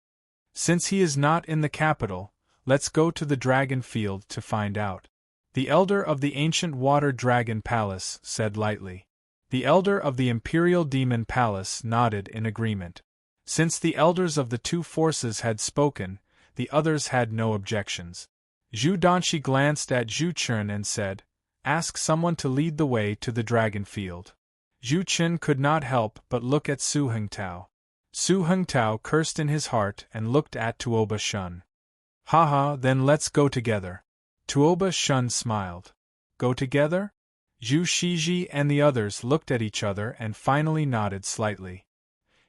Since he is not in the capital, let's go to the Dragon Field to find out. The elder of the ancient Water Dragon Palace said lightly. The elder of the Imperial Demon Palace nodded in agreement. Since the elders of the two forces had spoken, the others had no objections. Zhu Danshi glanced at Zhu Chen and said, Ask someone to lead the way to the Dragon Field. Zhu Chen could not help but look at Su Hengtao. Su Hengtao cursed in his heart and looked at Tuoba Shun. Haha, then let's go together. Tuoba Shun smiled. Go together? Zhu Shiji and the others looked at each other and finally nodded slightly.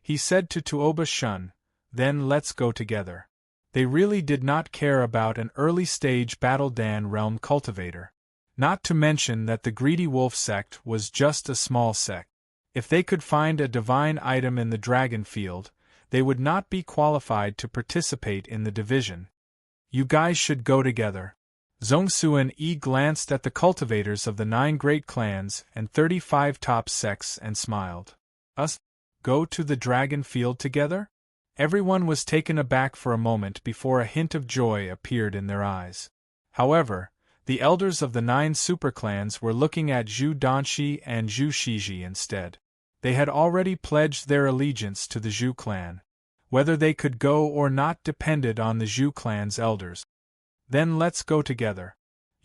He said to Tuoba Shun, Then let's go together. They really did not care about an early-stage Battle Dan realm cultivator. Not to mention that the Greedy Wolf sect was just a small sect. If they could find a divine item in the Dragon Field, they would not be qualified to participate in the division. You guys should go together. Zhongxuan glanced at the cultivators of the 9 great clans and 35 top sects and smiled. Us? Go to the Dragon Field together? Everyone was taken aback for a moment before a hint of joy appeared in their eyes. However, the elders of the 9 superclans were looking at Zhu Danshi and Zhu Shiji instead. They had already pledged their allegiance to the Zhu clan. Whether they could go or not depended on the Zhu clan's elders. Then let's go together.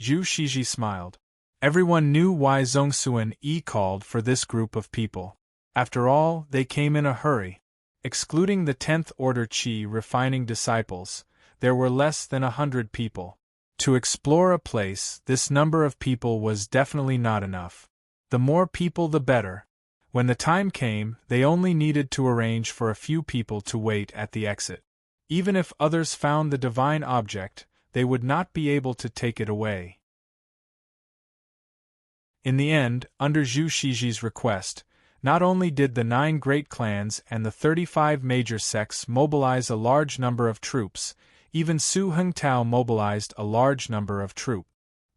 Zhu Shiji smiled. Everyone knew why Zhongxuan called for this group of people. After all, they came in a hurry. Excluding the 10th Order Qi refining disciples, there were less than 100 people. To explore a place, this number of people was definitely not enough. The more people the better. When the time came, they only needed to arrange for a few people to wait at the exit. Even if others found the divine object, they would not be able to take it away. In the end, under Zhu Shiji's request, not only did the 9 great clans and the 35 major sects mobilize a large number of troops, even Su Hengtao mobilized a large number of troops.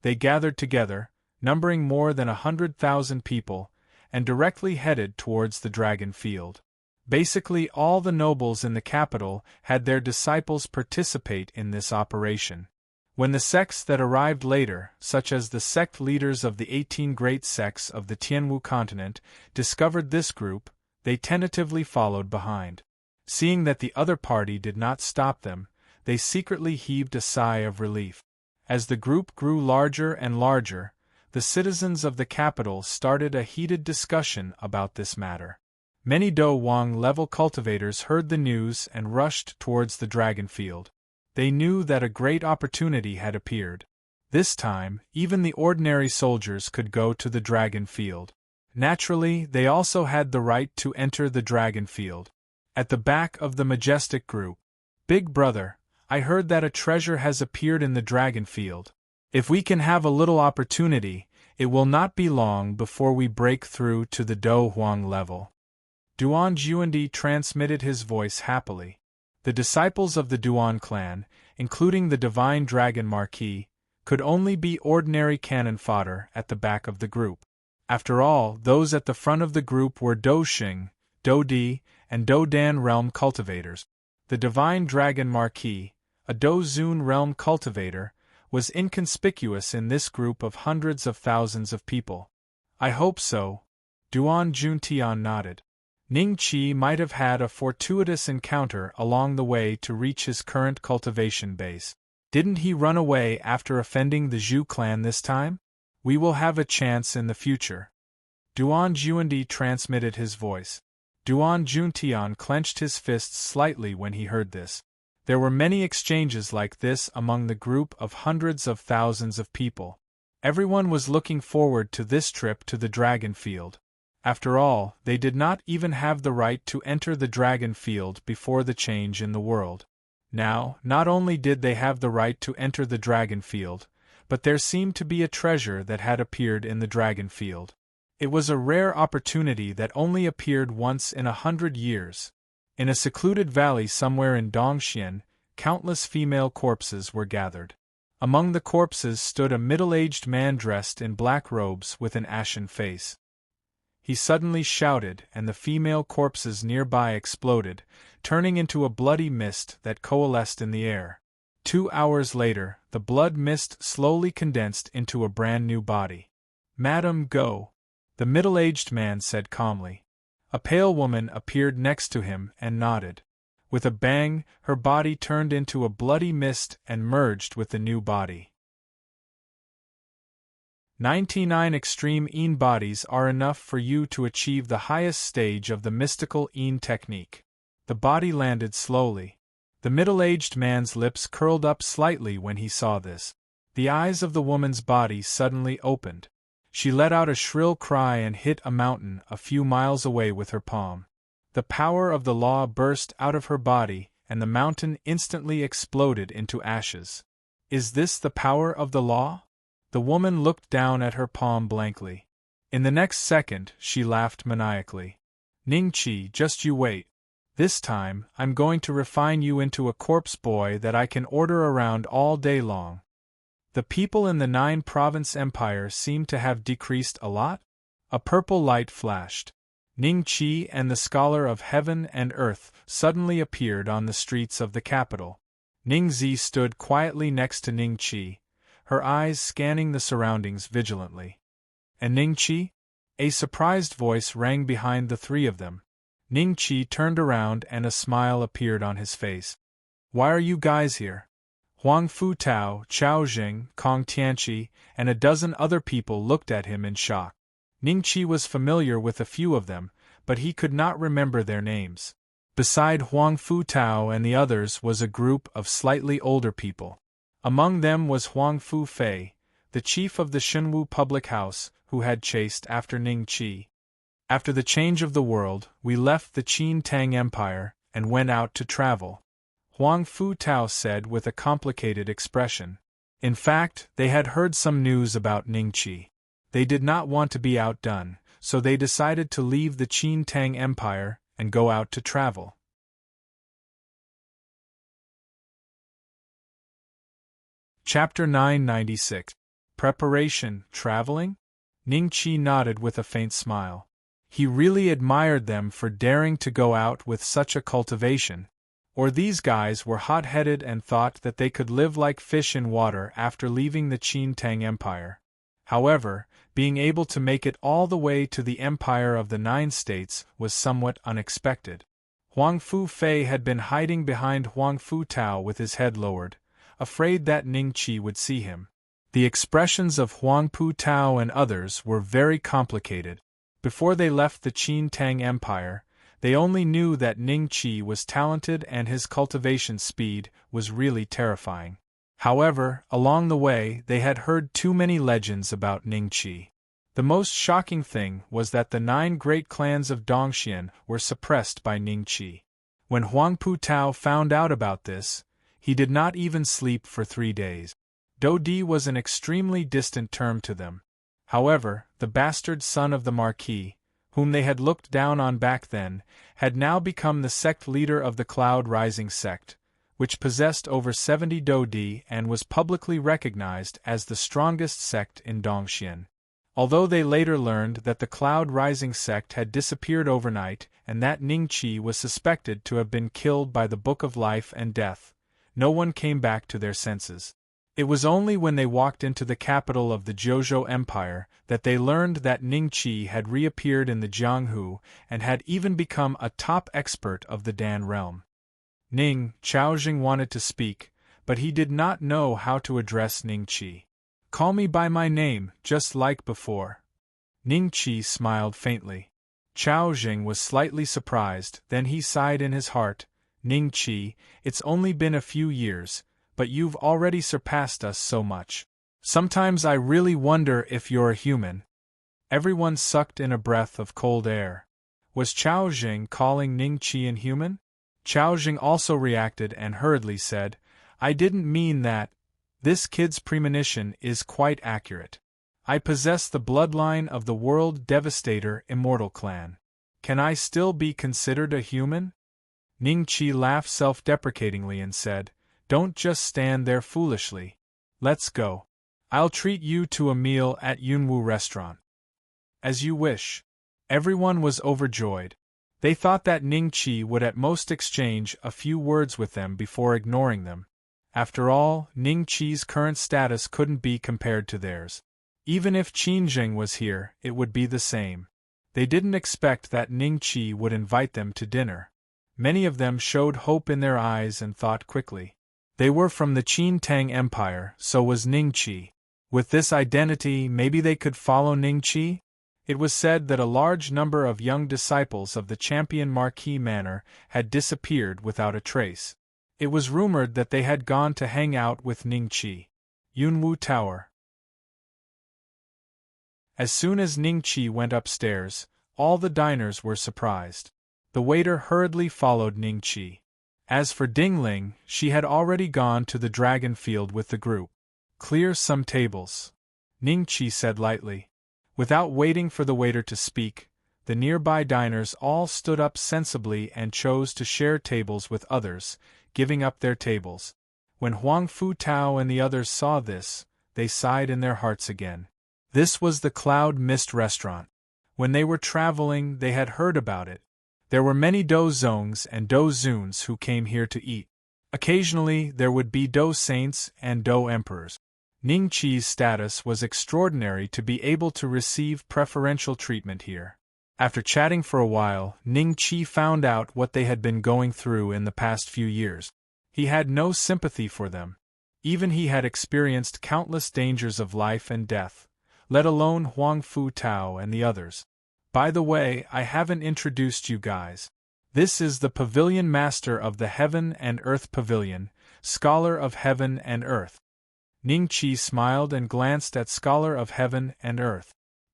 They gathered together, numbering more than 100,000 people, and directly headed towards the Dragon Field. Basically all the nobles in the capital had their disciples participate in this operation. When the sects that arrived later, such as the sect leaders of the 18 great sects of the Tianwu continent, discovered this group, they tentatively followed behind. Seeing that the other party did not stop them, they secretly heaved a sigh of relief. As the group grew larger and larger, the citizens of the capital started a heated discussion about this matter. Many Do Wang level cultivators heard the news and rushed towards the Dragon Field. They knew that a great opportunity had appeared. This time, even the ordinary soldiers could go to the Dragon Field. Naturally, they also had the right to enter the Dragon Field. At the back of the majestic group, Big Brother, I heard that a treasure has appeared in the Dragon Field. If we can have a little opportunity, it will not be long before we break through to the Do Huang level. Duan Juandi transmitted his voice happily. The disciples of the Duan clan, including the Divine Dragon Marquis, could only be ordinary cannon fodder at the back of the group. After all, those at the front of the group were Do Xing, Do Di, and Do Dan realm cultivators. The Divine Dragon Marquis, a Do Zun realm cultivator, was inconspicuous in this group of hundreds of thousands of people. I hope so. Duan Juntian nodded. Ning Qi might have had a fortuitous encounter along the way to reach his current cultivation base. Didn't he run away after offending the Zhu clan this time? We will have a chance in the future. Duan Juandi transmitted his voice. Duan Juntian clenched his fists slightly when he heard this. There were many exchanges like this among the group of hundreds of thousands of people. Everyone was looking forward to this trip to the dragon field. After all, they did not even have the right to enter the dragon field before the change in the world. Now, not only did they have the right to enter the dragon field, but there seemed to be a treasure that had appeared in the dragon field. It was a rare opportunity that only appeared once in 100 years. In a secluded valley somewhere in Dongxian, countless female corpses were gathered. Among the corpses stood a middle-aged man dressed in black robes with an ashen face. He suddenly shouted, and the female corpses nearby exploded, turning into a bloody mist that coalesced in the air. 2 hours later, the blood mist slowly condensed into a brand new body. "Madam, go," the middle-aged man said calmly. A pale woman appeared next to him and nodded. With a bang, her body turned into a bloody mist and merged with the new body. 99 extreme Yin bodies are enough for you to achieve the highest stage of the mystical Yin technique. The body landed slowly. The middle-aged man's lips curled up slightly when he saw this. The eyes of the woman's body suddenly opened. She let out a shrill cry and hit a mountain a few miles away with her palm. The power of the law burst out of her body, and the mountain instantly exploded into ashes. Is this the power of the law? The woman looked down at her palm blankly. In the next second, she laughed maniacally. "Ning Qi, just you wait. This time, I'm going to refine you into a corpse boy that I can order around all day long." The people in the 9-province empire seemed to have decreased a lot. A purple light flashed. Ning Qi and the scholar of heaven and earth suddenly appeared on the streets of the capital. Ning Zi stood quietly next to Ning Qi, her eyes scanning the surroundings vigilantly. "And Ning Qi?" A surprised voice rang behind the three of them. Ning Qi turned around and a smile appeared on his face. "Why are you guys here?" Huang Fu-Tao, Chao Jing, Kong Tianqi, and a dozen other people looked at him in shock. Ning Qi was familiar with a few of them, but he could not remember their names. Beside Huang Fu-Tao and the others was a group of slightly older people. Among them was Huang Fu-Fei, the chief of the Shenwu public house, who had chased after Ning Qi. "After the change of the world, we left the Qin Tang Empire and went out to travel," Huang Fu-Tao said with a complicated expression. In fact, they had heard some news about Ning Qi. They did not want to be outdone, so they decided to leave the Qin Tang Empire and go out to travel. Chapter 996. Preparation, Traveling? Ning Qi nodded with a faint smile. He really admired them for daring to go out with such a cultivation. Or these guys were hot-headed and thought that they could live like fish in water after leaving the Qin Tang Empire. However, being able to make it all the way to the Empire of the 9 States was somewhat unexpected. Huang Fu-Fei had been hiding behind Huang Fu-Tao with his head lowered, afraid that Ning Qi would see him. The expressions of Huang Fu-Tao and others were very complicated. Before they left the Qin Tang Empire, they only knew that Ning Qi was talented and his cultivation speed was really terrifying. However, along the way they had heard too many legends about Ning Qi. The most shocking thing was that the 9 great clans of Dongxian were suppressed by Ning Qi. When Huang Fu-Tao found out about this, he did not even sleep for 3 days. Dodi was an extremely distant term to them. However, the bastard son of the Marquis, whom they had looked down on back then, had now become the sect leader of the Cloud Rising sect, which possessed over 70 Dodi and was publicly recognized as the strongest sect in Dongxian. Although they later learned that the Cloud Rising sect had disappeared overnight and that Ning Qi was suspected to have been killed by the Book of Life and Death, no one came back to their senses. It was only when they walked into the capital of the Jojo Empire that they learned that Ning Qi had reappeared in the Jianghu and had even become a top expert of the Dan realm. Chaojing wanted to speak, but he did not know how to address Ning Qi. "Call me by my name, just like before." Ning Qi smiled faintly. Chaojing was slightly surprised, then he sighed in his heart. "Ning Qi, it's only been a few years, but you've already surpassed us so much. Sometimes I really wonder if you're a human." Everyone sucked in a breath of cold air. Was Chaojing calling Ning Qi inhuman? Chaojing also reacted and hurriedly said, "I didn't mean that. This kid's premonition is quite accurate. I possess the bloodline of the World Devastator Immortal Clan. Can I still be considered a human?" Ning Qi laughed self-deprecatingly and said, "Don't just stand there foolishly. Let's go. I'll treat you to a meal at Yunwu restaurant." "As you wish." Everyone was overjoyed. They thought that Ning Qi would at most exchange a few words with them before ignoring them. After all, Ning Qi's current status couldn't be compared to theirs. Even if Qinzheng was here, it would be the same. They didn't expect that Ning Qi would invite them to dinner. Many of them showed hope in their eyes and thought quickly. They were from the Qin Tang Empire, so was Ning Qi. With this identity, maybe they could follow Ning Qi? It was said that a large number of young disciples of the champion Marquis Manor had disappeared without a trace. It was rumored that they had gone to hang out with Ning Qi. Yunwu Tower. As soon as Ning Qi went upstairs, all the diners were surprised. The waiter hurriedly followed Ning Qi. As for Dingling, she had already gone to the dragon field with the group. "Clear some tables," Ning Qi said lightly. Without waiting for the waiter to speak, the nearby diners all stood up sensibly and chose to share tables with others, giving up their tables. When Huang Fu Tao and the others saw this, they sighed in their hearts again. This was the Cloud Mist restaurant. When they were traveling, they had heard about it. There were many Do Zongs and Do Zuns who came here to eat. Occasionally, there would be Do Saints and Do Emperors. Ning Qi's status was extraordinary to be able to receive preferential treatment here. After chatting for a while, Ning Qi found out what they had been going through in the past few years. He had no sympathy for them. Even he had experienced countless dangers of life and death, let alone Huang Fu Tao and the others. "By the way, I haven't introduced you guys. This is the Pavilion Master of the Heaven and Earth Pavilion, Scholar of Heaven and Earth." Ning Qi smiled and glanced at Scholar of Heaven and Earth.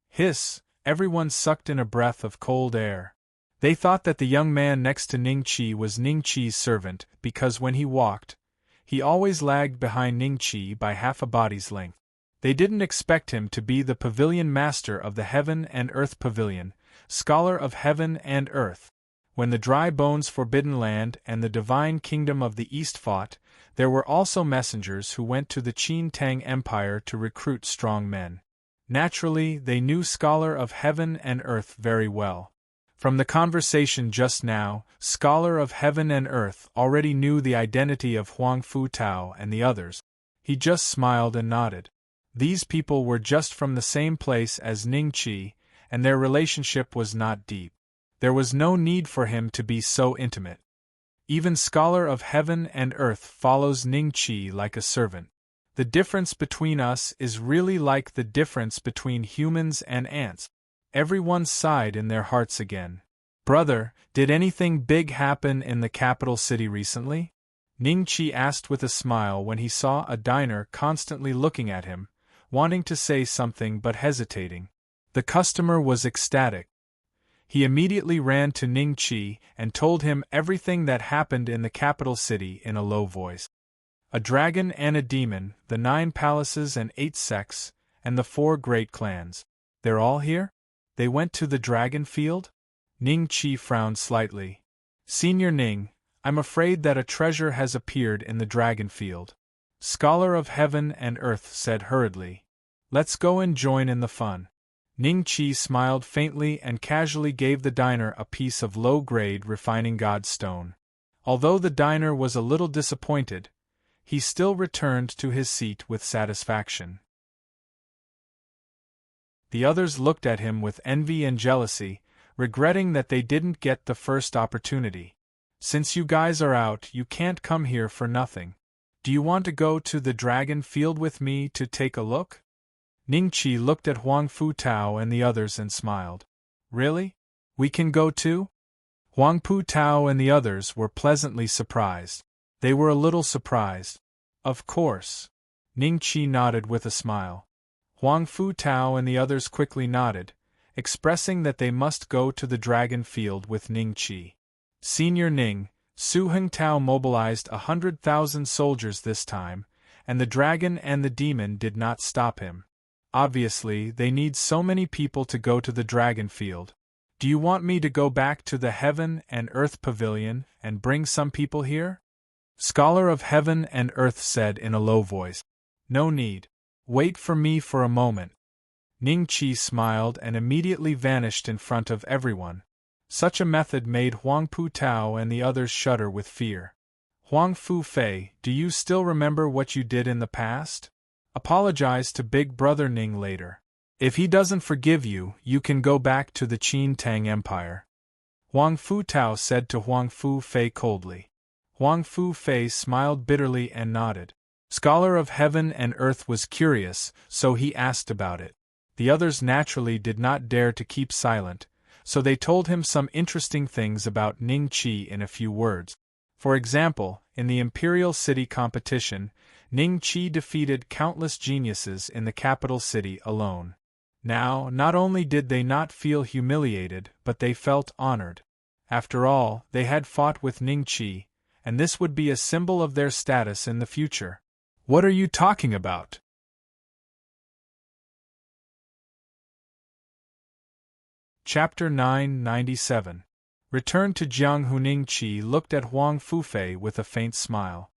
Hiss! Everyone sucked in a breath of cold air. They thought that the young man next to Ning Qi was Ning Qi's servant because when he walked, he always lagged behind Ning Qi by half a body's length. They didn't expect him to be the Pavilion Master of the Heaven and Earth Pavilion, Scholar of Heaven and Earth. When the Dry Bones Forbidden Land and the Divine Kingdom of the East fought, there were also messengers who went to the Qin Tang Empire to recruit strong men. Naturally, they knew Scholar of Heaven and Earth very well. From the conversation just now, Scholar of Heaven and Earth already knew the identity of Huang Fu Tao and the others. He just smiled and nodded. These people were just from the same place as Ning Qi, and their relationship was not deep. There was no need for him to be so intimate. Even Scholar of Heaven and Earth follows Ning Qi like a servant. The difference between us is really like the difference between humans and ants. Everyone sighed in their hearts again. "Brother, did anything big happen in the capital city recently?" Ning Qi asked with a smile when he saw a diner constantly looking at him, wanting to say something but hesitating. The customer was ecstatic. He immediately ran to Ning Qi and told him everything that happened in the capital city in a low voice. A dragon and a demon, the 9 palaces and 8 sects, and the 4 great clans. They're all here? They went to the dragon field? Ning Qi frowned slightly. "Senior Ning, I'm afraid that a treasure has appeared in the dragon field." Scholar of Heaven and Earth said hurriedly. "Let's go and join in the fun." Ning Qi smiled faintly and casually gave the diner a piece of low-grade refining god stone. Although the diner was a little disappointed, he still returned to his seat with satisfaction. The others looked at him with envy and jealousy, regretting that they didn't get the first opportunity. Since you guys are out, you can't come here for nothing. Do you want to go to the dragon field with me to take a look? Ningqi looked at Huang Fu Tao and the others and smiled. Really? We can go too? Huang Fu Tao and the others were pleasantly surprised. They were a little surprised. Of course. Ningqi nodded with a smile. Huang Fu Tao and the others quickly nodded, expressing that they must go to the dragon field with Ningqi. Senior Ning, Su Hengtao mobilized 100,000 soldiers this time, and the dragon and the demon did not stop him. Obviously, they need so many people to go to the dragon field. Do you want me to go back to the Heaven and Earth Pavilion and bring some people here? Scholar of Heaven and Earth said in a low voice. No need. Wait for me for a moment. Ningqi smiled and immediately vanished in front of everyone. Such a method made Huang Fu Tao and the others shudder with fear. Huang Fu Fei, do you still remember what you did in the past? Apologize to Big Brother Ning later. If he doesn't forgive you, you can go back to the Qin Tang Empire. Huang Fu Tao said to Huang Fu Fei coldly. Huang Fu Fei smiled bitterly and nodded. Scholar of Heaven and Earth was curious, so he asked about it. The others naturally did not dare to keep silent, so they told him some interesting things about Ningqi in a few words. For example, in the Imperial City competition, Ningqi defeated countless geniuses in the capital city alone. Now, not only did they not feel humiliated, but they felt honored. After all, they had fought with Ningqi, and this would be a symbol of their status in the future. What are you talking about? Chapter 997. Return to Jianghu. Ningqi looked at Huang Fufei with a faint smile.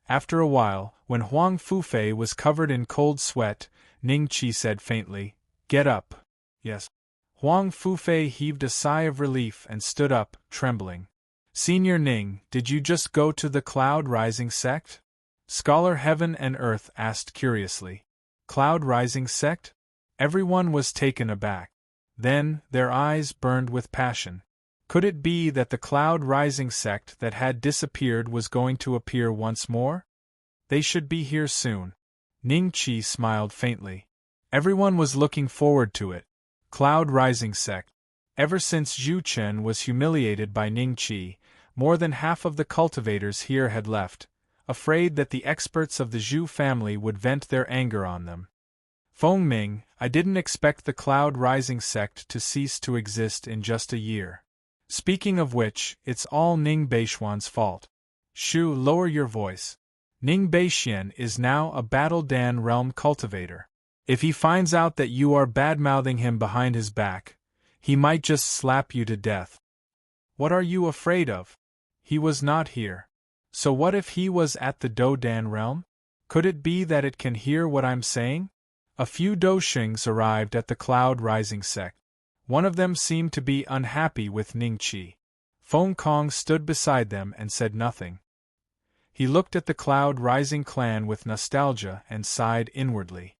After a while, when Huang Fufei was covered in cold sweat, Ningqi said faintly, "Get up." Yes. Huang Fufei heaved a sigh of relief and stood up, trembling. Senior Ning, did you just go to the Cloud Rising sect? Scholar Heaven and Earth asked curiously. Cloud Rising sect? Everyone was taken aback. Then, their eyes burned with passion. Could it be that the Cloud Rising sect that had disappeared was going to appear once more? They should be here soon. Ningqi smiled faintly. Everyone was looking forward to it. Cloud Rising sect. Ever since Zhu Chen was humiliated by Ningqi, more than half of the cultivators here had left, afraid that the experts of the Zhu family would vent their anger on them. Feng Ming, I didn't expect the Cloud Rising sect to cease to exist in just a year. Speaking of which, it's all Ning Beishuan's fault. Shu, lower your voice. Ning Beixian is now a Battle Dan realm cultivator. If he finds out that you are bad-mouthing him behind his back, he might just slap you to death. What are you afraid of? He was not here. So what if he was at the Dodan realm? Could it be that it can hear what I'm saying? A few Doshings arrived at the Cloud Rising sect. One of them seemed to be unhappy with Ningqi. Feng Kong stood beside them and said nothing. He looked at the Cloud Rising clan with nostalgia and sighed inwardly.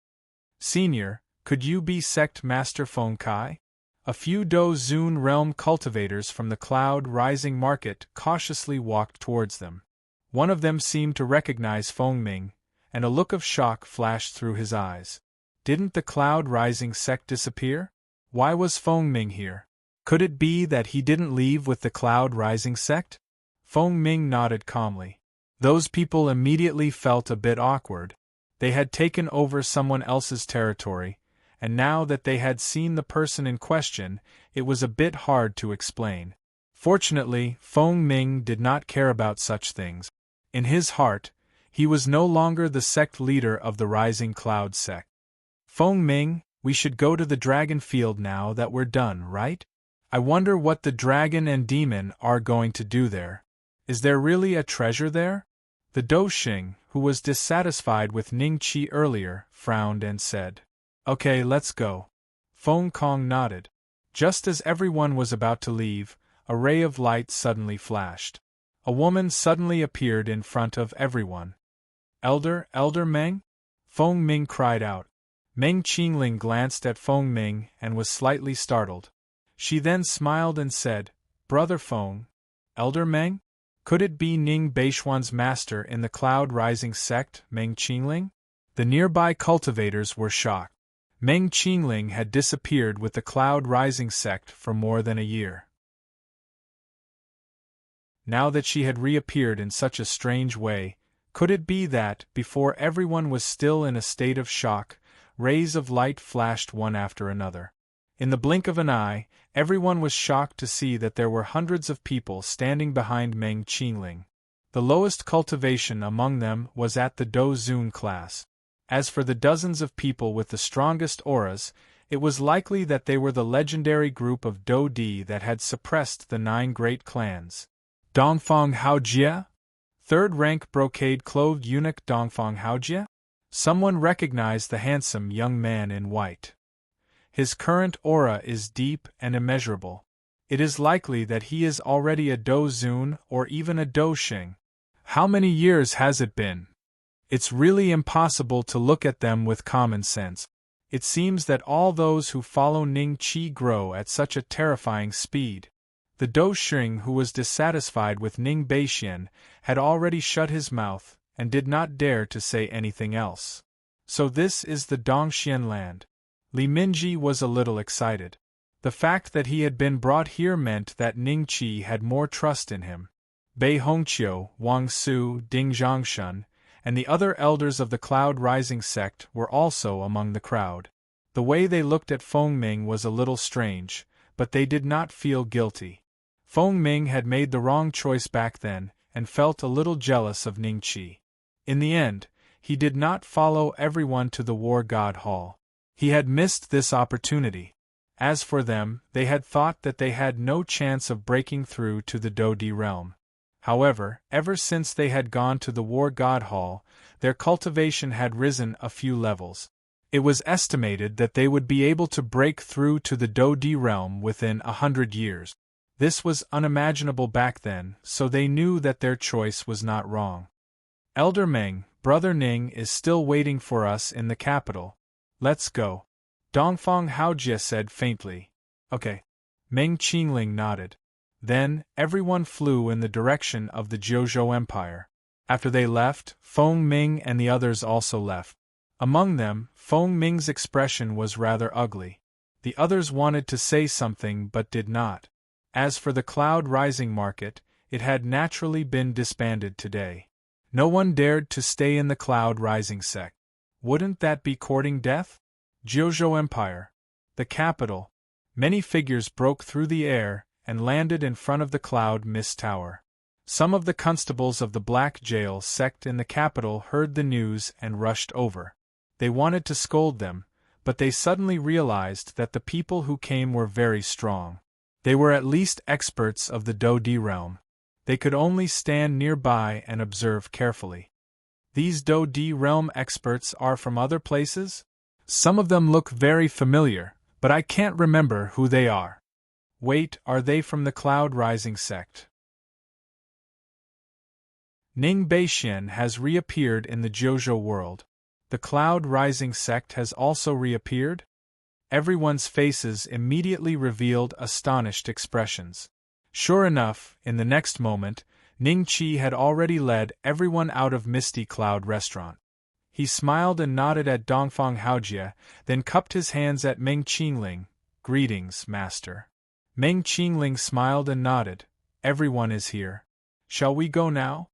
Senior, could you be sect master Feng Kai? A few Do Zun realm cultivators from the Cloud Rising market cautiously walked towards them. One of them seemed to recognize Feng Ming, and a look of shock flashed through his eyes. Didn't the Cloud Rising sect disappear? Why was Feng Ming here? Could it be that he didn't leave with the Cloud Rising sect? Feng Ming nodded calmly. Those people immediately felt a bit awkward. They had taken over someone else's territory, and now that they had seen the person in question, it was a bit hard to explain. Fortunately, Feng Ming did not care about such things. In his heart, he was no longer the sect leader of the Rising Cloud sect. Feng Ming, we should go to the dragon field now that we're done, right? I wonder what the dragon and demon are going to do there. Is there really a treasure there? The Doshing, who was dissatisfied with Ningqi earlier, frowned and said, Okay, let's go. Feng Kong nodded. Just as everyone was about to leave, a ray of light suddenly flashed. A woman suddenly appeared in front of everyone. Elder Meng? Feng Ming cried out. Meng Qingling glanced at Feng Ming and was slightly startled. She then smiled and said, Brother Feng, Elder Meng? Could it be Ning Beishuan's master in the Cloud Rising sect, Meng Qingling? The nearby cultivators were shocked. Meng Qingling had disappeared with the Cloud Rising sect for more than a year. Now that she had reappeared in such a strange way, could it be that, before everyone was still in a state of shock, rays of light flashed one after another? In the blink of an eye, everyone was shocked to see that there were hundreds of people standing behind Meng Qingling. The lowest cultivation among them was at the Do Zun class. As for the dozens of people with the strongest auras, it was likely that they were the legendary group of Do Di that had suppressed the 9 great clans. Dongfang Haojie? Third-rank brocade-clothed eunuch Dongfang Haojie? Someone recognized the handsome young man in white. His current aura is deep and immeasurable. It is likely that he is already a Do Zun or even a Do Xing. How many years has it been? It's really impossible to look at them with common sense. It seems that all those who follow Ning Qi grow at such a terrifying speed. The Do Xing who was dissatisfied with Ning Beixian had already shut his mouth and did not dare to say anything else. So this is the Dongxian land. Li Minji was a little excited. The fact that he had been brought here meant that Ning Qi had more trust in him. Bei Hongqiu, Wang Su, Ding Zhangshun, and the other elders of the Cloud Rising sect were also among the crowd. The way they looked at Feng Ming was a little strange, but they did not feel guilty. Feng Ming had made the wrong choice back then, and felt a little jealous of Ning Qi. In the end, he did not follow everyone to the War God Hall. He had missed this opportunity. As for them, they had thought that they had no chance of breaking through to the Dodi realm. However, ever since they had gone to the War God Hall, their cultivation had risen a few levels. It was estimated that they would be able to break through to the Dodi realm within 100 years. This was unimaginable back then, so they knew that their choice was not wrong. Elder Meng, Brother Ning is still waiting for us in the capital. Let's go. Dongfang Haojie said faintly. Okay. Meng Qingling nodded. Then, everyone flew in the direction of the Jiuzhou Empire. After they left, Feng Ming and the others also left. Among them, Feng Ming's expression was rather ugly. The others wanted to say something but did not. As for the Cloud Rising market, it had naturally been disbanded today. No one dared to stay in the Cloud Rising sect. Wouldn't that be courting death? Jiuzhou Empire. The capital. Many figures broke through the air and landed in front of the Cloud Mist Tower. Some of the constables of the Black Jail sect in the capital heard the news and rushed over. They wanted to scold them, but they suddenly realized that the people who came were very strong. They were at least experts of the Dodi realm. They could only stand nearby and observe carefully. These Dodi realm experts are from other places? Some of them look very familiar, but I can't remember who they are. Wait, are they from the Cloud Rising sect? Ning Beixian has reappeared in the Jiuzhou world. The Cloud Rising sect has also reappeared? Everyone's faces immediately revealed astonished expressions. Sure enough, in the next moment, Ning Qi had already led everyone out of Misty Cloud Restaurant. He smiled and nodded at Dongfang Haojie, then cupped his hands at Meng Qingling. Greetings, master. Meng Qingling smiled and nodded. Everyone is here. Shall we go now?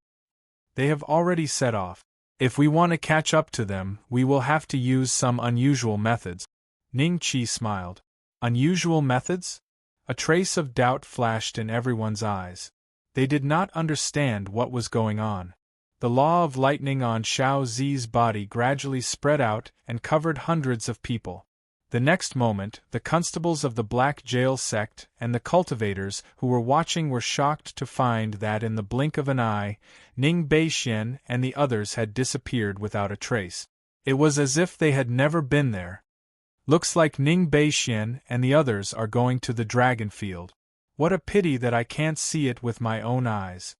They have already set off. If we want to catch up to them, we will have to use some unusual methods. Ning Qi smiled. Unusual methods? A trace of doubt flashed in everyone's eyes. They did not understand what was going on. The law of lightning on Xiao Zi's body gradually spread out and covered hundreds of people. The next moment, the constables of the Black Jail sect and the cultivators who were watching were shocked to find that in the blink of an eye, Ning Beixian and the others had disappeared without a trace. It was as if they had never been there. Looks like Ning Beixian and the others are going to the dragon field. What a pity that I can't see it with my own eyes.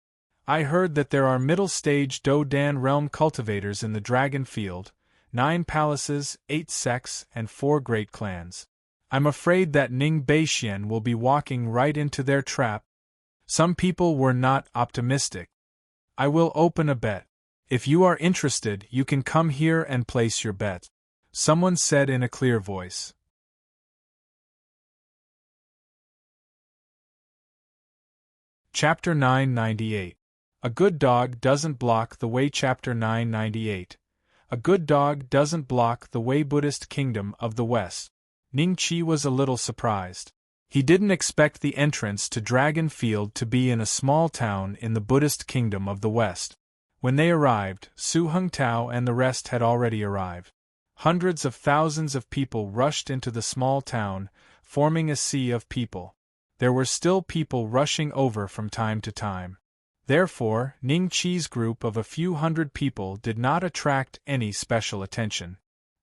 I heard that there are middle-stage Do-Dan realm cultivators in the Dragon Field, 9 palaces, 8 sects, and 4 great clans. I'm afraid that Ning Beixian will be walking right into their trap. Some people were not optimistic. I will open a bet. If you are interested, you can come here and place your bet, someone said in a clear voice. Chapter 998. A good dog doesn't block the way. Chapter 998. A good dog doesn't block the way. Buddhist Kingdom of the West. Ning Qi was a little surprised. He didn't expect the entrance to Dragon Field to be in a small town in the Buddhist Kingdom of the West. When they arrived, Su Hengtao and the rest had already arrived. Hundreds of thousands of people rushed into the small town, forming a sea of people. There were still people rushing over from time to time. Therefore, Ning Qi's group of a few hundred people did not attract any special attention.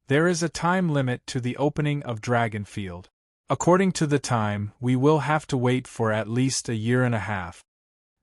There is a time limit to the opening of Dragon Field. According to the time, we will have to wait for at least a year and a half.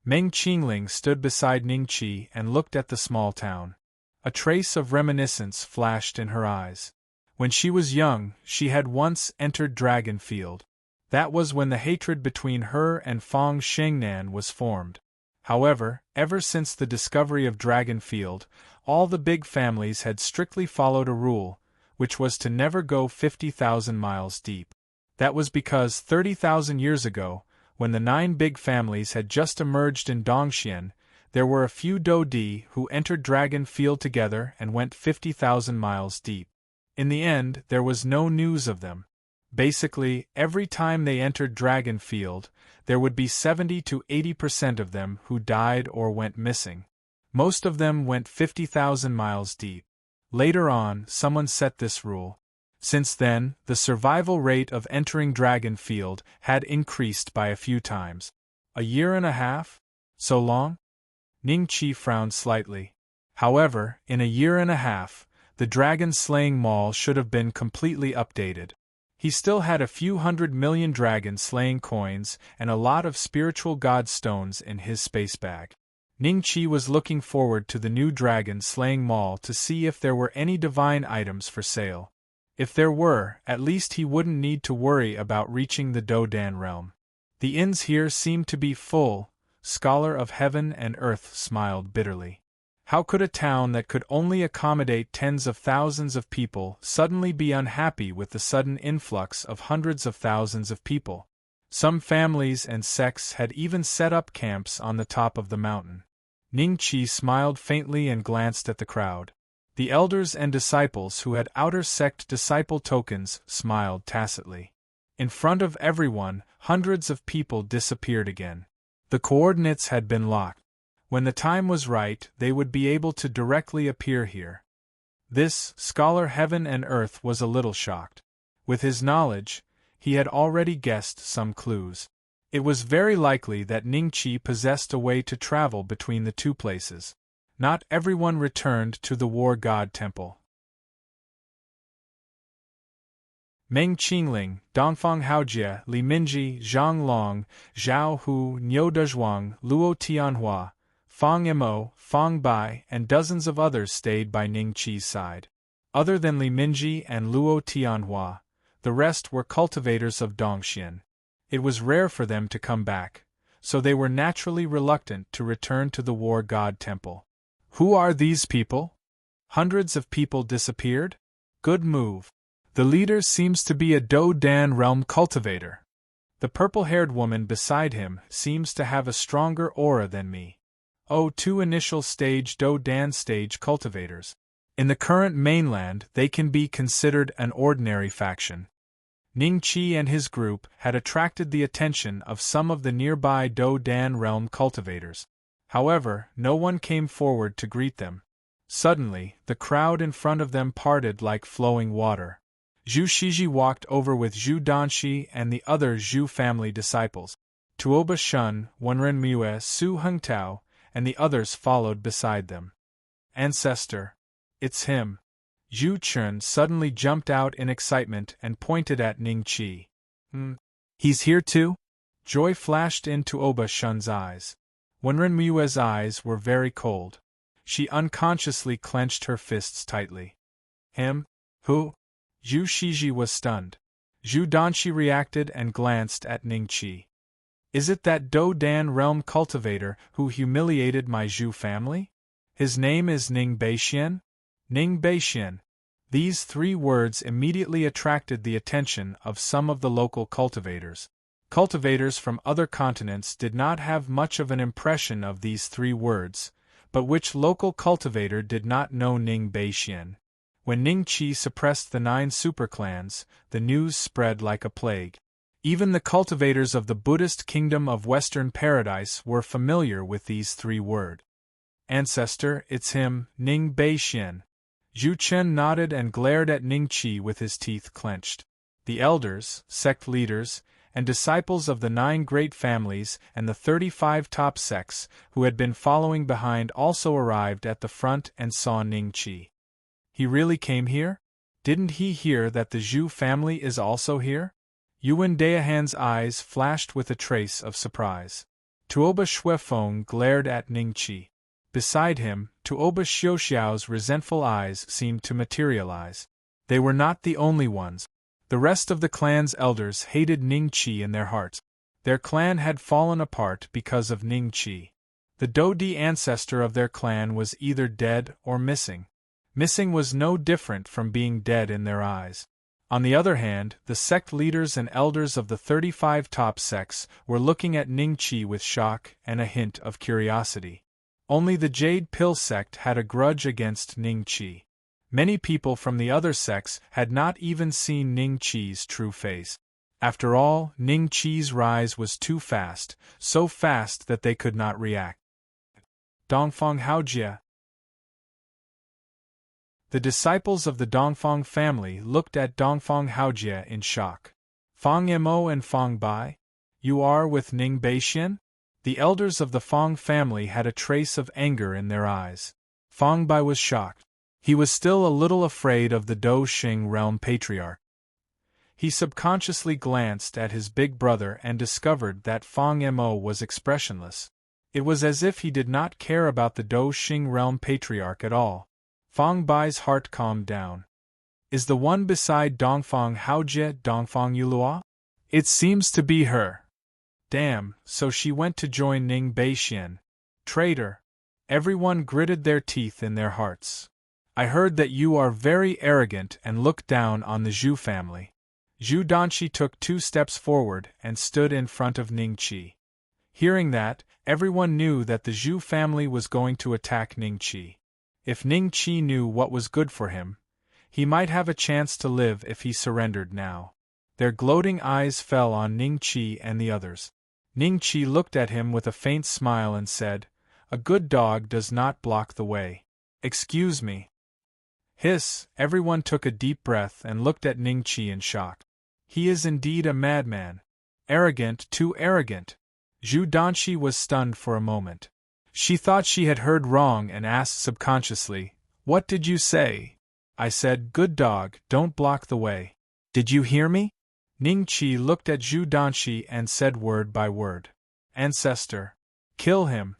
Meng Qingling stood beside Ning Qi and looked at the small town. A trace of reminiscence flashed in her eyes. When she was young, she had once entered Dragon Field. That was when the hatred between her and Fang Shengnan was formed. However, ever since the discovery of Dragon Field, all the big families had strictly followed a rule, which was to never go 50,000 miles deep. That was because 30,000 years ago, when the 9 big families had just emerged in Dongxian, there were a few Dodi who entered Dragon Field together and went 50,000 miles deep. In the end, there was no news of them. Basically, every time they entered Dragon Field, there would be 70 to 80% of them who died or went missing. Most of them went 50,000 miles deep. Later on, someone set this rule. Since then, the survival rate of entering Dragon Field had increased by a few times. A year and a half? So long? Ning Qi frowned slightly. However, in a year and a half, the dragon-slaying mall should have been completely updated. He still had a few 100 million dragon-slaying coins and a lot of spiritual god stones in his space bag. Ning Qi was looking forward to the new dragon-slaying mall to see if there were any divine items for sale. If there were, at least he wouldn't need to worry about reaching the Do-Dan realm. The inns here seemed to be full. Scholar of Heaven and Earth smiled bitterly. How could a town that could only accommodate tens of thousands of people suddenly be unhappy with the sudden influx of hundreds of thousands of people? Some families and sects had even set up camps on the top of the mountain. Ning Qi smiled faintly and glanced at the crowd. The elders and disciples who had outer sect disciple tokens smiled tacitly. In front of everyone, hundreds of people disappeared again. The coordinates had been locked. When the time was right, they would be able to directly appear here. This, Scholar Heaven and Earth was a little shocked. With his knowledge, he had already guessed some clues. It was very likely that Ning Qi possessed a way to travel between the two places. Not everyone returned to the War God Temple. Meng Qingling, Dongfang Haojie, Li Minji, Zhang Long, Zhao Hu, Niu Dezhuang, Luo Tianhua, Fang Mo, Fang Bai, and dozens of others stayed by Ning Qi's side. Other than Li Minji and Luo Tianhua, the rest were cultivators of Dongxian. It was rare for them to come back, so they were naturally reluctant to return to the War God Temple. Who are these people? Hundreds of people disappeared? Good move. The leader seems to be a Do-Dan realm cultivator. The purple-haired woman beside him seems to have a stronger aura than me. Oh, 2 initial stage Do-Dan stage cultivators. In the current mainland, they can be considered an ordinary faction. Ning Qi and his group had attracted the attention of some of the nearby Do-Dan realm cultivators. However, no one came forward to greet them. Suddenly, the crowd in front of them parted like flowing water. Zhu Shiji walked over with Zhu Danxi and the other Zhu family disciples. Tuoba Shun, Wenren Mue, Su Hengtao, and the others followed beside them. Ancestor. It's him. Zhu Chun suddenly jumped out in excitement and pointed at Ning Qi. He's here too? Joy flashed into Oba Shun's eyes. Wenren Mue's eyes were very cold. She unconsciously clenched her fists tightly. Him? Who? Zhu Shiji was stunned. Zhu Danshi reacted and glanced at Ning Qi. Is it that Do Dan realm cultivator who humiliated my Zhu family? His name is Ning Beixian? Ning Beixian. These 3 words immediately attracted the attention of some of the local cultivators. Cultivators from other continents did not have much of an impression of these 3 words, but which local cultivator did not know Ning Beixian? When Ning Qi suppressed the 9 superclans, the news spread like a plague. Even the cultivators of the Buddhist kingdom of Western Paradise were familiar with these 3 words. Ancestor, it's him, Ning Beixian. Zhu Chen nodded and glared at Ning Qi with his teeth clenched. The elders, sect leaders, and disciples of the 9 great families and the 35 top sects who had been following behind also arrived at the front and saw Ning Qi. He really came here? Didn't he hear that the Zhu family is also here? Yuan Daohan's eyes flashed with a trace of surprise. Tuoba Shuifeng glared at Ning Qi. Beside him, Tuoba Xiuxiao's resentful eyes seemed to materialize. They were not the only ones. The rest of the clan's elders hated Ning Qi in their hearts. Their clan had fallen apart because of Ning Qi. The Dodi ancestor of their clan was either dead or missing. Missing was no different from being dead in their eyes. On the other hand, the sect leaders and elders of the 35 top sects were looking at Ning Qi with shock and a hint of curiosity. Only the Jade Pill sect had a grudge against Ning Qi. Many people from the other sects had not even seen Ning Qi's true face. After all, Ning Qi's rise was too fast, so fast that they could not react. Dongfang Haojie. The disciples of the Dongfang family looked at Dongfang Haojie in shock. Fang Mo and Fang Bai? You are with Ning Beixian? The elders of the Fang family had a trace of anger in their eyes. Fang Bai was shocked. He was still a little afraid of the Do Xing realm patriarch. He subconsciously glanced at his big brother and discovered that Fang Mo was expressionless. It was as if he did not care about the Do Xing realm patriarch at all. Fang Bai's heart calmed down. Is the one beside Dongfang Haojie Dongfang Yulua? It seems to be her. Damn, so she went to join Ning Beixian. Traitor. Everyone gritted their teeth in their hearts. I heard that you are very arrogant and look down on the Zhu family. Zhu Danshi took 2 steps forward and stood in front of Ning Qi. Hearing that, everyone knew that the Zhu family was going to attack Ning Qi. If Ning Qi knew what was good for him, he might have a chance to live if he surrendered now. Their gloating eyes fell on Ning Qi and the others. Ning Qi looked at him with a faint smile and said, "A good dog does not block the way. Excuse me." Hiss! Everyone took a deep breath and looked at Ning Qi in shock. He is indeed a madman. Arrogant, too arrogant. Zhu Danshi was stunned for a moment. She thought she had heard wrong and asked subconsciously, "What did you say?" "I said, good dog, don't block the way. Did you hear me?" Ning Qi looked at Zhu Danshi and said word by word. "Ancestor. Kill him."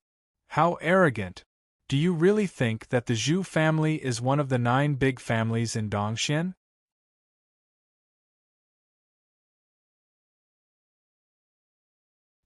How arrogant. Do you really think that the Zhu family is one of the 9 big families in Dongxian?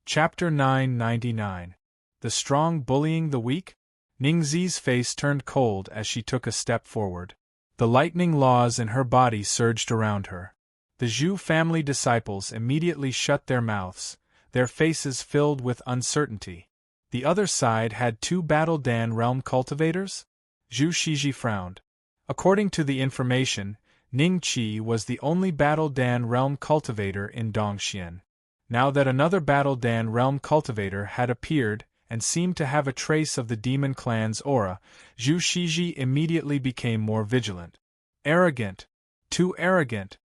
Chapter 999. The Strong Bullying the Weak? Ningzi's face turned cold as she took a step forward. The lightning laws in her body surged around her. The Zhu family disciples immediately shut their mouths, their faces filled with uncertainty. The other side had 2 Battle Dan realm cultivators? Zhu Shiji frowned. According to the information, Ning Qi was the only Battle Dan realm cultivator in Dongxian. Now that another Battle Dan realm cultivator had appeared and seemed to have a trace of the demon clan's aura, Zhu Shiji immediately became more vigilant. Arrogant. Too arrogant.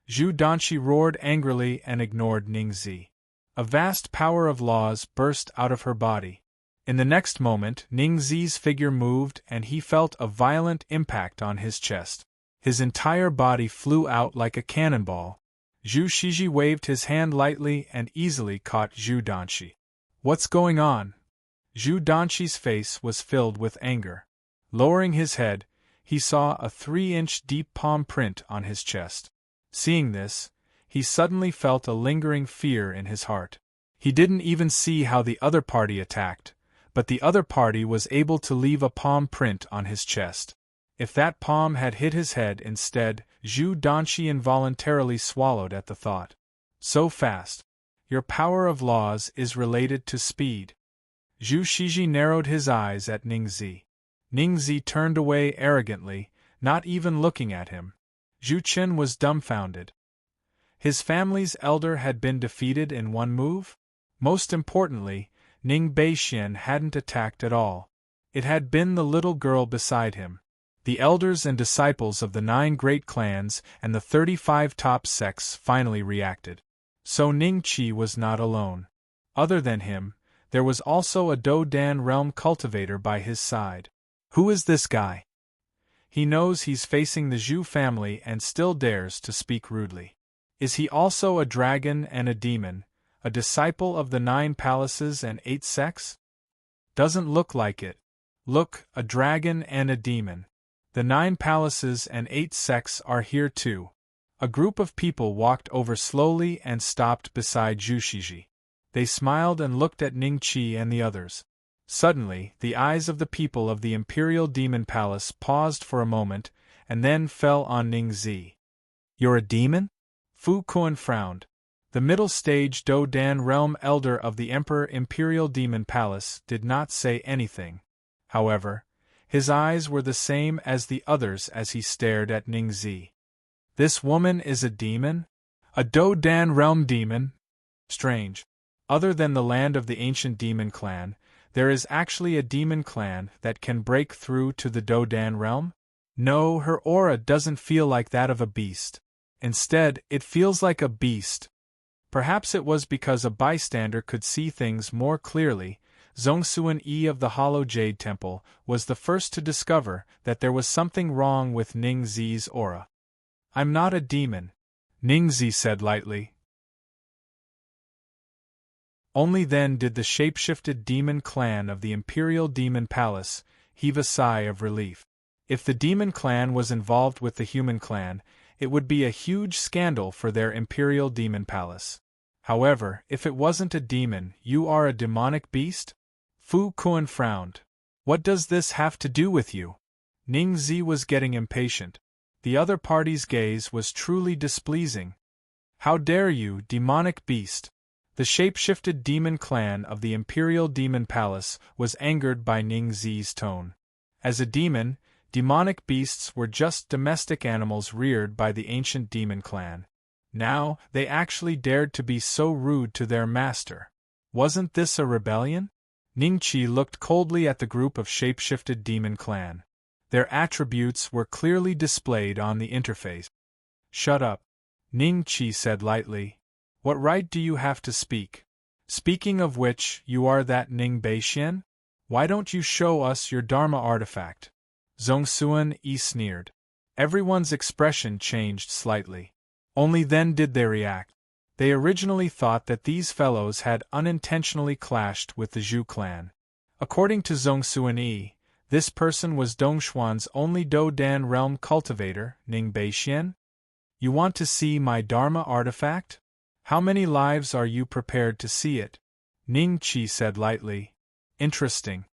Zhu Danshi roared angrily and ignored Ningzi. A vast power of laws burst out of her body. In the next moment, Ningzi's figure moved and he felt a violent impact on his chest. His entire body flew out like a cannonball. Zhu Shiji waved his hand lightly and easily caught Zhu Danshi. What's going on? Zhu Danqi's face was filled with anger. Lowering his head, he saw a 3-inch deep palm print on his chest. Seeing this, he suddenly felt a lingering fear in his heart. He didn't even see how the other party attacked, but the other party was able to leave a palm print on his chest. If that palm had hit his head instead, Zhu Danqi involuntarily swallowed at the thought. So fast. Your power of laws is related to speed. Zhu Shiji narrowed his eyes at Ningzi. Ningzi turned away arrogantly, not even looking at him. Zhu Chen was dumbfounded. His family's elder had been defeated in one move? Most importantly, Ning Beixian hadn't attacked at all. It had been the little girl beside him. The elders and disciples of the 9 great clans and the 35 top sects finally reacted. So Ning Qi was not alone. Other than him, there was also a Do-Dan realm cultivator by his side. Who is this guy? He knows he's facing the Zhu family and still dares to speak rudely. Is he also a dragon and a demon, a disciple of the 9 palaces and 8 sects? Doesn't look like it. Look, a dragon and a demon. The 9 palaces and 8 sects are here too. A group of people walked over slowly and stopped beside Zhu Shiji. They smiled and looked at Ning Qi and the others. Suddenly, the eyes of the people of the Imperial Demon Palace paused for a moment, and then fell on Ning Zi. You're a demon? Fu Kuan frowned. The middle-stage Do-Dan realm elder of the Emperor Imperial Demon Palace did not say anything. However, his eyes were the same as the others as he stared at Ning Zi. This woman is a demon? A Do-Dan realm demon? Strange. Other than the land of the ancient demon clan, there is actually a demon clan that can break through to the Do-Dan realm? No, her aura doesn't feel like that of a beast. Instead, it feels like a beast. Perhaps it was because a bystander could see things more clearly. Zongsuan Yi of the Hollow Jade Temple was the first to discover that there was something wrong with Ning Zi's aura. I'm not a demon, Ning Zi said lightly. Only then did the shape-shifted demon clan of the Imperial Demon Palace heave a sigh of relief. If the demon clan was involved with the human clan, it would be a huge scandal for their Imperial Demon Palace. However, if it wasn't a demon, you are a demonic beast? Fu Kuan frowned. What does this have to do with you? Ning Zi was getting impatient. The other party's gaze was truly displeasing. How dare you, demonic beast! The shape-shifted demon clan of the Imperial Demon Palace was angered by Ning Zi's tone. As a demon, demonic beasts were just domestic animals reared by the ancient demon clan. Now, they actually dared to be so rude to their master. Wasn't this a rebellion? Ning Qi looked coldly at the group of shape-shifted demon clan. Their attributes were clearly displayed on the interface. Shut up, Ning Qi said lightly. What right do you have to speak? Speaking of which, you are that Ning Beixian? Why don't you show us your Dharma artifact? Zongsuan Yi sneered. Everyone's expression changed slightly. Only then did they react. They originally thought that these fellows had unintentionally clashed with the Zhu clan. According to Zongsuan Yi, this person was Dongshuan's only Do-Dan realm cultivator, Ning Beixian? You want to see my Dharma artifact? How many lives are you prepared to see it? Ning Qi said lightly. Interesting.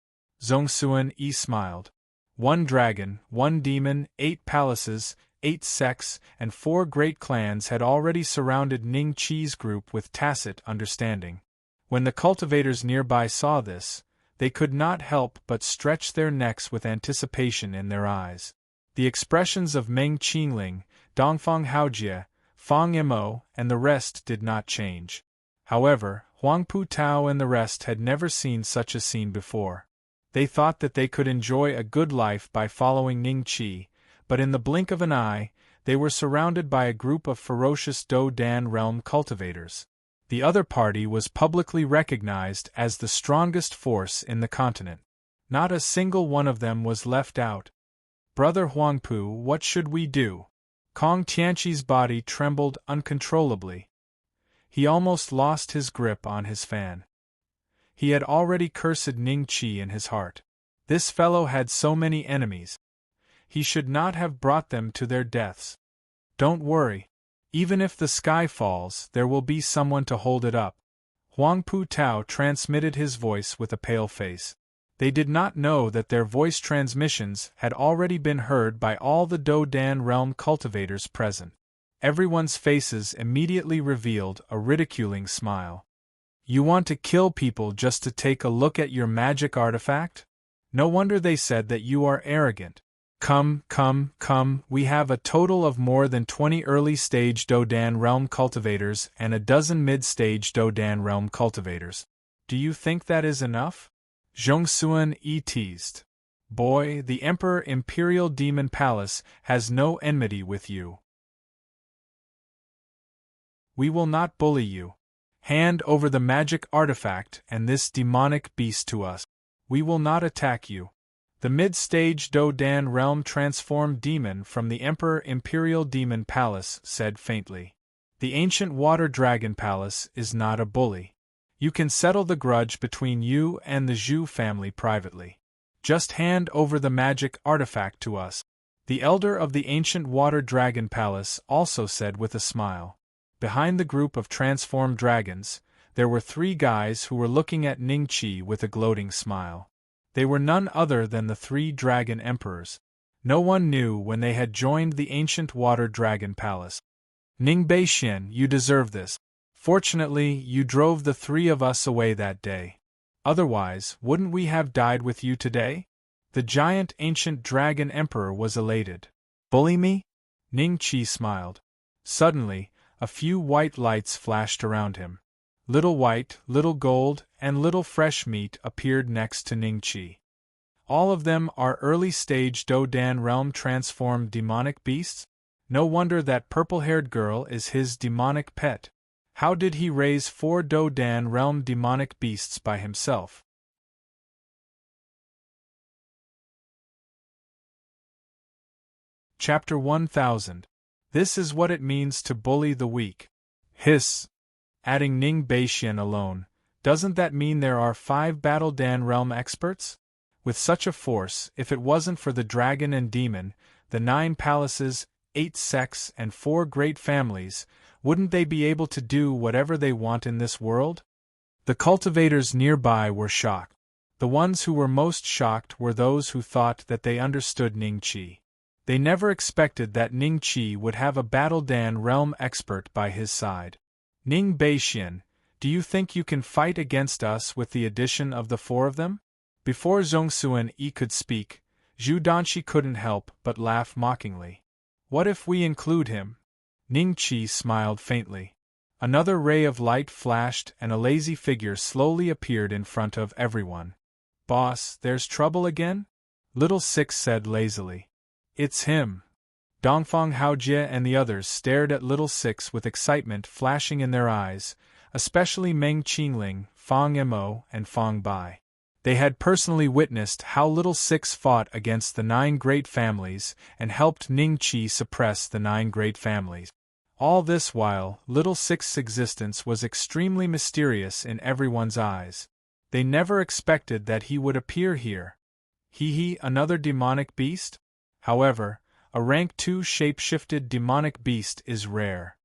Zongsuan Yi smiled. 1 dragon, 1 demon, 8 palaces, 8 sects, and 4 great clans had already surrounded Ning Qi's group with tacit understanding. When the cultivators nearby saw this, they could not help but stretch their necks with anticipation in their eyes. The expressions of Meng Qingling, Dongfang Haojie, Fang Mo, and the rest did not change. However, Huang Pu Tao and the rest had never seen such a scene before. They thought that they could enjoy a good life by following Ning Qi, but in the blink of an eye, they were surrounded by a group of ferocious Do-Dan realm cultivators. The other party was publicly recognized as the strongest force in the continent. Not a single one of them was left out. Brother Huangpu, what should we do? Kong Tianqi's body trembled uncontrollably. He almost lost his grip on his fan. He had already cursed Ning Qi in his heart. This fellow had so many enemies. He should not have brought them to their deaths. Don't worry. Even if the sky falls, there will be someone to hold it up. Huang Pu Tao transmitted his voice with a pale face. They did not know that their voice transmissions had already been heard by all the Do Dan realm cultivators present. Everyone's faces immediately revealed a ridiculing smile. You want to kill people just to take a look at your magic artifact? No wonder they said that you are arrogant. Come, we have a total of more than 20 early-stage Dodan realm cultivators and a dozen mid-stage Dodan realm cultivators. Do you think that is enough? Zhongxuan Yi teased. Boy, the Emperor Imperial Demon Palace has no enmity with you. We will not bully you. Hand over the magic artifact and this demonic beast to us. We will not attack you. The mid-stage Dodan realm transformed demon from the Emperor Imperial Demon Palace said faintly. The ancient Water Dragon Palace is not a bully. You can settle the grudge between you and the Zhu family privately. Just hand over the magic artifact to us. The elder of the ancient Water Dragon Palace also said with a smile. Behind the group of transformed dragons, there were 3 guys who were looking at Ning Qi with a gloating smile. They were none other than the 3 dragon emperors. No one knew when they had joined the ancient Water Dragon Palace. Ning Beixian, you deserve this. Fortunately, you drove the 3 of us away that day. Otherwise, wouldn't we have died with you today? The giant ancient dragon emperor was elated. Bully me? Ning Qi smiled. Suddenly, a few white lights flashed around him. Little white, little gold, and little fresh meat appeared next to Ning Qi. All of them are early-stage Dodan realm transformed demonic beasts? No wonder that purple-haired girl is his demonic pet. How did he raise 4 Dodan realm demonic beasts by himself? Chapter 1000. This is what it means to bully the weak. Hiss. Adding Ning Beixian alone, doesn't that mean there are 5 Battle Dan realm experts? With such a force, if it wasn't for the dragon and demon, the 9 palaces, 8 sects, and 4 great families, wouldn't they be able to do whatever they want in this world? The cultivators nearby were shocked. The ones who were most shocked were those who thought that they understood Ning Qi. They never expected that Ning Qi would have a Battle Dan realm expert by his side. Ning Beixian, do you think you can fight against us with the addition of the 4 of them? Before Zhongxuan Yi could speak, Zhu Danshi couldn't help but laugh mockingly. What if we include him? Ning Qi smiled faintly. Another ray of light flashed and a lazy figure slowly appeared in front of everyone. Boss, there's trouble again? Little Six said lazily. It's him. Dongfang Haojie and the others stared at Little Six with excitement flashing in their eyes, especially Meng Qingling, Fang Mo, and Fang Bai. They had personally witnessed how Little Six fought against the 9 great families and helped Ning Qi suppress the 9 great families. All this while, Little Six's existence was extremely mysterious in everyone's eyes. They never expected that he would appear here. Another demonic beast? However, a rank 2 shape-shifted demonic beast is rare.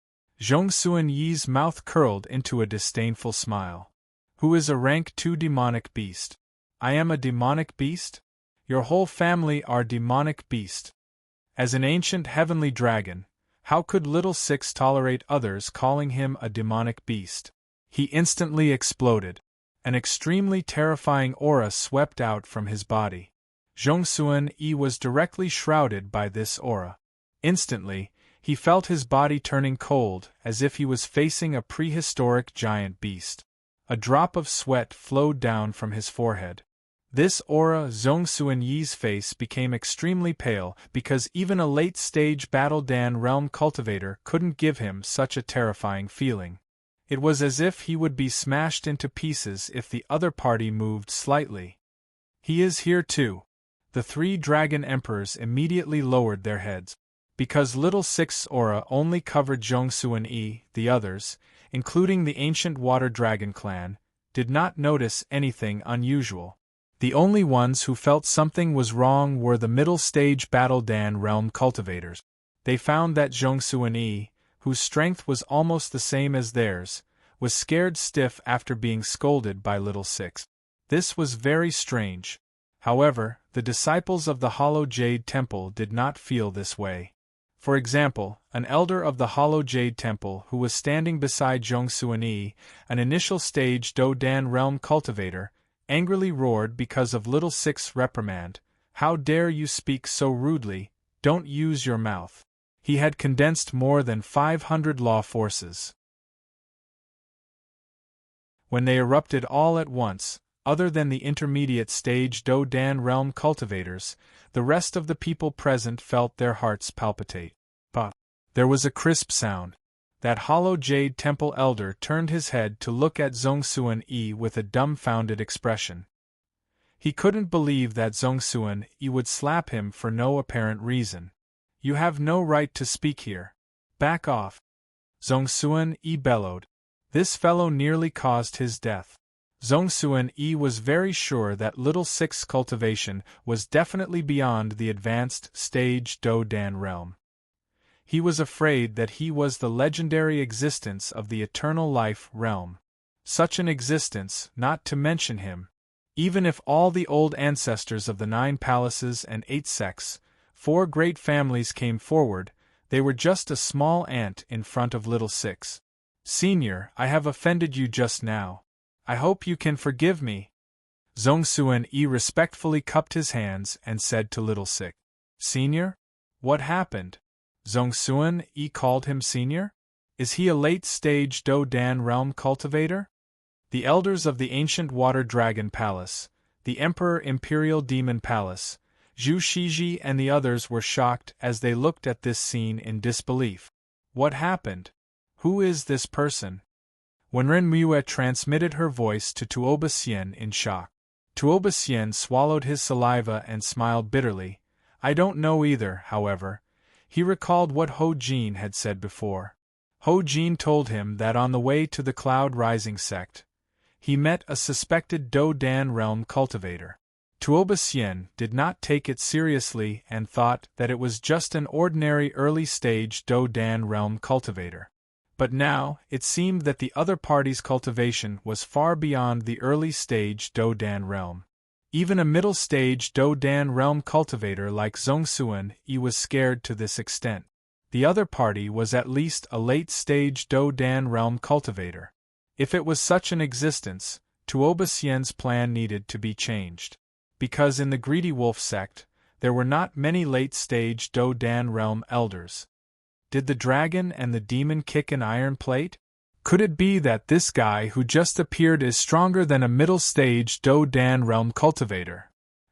Zhongxuan Yi's mouth curled into a disdainful smile. Who is a rank 2 demonic beast? I am a demonic beast? Your whole family are demonic beast. As an ancient heavenly dragon, how could Little Six tolerate others calling him a demonic beast? He instantly exploded. An extremely terrifying aura swept out from his body. Zhongxuan Yi was directly shrouded by this aura. Instantly, he felt his body turning cold, as if he was facing a prehistoric giant beast. A drop of sweat flowed down from his forehead. This aura, Zhongxuan Yi's face became extremely pale because even a late-stage Battle Dan realm cultivator couldn't give him such a terrifying feeling. It was as if he would be smashed into pieces if the other party moved slightly. He is here too. The 3 dragon emperors immediately lowered their heads. Because Little Six's aura only covered Zhongxuan Yi, the others, including the ancient Water Dragon clan, did not notice anything unusual. The only ones who felt something was wrong were the middle-stage Battle Dan realm cultivators. They found that Zhongsuan Yi, whose strength was almost the same as theirs, was scared stiff after being scolded by Little Six. This was very strange. However, the disciples of the Hollow Jade Temple did not feel this way. For example, an elder of the Hollow Jade Temple who was standing beside Zhongsuan Yi, an initial stage Do Dan realm cultivator, angrily roared because of Little Six's reprimand. "How dare you speak so rudely? Don't use your mouth." He had condensed more than 500 law forces. When they erupted all at once, other than the intermediate stage Do Dan realm cultivators, the rest of the people present felt their hearts palpitate. But there was a crisp sound. That Hollow Jade Temple elder turned his head to look at Zhongsuan Yi with a dumbfounded expression. He couldn't believe that Zhongsuan Yi would slap him for no apparent reason. "You have no right to speak here. Back off!" Zhongsuan Yi bellowed. This fellow nearly caused his death. Zhongsuan Yi was very sure that Little Six's cultivation was definitely beyond the advanced stage Do Dan realm. He was afraid that he was the legendary existence of the eternal life realm. Such an existence, not to mention him. Even if all the old ancestors of the 9 palaces and 8 sects, 4 great families came forward, they were just a small ant in front of Little Six. "Senior, I have offended you just now. I hope you can forgive me." Zhongsuan Yi respectfully cupped his hands and said to Little Six, "Senior? What happened? Zhongsuan Yi called him senior? Is he a late-stage Do Dan realm cultivator?" The elders of the ancient Water Dragon Palace, the Emperor Imperial Demon Palace, Zhu Shiji and the others were shocked as they looked at this scene in disbelief. What happened? Who is this person? Wenren Mue transmitted her voice to Tuoba Xian in shock. Tuoba Xian swallowed his saliva and smiled bitterly. "I don't know either," however. He recalled what Ho Jin had said before. Ho Jin told him that on the way to the Cloud Rising sect, he met a suspected Do Dan realm cultivator. Tuoba Xian did not take it seriously and thought that it was just an ordinary early-stage Do Dan realm cultivator. But now, it seemed that the other party's cultivation was far beyond the early-stage Do Dan realm. Even a middle-stage Do Dan realm cultivator like Zhongsuan Yi was scared to this extent. The other party was at least a late-stage Do Dan realm cultivator. If it was such an existence, Tuoba Xian's plan needed to be changed. Because in the Greedy Wolf sect, there were not many late-stage Do Dan realm elders. Did the dragon and the demon kick an iron plate? Could it be that this guy who just appeared is stronger than a middle-stage Do Dan realm cultivator?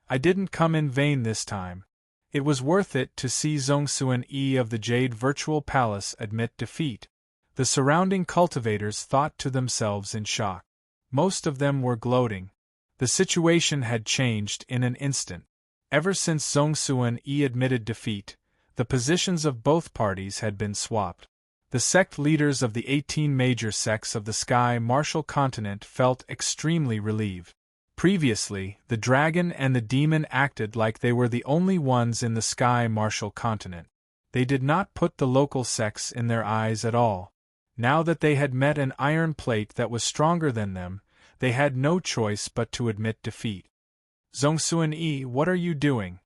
I didn't come in vain this time. It was worth it to see Zhongsuan Yi of the Jade Virtual Palace admit defeat. The surrounding cultivators thought to themselves in shock. Most of them were gloating. The situation had changed in an instant. Ever since Zhongsuan Yi admitted defeat, the positions of both parties had been swapped. The sect leaders of the 18 major sects of the Sky Martial Continent felt extremely relieved. Previously, the dragon and the demon acted like they were the only ones in the Sky Martial Continent. They did not put the local sects in their eyes at all. Now that they had met an iron plate that was stronger than them, they had no choice but to admit defeat. "Zhongsuan Yi, what are you doing?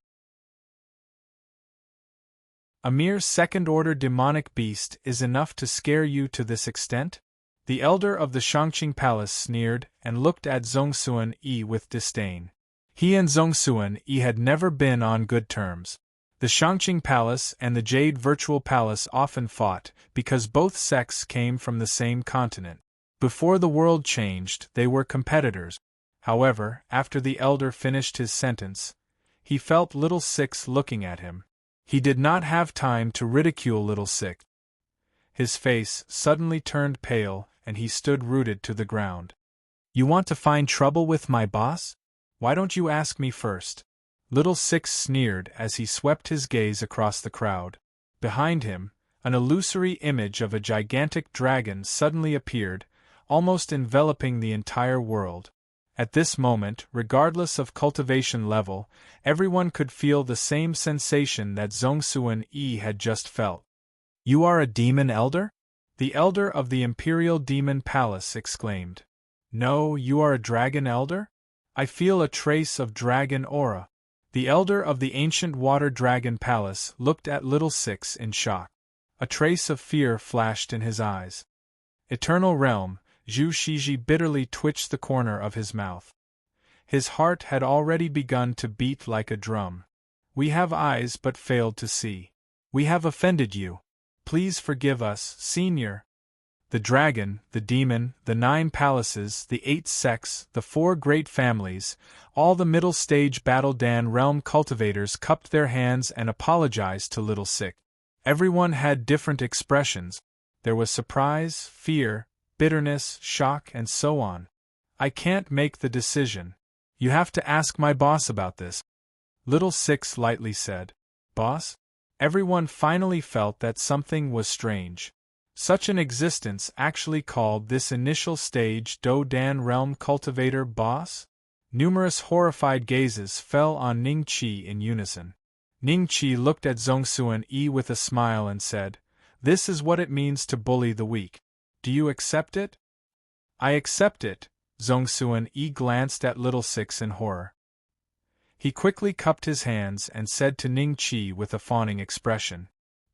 A mere second-order demonic beast is enough to scare you to this extent?" The elder of the Shangqing Palace sneered and looked at Zhongsuan Yi with disdain. He and Zhongsuan Yi had never been on good terms. The Shangqing Palace and the Jade Virtual Palace often fought because both sects came from the same continent. Before the world changed, they were competitors. However, after the elder finished his sentence, he felt Little Six looking at him. He did not have time to ridicule Little Six. His face suddenly turned pale, and he stood rooted to the ground. "You want to find trouble with my boss? Why don't you ask me first?" Little Six sneered as he swept his gaze across the crowd. Behind him, an illusory image of a gigantic dragon suddenly appeared, almost enveloping the entire world. At this moment, regardless of cultivation level, everyone could feel the same sensation that Zhongsuan-yi had just felt. "You are a demon elder?" The elder of the Imperial Demon Palace exclaimed. "No, you are a dragon elder? I feel a trace of dragon aura." The elder of the ancient Water Dragon Palace looked at Little Six in shock. A trace of fear flashed in his eyes. Eternal Realm, Zhu Shiji bitterly twitched the corner of his mouth. His heart had already begun to beat like a drum. "We have eyes but failed to see. We have offended you. Please forgive us, Senior." The dragon, the demon, the 9 palaces, the 8 sects, the 4 great families, all the middle-stage Battle Dan realm cultivators cupped their hands and apologized to Little Six. Everyone had different expressions. There was surprise, fear, bitterness, shock, and so on. "I can't make the decision. You have to ask my boss about this," Little Six lightly said. "Boss?" Everyone finally felt that something was strange. Such an existence actually called this initial stage Do Dan realm cultivator boss? Numerous horrified gazes fell on Ning Qi in unison. Ning Qi looked at Zhongsuan-yi with a smile and said, "This is what it means to bully the weak. Do you accept it?" "I accept it." Zhongsuan-yi glanced at Little Six in horror. He quickly cupped his hands and said to Ning Qi with a fawning expression,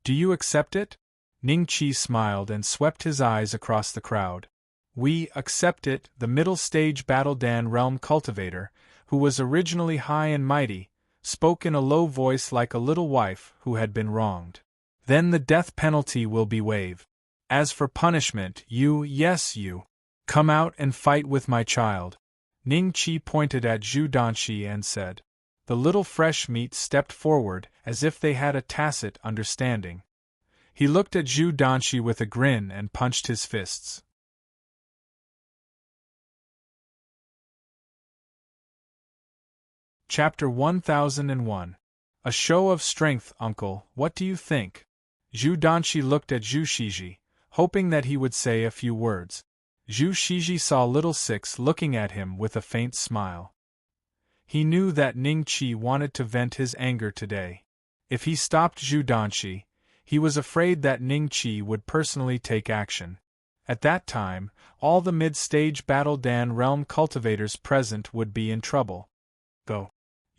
"Do you accept it?" Ning Qi smiled and swept his eyes across the crowd. "We accept it." The middle-stage Battle Dan realm cultivator, who was originally high and mighty, spoke in a low voice like a little wife who had been wronged. "Then the death penalty will be waived. As for punishment, yes you. Come out and fight with my child." Ning Qi pointed at Zhu Danshi and said. The little fresh meat stepped forward as if they had a tacit understanding. He looked at Zhu Danshi with a grin and punched his fists. Chapter 1001. A show of strength, uncle, what do you think? Zhu Danshi looked at Zhu Shiji, hoping that he would say a few words. Zhu Shiji saw Little Six looking at him with a faint smile. He knew that Ning Qi wanted to vent his anger today. If he stopped Zhu Danshi, he was afraid that Ning Qi would personally take action. At that time, all the mid-stage Battle Dan realm cultivators present would be in trouble. Go.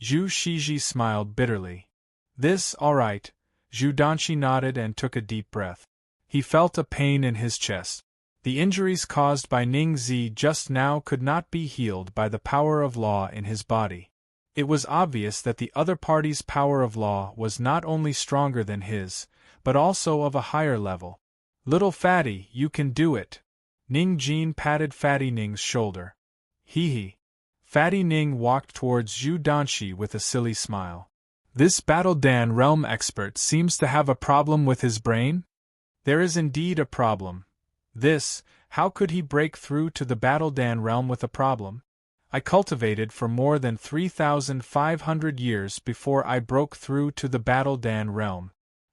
Zhu Shiji smiled bitterly. "This, all right." Zhu Danshi nodded and took a deep breath. He felt a pain in his chest. The injuries caused by Ning Zi just now could not be healed by the power of law in his body. It was obvious that the other party's power of law was not only stronger than his, but also of a higher level. "Little Fatty, you can do it." Ning Jin patted Fatty Ning's shoulder. Hee. Fatty Ning walked towards Zhu Danshi with a silly smile. "This Battle Dan realm expert seems to have a problem with his brain?" "There is indeed a problem. How could he break through to the Battle Dan realm with a problem? I cultivated for more than 3,500 years before I broke through to the Battle Dan realm.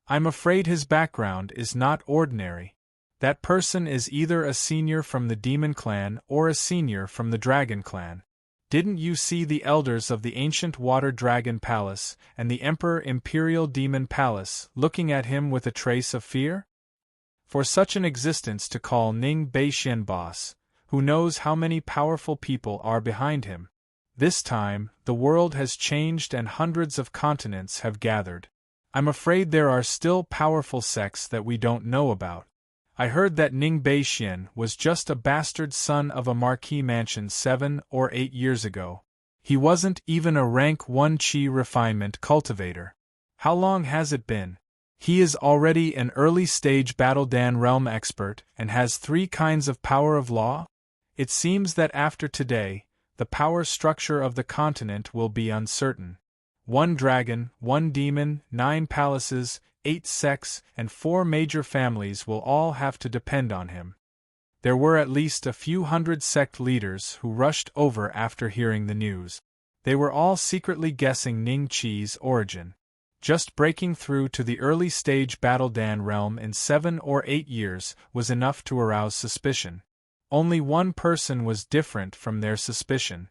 I'm afraid his background is not ordinary. That person is either a senior from the Demon Clan or a senior from the Dragon Clan. Didn't you see the elders of the ancient Water Dragon Palace and the Emperor Imperial Demon Palace looking at him with a trace of fear? For such an existence to call Ning Beixian boss, who knows how many powerful people are behind him? This time, the world has changed and hundreds of continents have gathered. I'm afraid there are still powerful sects that we don't know about. I heard that Ning Beixian was just a bastard son of a marquis mansion 7 or 8 years ago. He wasn't even a rank 1 Qi refinement cultivator. How long has it been? He is already an early-stage Battle Dan realm expert and has 3 kinds of power of law? It seems that after today, the power structure of the continent will be uncertain. 1 dragon, 1 demon, 9 palaces, 8 sects, and 4 major families will all have to depend on him. There were at least a few hundred sect leaders who rushed over after hearing the news. They were all secretly guessing Ning Qi's origin. Just breaking through to the early-stage Battle Dan realm in 7 or 8 years was enough to arouse suspicion. Only one person was different from their suspicion.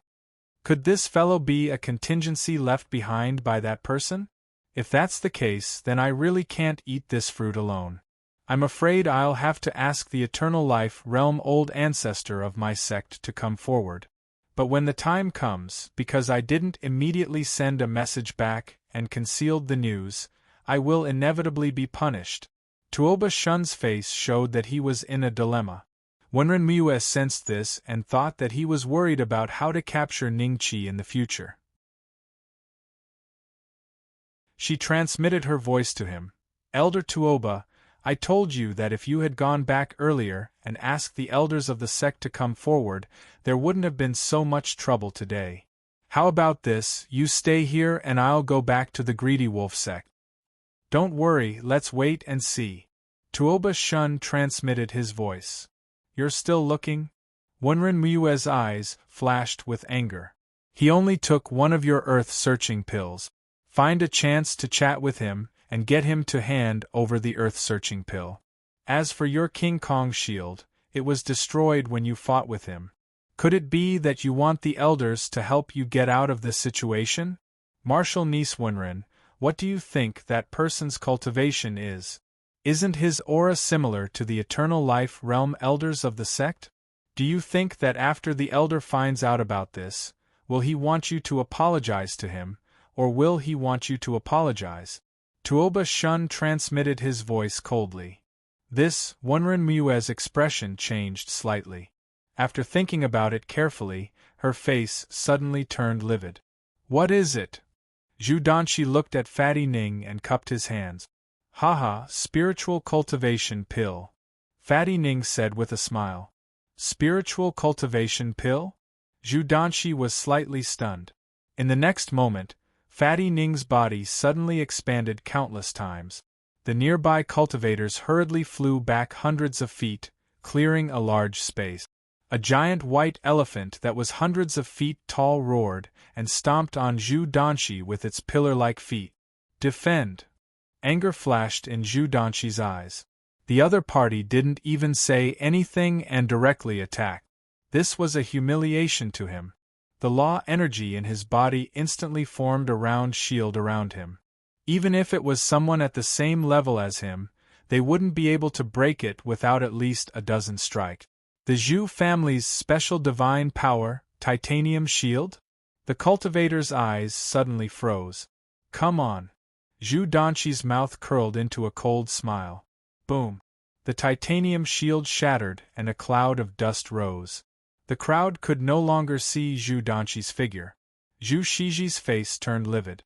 Could this fellow be a contingency left behind by that person? If that's the case, then I really can't eat this fruit alone. I'm afraid I'll have to ask the Eternal Life Realm old ancestor of my sect to come forward. But when the time comes, because I didn't immediately send a message back and concealed the news, I will inevitably be punished. Tuoba Shun's face showed that he was in a dilemma. Wenren Mue sensed this and thought that he was worried about how to capture Ningqi in the future. She transmitted her voice to him. Elder Tuoba, I told you that if you had gone back earlier and asked the elders of the sect to come forward, there wouldn't have been so much trouble today. How about this, you stay here and I'll go back to the Greedy Wolf sect. Don't worry, let's wait and see. Tuoba Shun transmitted his voice. You're still looking? Wenren Mue's eyes flashed with anger. He only took one of your earth-searching pills. Find a chance to chat with him, and get him to hand over the earth-searching pill. As for your King Kong shield, it was destroyed when you fought with him. Could it be that you want the elders to help you get out of this situation? Marshal Nice Wenren, what do you think that person's cultivation is? Isn't his aura similar to the Eternal Life Realm elders of the sect? Do you think that after the elder finds out about this, will he want you to apologize to him, or will he want you to apologize? Tuoba Shun transmitted his voice coldly. This, Wenren Mue's expression changed slightly. After thinking about it carefully, her face suddenly turned livid. What is it? Zhu Danqi looked at Fatty Ning and cupped his hands. Haha, spiritual cultivation pill. Fatty Ning said with a smile. Spiritual cultivation pill? Zhu Danqi was slightly stunned. In the next moment, Fatty Ning's body suddenly expanded countless times. The nearby cultivators hurriedly flew back hundreds of feet, clearing a large space. A giant white elephant that was hundreds of feet tall roared and stomped on Zhu Danqi with its pillar-like feet. Defend! Anger flashed in Zhu Danqi's eyes. The other party didn't even say anything and directly attacked. This was a humiliation to him. The law energy in his body instantly formed a round shield around him. Even if it was someone at the same level as him, they wouldn't be able to break it without at least a dozen strikes. The Zhu family's special divine power, titanium shield? The cultivator's eyes suddenly froze. Come on. Zhu Danqi's mouth curled into a cold smile. Boom. The titanium shield shattered and a cloud of dust rose. The crowd could no longer see Zhu Danqi's figure. Zhu Shiji's face turned livid.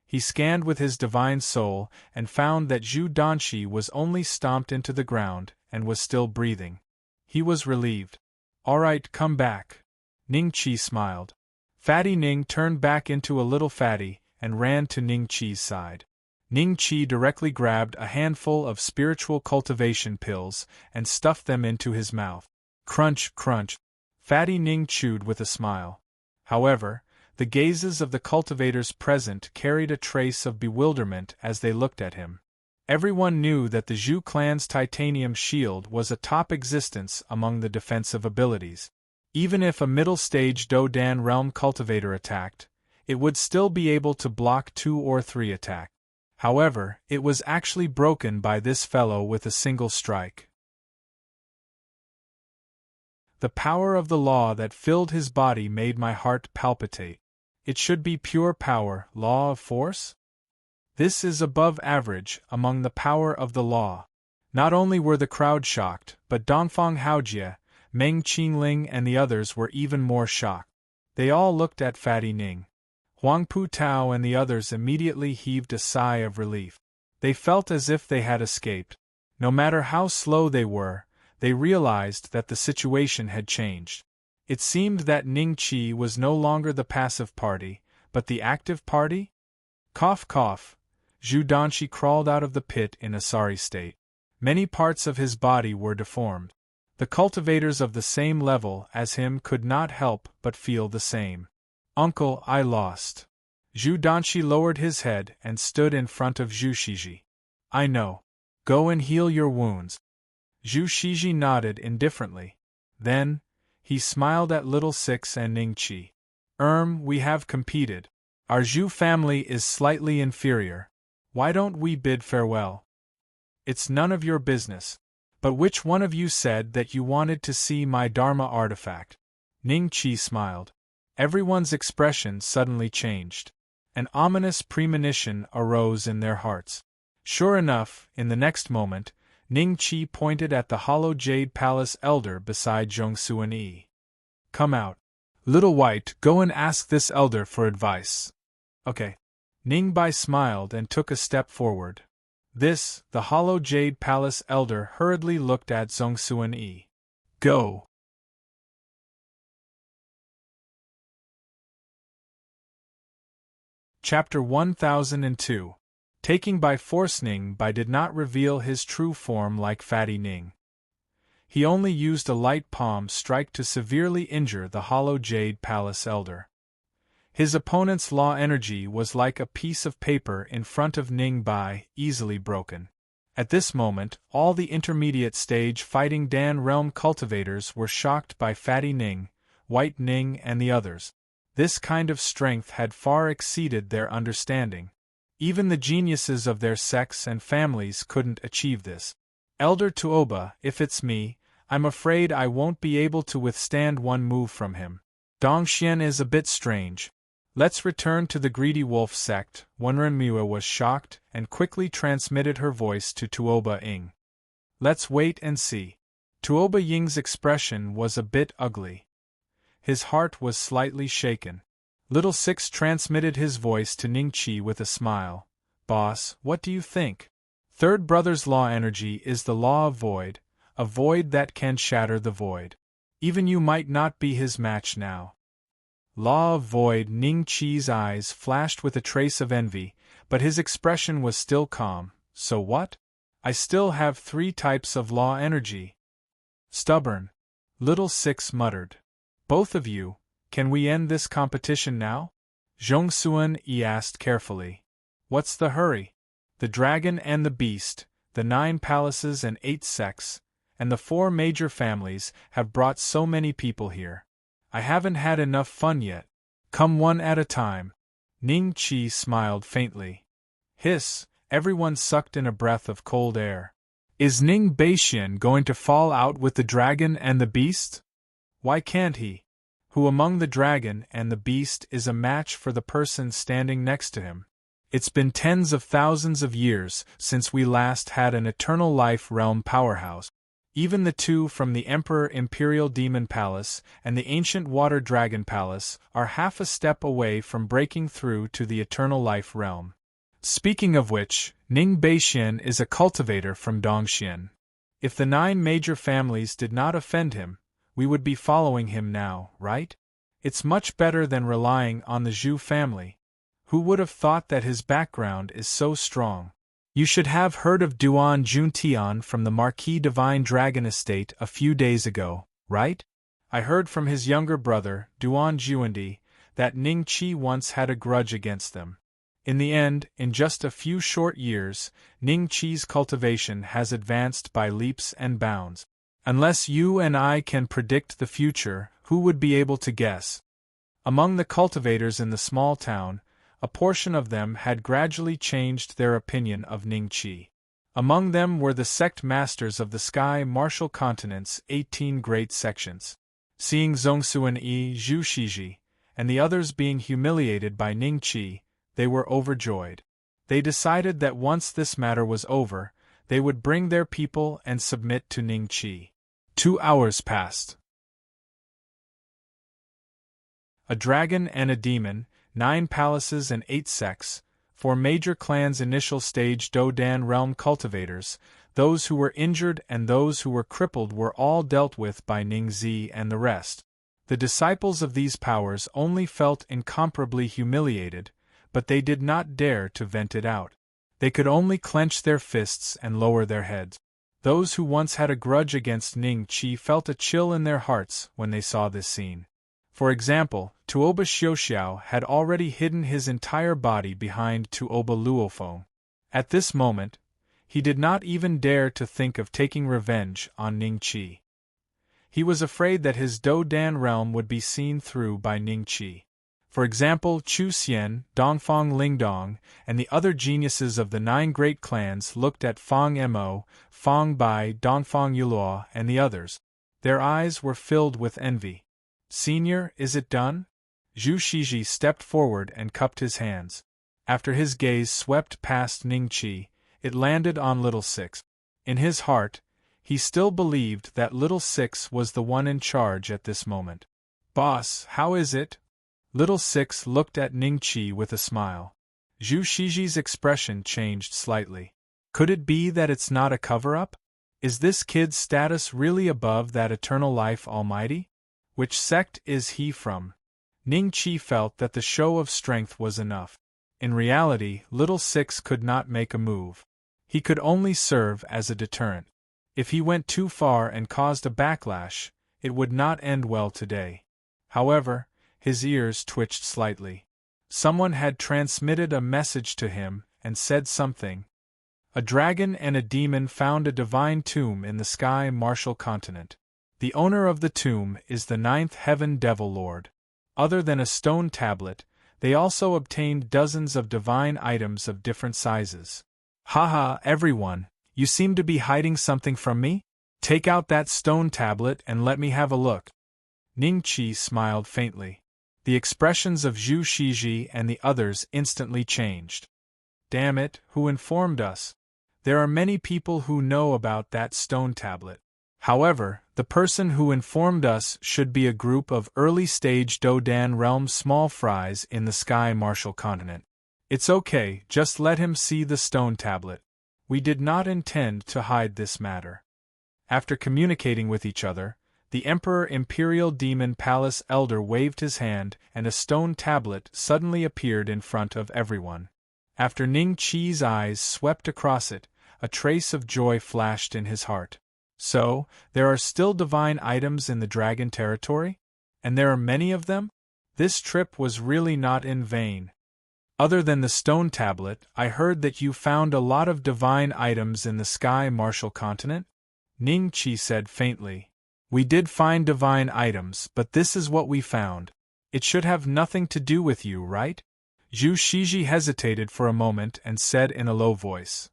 He scanned with his divine soul and found that Zhu Danqi was only stomped into the ground and was still breathing. He was relieved. All right, come back. Ningqi smiled. Fatty Ning turned back into a little fatty and ran to Ningqi's side. Ningqi directly grabbed a handful of spiritual cultivation pills and stuffed them into his mouth. Crunch, crunch. Fatty Ning chewed with a smile. However, the gazes of the cultivators present carried a trace of bewilderment as they looked at him. Everyone knew that the Zhu clan's titanium shield was a top existence among the defensive abilities. Even if a middle-stage Dodan realm cultivator attacked, it would still be able to block 2 or 3 attacks. However, it was actually broken by this fellow with a single strike. The power of the law that filled his body made my heart palpitate. It should be pure power, law of force? This is above average among the power of the law. Not only were the crowd shocked, but Dongfang Haojie, Meng Qingling and the others were even more shocked. They all looked at Fatty Ning. Huang Pu Tao and the others immediately heaved a sigh of relief. They felt as if they had escaped. No matter how slow they were, they realized that the situation had changed. It seemed that Ningqi was no longer the passive party, but the active party? Cough cough. Zhu Danqi crawled out of the pit in a sorry state. Many parts of his body were deformed. The cultivators of the same level as him could not help but feel the same. Uncle, I lost. Zhu Danqi lowered his head and stood in front of Zhu Shiji. I know. Go and heal your wounds. Zhu Shiji nodded indifferently. Then, he smiled at Little Six and Ning Chi. We have competed. Our Zhu family is slightly inferior. Why don't we bid farewell? It's none of your business. But which one of you said that you wanted to see my Dharma artifact? Ning Chi smiled. Everyone's expression suddenly changed. An ominous premonition arose in their hearts. Sure enough, in the next moment, Ning Chi pointed at the hollow jade palace elder beside Zhongsuan Yi. Come out. Little White, go and ask this elder for advice. Okay. Ning Bai smiled and took a step forward. The hollow jade palace elder hurriedly looked at Zhongsuan Yi. Go. Chapter 1002. Taking by force. Ning Bai did not reveal his true form like Fatty Ning. He only used a light palm strike to severely injure the hollow jade palace elder. His opponent's law energy was like a piece of paper in front of Ning Bai, easily broken. At this moment, all the intermediate stage Fighting Dan realm cultivators were shocked by Fatty Ning, White Ning and the others. This kind of strength had far exceeded their understanding. Even the geniuses of their sects and families couldn't achieve this. Elder Tuoba, if it's me, I'm afraid I won't be able to withstand one move from him. Dongxian is a bit strange. Let's return to the Greedy Wolf sect. Wenrenmiwa was shocked and quickly transmitted her voice to Tuoba Ying. Let's wait and see. Tuoba Ying's expression was a bit ugly. His heart was slightly shaken. Little Six transmitted his voice to Ning Chi with a smile. Boss, what do you think? Third brother's law energy is the law of void, a void that can shatter the void. Even you might not be his match now. Law of void. Ning Chi's eyes flashed with a trace of envy, but his expression was still calm. So what? I still have 3 types of law energy. Stubborn. Little Six muttered. Both of you, can we end this competition now? Zhongsuan Yi asked carefully. What's the hurry? The dragon and the beast, the 9 palaces and 8 sects, and the 4 major families have brought so many people here. I haven't had enough fun yet. Come one at a time. Ning Chi smiled faintly. Hiss, everyone sucked in a breath of cold air. Is Ning Baixian going to fall out with the dragon and the beast? Why can't he? Who among the dragon and the beast is a match for the person standing next to him? It's been tens of thousands of years since we last had an Eternal Life realm powerhouse. Even the 2 from the Emperor Imperial Demon Palace and the Ancient Water Dragon Palace are half a step away from breaking through to the Eternal Life realm. Speaking of which, Ning Baixian is a cultivator from Dongxian. If the 9 major families did not offend him, we would be following him now, right? It's much better than relying on the Zhu family. Who would have thought that his background is so strong? You should have heard of Duan Juntian from the Marquis Divine Dragon Estate a few days ago, right? I heard from his younger brother, Duan Juandi, that Ning Chi once had a grudge against them. In the end, in just a few short years, Ning Chi's cultivation has advanced by leaps and bounds. Unless you and I can predict the future, who would be able to guess? Among the cultivators in the small town, a portion of them had gradually changed their opinion of Ning Chi. Among them were the sect masters of the Sky Martial Continent's 18 great sections. Seeing Zhongsuan Yi, Zhu Shiji, and the others being humiliated by Ning Chi, they were overjoyed. They decided that once this matter was over, they would bring their people and submit to Ning Chi. 2 hours passed. A dragon and a demon, 9 palaces and 8 sects, 4 major clans initial stage Dodan realm cultivators, those who were injured and those who were crippled were all dealt with by Ning Zi and the rest. The disciples of these powers only felt incomparably humiliated, but they did not dare to vent it out. They could only clench their fists and lower their heads. Those who once had a grudge against Ning Chi felt a chill in their hearts when they saw this scene. For example, Tuoba Xiuxiao had already hidden his entire body behind Tuoba Luofeng. At this moment, he did not even dare to think of taking revenge on Ning Chi. He was afraid that his Do-Dan realm would be seen through by Ningqi. For example, Chu Xian, Dongfang Lingdong, and the other geniuses of the 9 great clans looked at Fang Mo, Fang Bai, Dongfang Yuluo, and the others. Their eyes were filled with envy. "Senior, is it done?" Zhu Shiji stepped forward and cupped his hands. After his gaze swept past Ningqi, it landed on Little Six. In his heart, he still believed that Little Six was the one in charge at this moment. "Boss, how is it?" Little Six looked at Ningqi with a smile. Zhu Shiji's expression changed slightly. Could it be that it's not a cover-up? Is this kid's status really above that eternal life almighty? Which sect is he from? Ningqi felt that the show of strength was enough. In reality, Little Six could not make a move. He could only serve as a deterrent. If he went too far and caused a backlash, it would not end well today. However, his ears twitched slightly. Someone had transmitted a message to him and said something. A dragon and a demon found a divine tomb in the sky martial continent. The owner of the tomb is the 9th Heaven Devil Lord. Other than a stone tablet, they also obtained dozens of divine items of different sizes. "Haha, everyone, you seem to be hiding something from me? Take out that stone tablet and let me have a look." Ningqi smiled faintly. The expressions of Zhu Shiji and the others instantly changed. "Damn it, who informed us? There are many people who know about that stone tablet. However, the person who informed us should be a group of early-stage Do-Dan realm small fries in the sky martial continent. It's okay, just let him see the stone tablet. We did not intend to hide this matter." After communicating with each other, the Emperor Imperial Demon Palace Elder waved his hand and a stone tablet suddenly appeared in front of everyone. After Ningqi's eyes swept across it, a trace of joy flashed in his heart. "So, there are still divine items in the dragon territory? And there are many of them? This trip was really not in vain. Other than the stone tablet, I heard that you found a lot of divine items in the sky martial continent?" Ningqi said faintly. "We did find divine items, but this is what we found. It should have nothing to do with you, right?" Zhu Shiji hesitated for a moment and said in a low voice.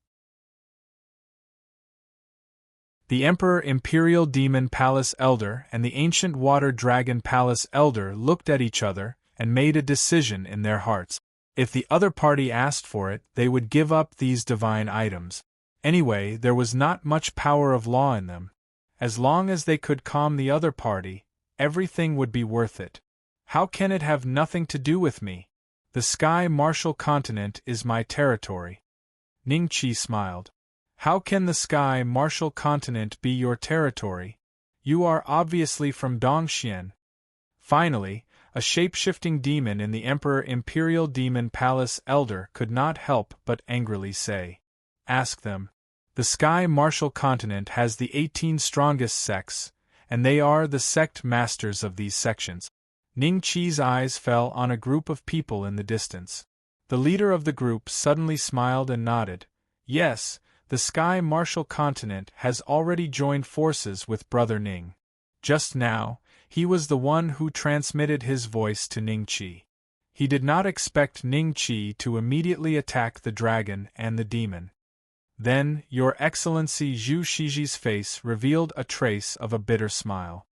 The Emperor Imperial Demon Palace Elder and the Ancient Water Dragon Palace Elder looked at each other and made a decision in their hearts. If the other party asked for it, they would give up these divine items. Anyway, there was not much power of law in them. As long as they could calm the other party, everything would be worth it. "How can it have nothing to do with me? The sky martial continent is my territory." Ningqi smiled. "How can the sky martial continent be your territory? You are obviously from Dongxian." Finally, a shape-shifting demon in the Emperor Imperial Demon Palace Elder could not help but angrily say, "Ask them. The sky martial continent has the 18 strongest sects, and they are the sect masters of these sections." Ningqi's eyes fell on a group of people in the distance. The leader of the group suddenly smiled and nodded. "Yes, the sky martial continent has already joined forces with Brother Ning. Just now, he was the one who transmitted his voice to Ningqi. He did not expect Ningqi to immediately attack the dragon and the demon. Then, Your Excellency Zhu Shiji's face revealed a trace of a bitter smile.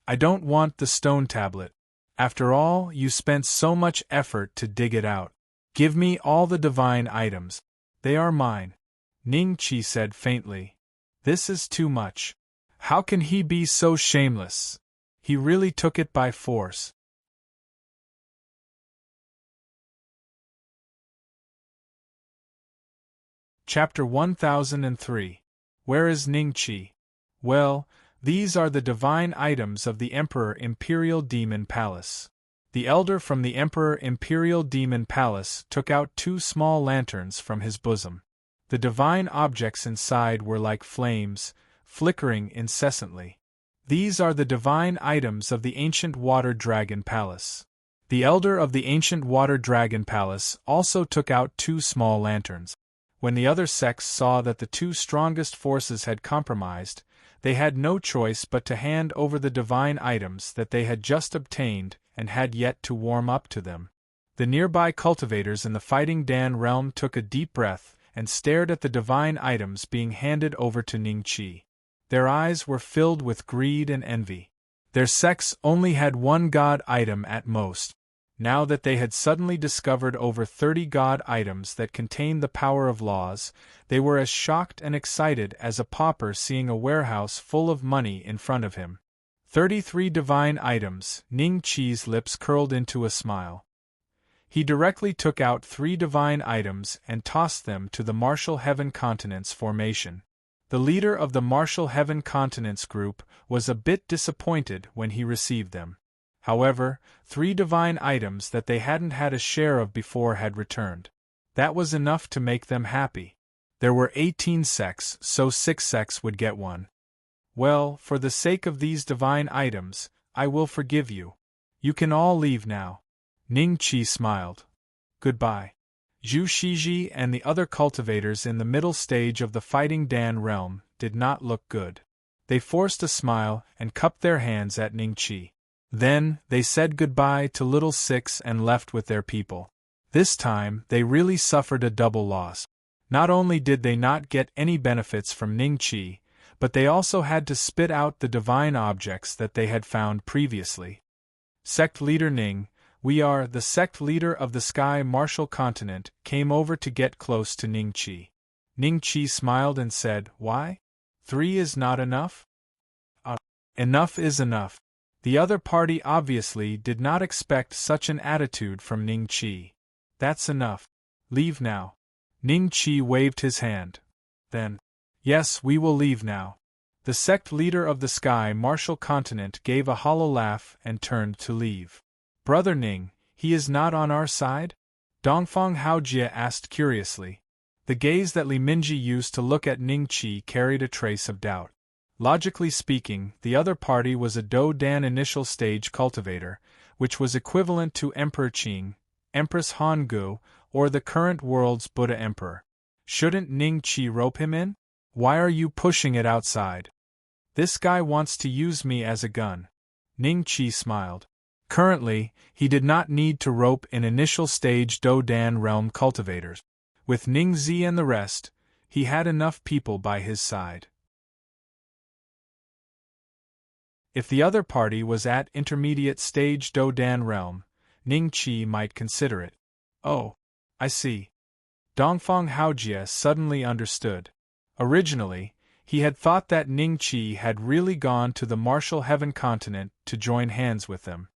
"I don't want the stone tablet. After all, you spent so much effort to dig it out. Give me all the divine items. They are mine." Ningqi said faintly. "This is too much. How can he be so shameless? He really took it by force." Chapter 1003. Where is Ningqi? Well, these are the divine items of the Emperor Imperial Demon Palace. The elder from the Emperor Imperial Demon Palace took out 2 small lanterns from his bosom. The divine objects inside were like flames, flickering incessantly. These are the divine items of the Ancient Water Dragon Palace. The elder of the Ancient Water Dragon Palace also took out 2 small lanterns. When the other sects saw that the two strongest forces had compromised, they had no choice but to hand over the divine items that they had just obtained and had yet to warm up to them. The nearby cultivators in the Fighting Dan realm took a deep breath and stared at the divine items being handed over to Ningqi. Their eyes were filled with greed and envy. Their sects only had one god item at most. Now that they had suddenly discovered over 30 god items that contained the power of laws, they were as shocked and excited as a pauper seeing a warehouse full of money in front of him. 33 divine items. Ningqi's lips curled into a smile. He directly took out 3 divine items and tossed them to the Martial Heaven Continents formation. The leader of the Martial Heaven Continents group was a bit disappointed when he received them. However, 3 divine items that they hadn't had a share of before had returned. That was enough to make them happy. There were 18 sects, so 6 sects would get one. Well, for the sake of these divine items, I will forgive you. You can all leave now. Ningqi smiled. Goodbye. Zhu Shiji and the other cultivators in the middle stage of the Fighting Dan realm did not look good. They forced a smile and cupped their hands at Ningqi. Then, they said goodbye to Little Six and left with their people. This time, they really suffered a double loss. Not only did they not get any benefits from Ningqi, but they also had to spit out the divine objects that they had found previously. Sect Leader Ning, we are the sect leader of the Sky Martial Continent, came over to get close to Ningqi. Ningqi smiled and said, Why? 3 is not enough? Enough is enough. The other party obviously did not expect such an attitude from Ningqi. That's enough. Leave now. Ningqi waved his hand. Then, yes, we will leave now. The sect leader of the Sky Martial Continent gave a hollow laugh and turned to leave. Brother Ning, he is not on our side? Dongfang Haojie asked curiously. The gaze that Li Minji used to look at Ningqi carried a trace of doubt. Logically speaking, the other party was a Do Dan initial stage cultivator, which was equivalent to Emperor Qing, Empress Han Gu, or the current world's Buddha Emperor. Shouldn't Ningqi rope him in? Why are you pushing it outside? This guy wants to use me as a gun. Ningqi smiled. Currently, he did not need to rope in initial stage Do Dan realm cultivators. With Ningzi and the rest, he had enough people by his side. If the other party was at intermediate stage Do Dan realm, Ningqi might consider it. Oh, I see. Dongfang Haojie suddenly understood. Originally, he had thought that Ningqi had really gone to the Martial Heaven Continent to join hands with them.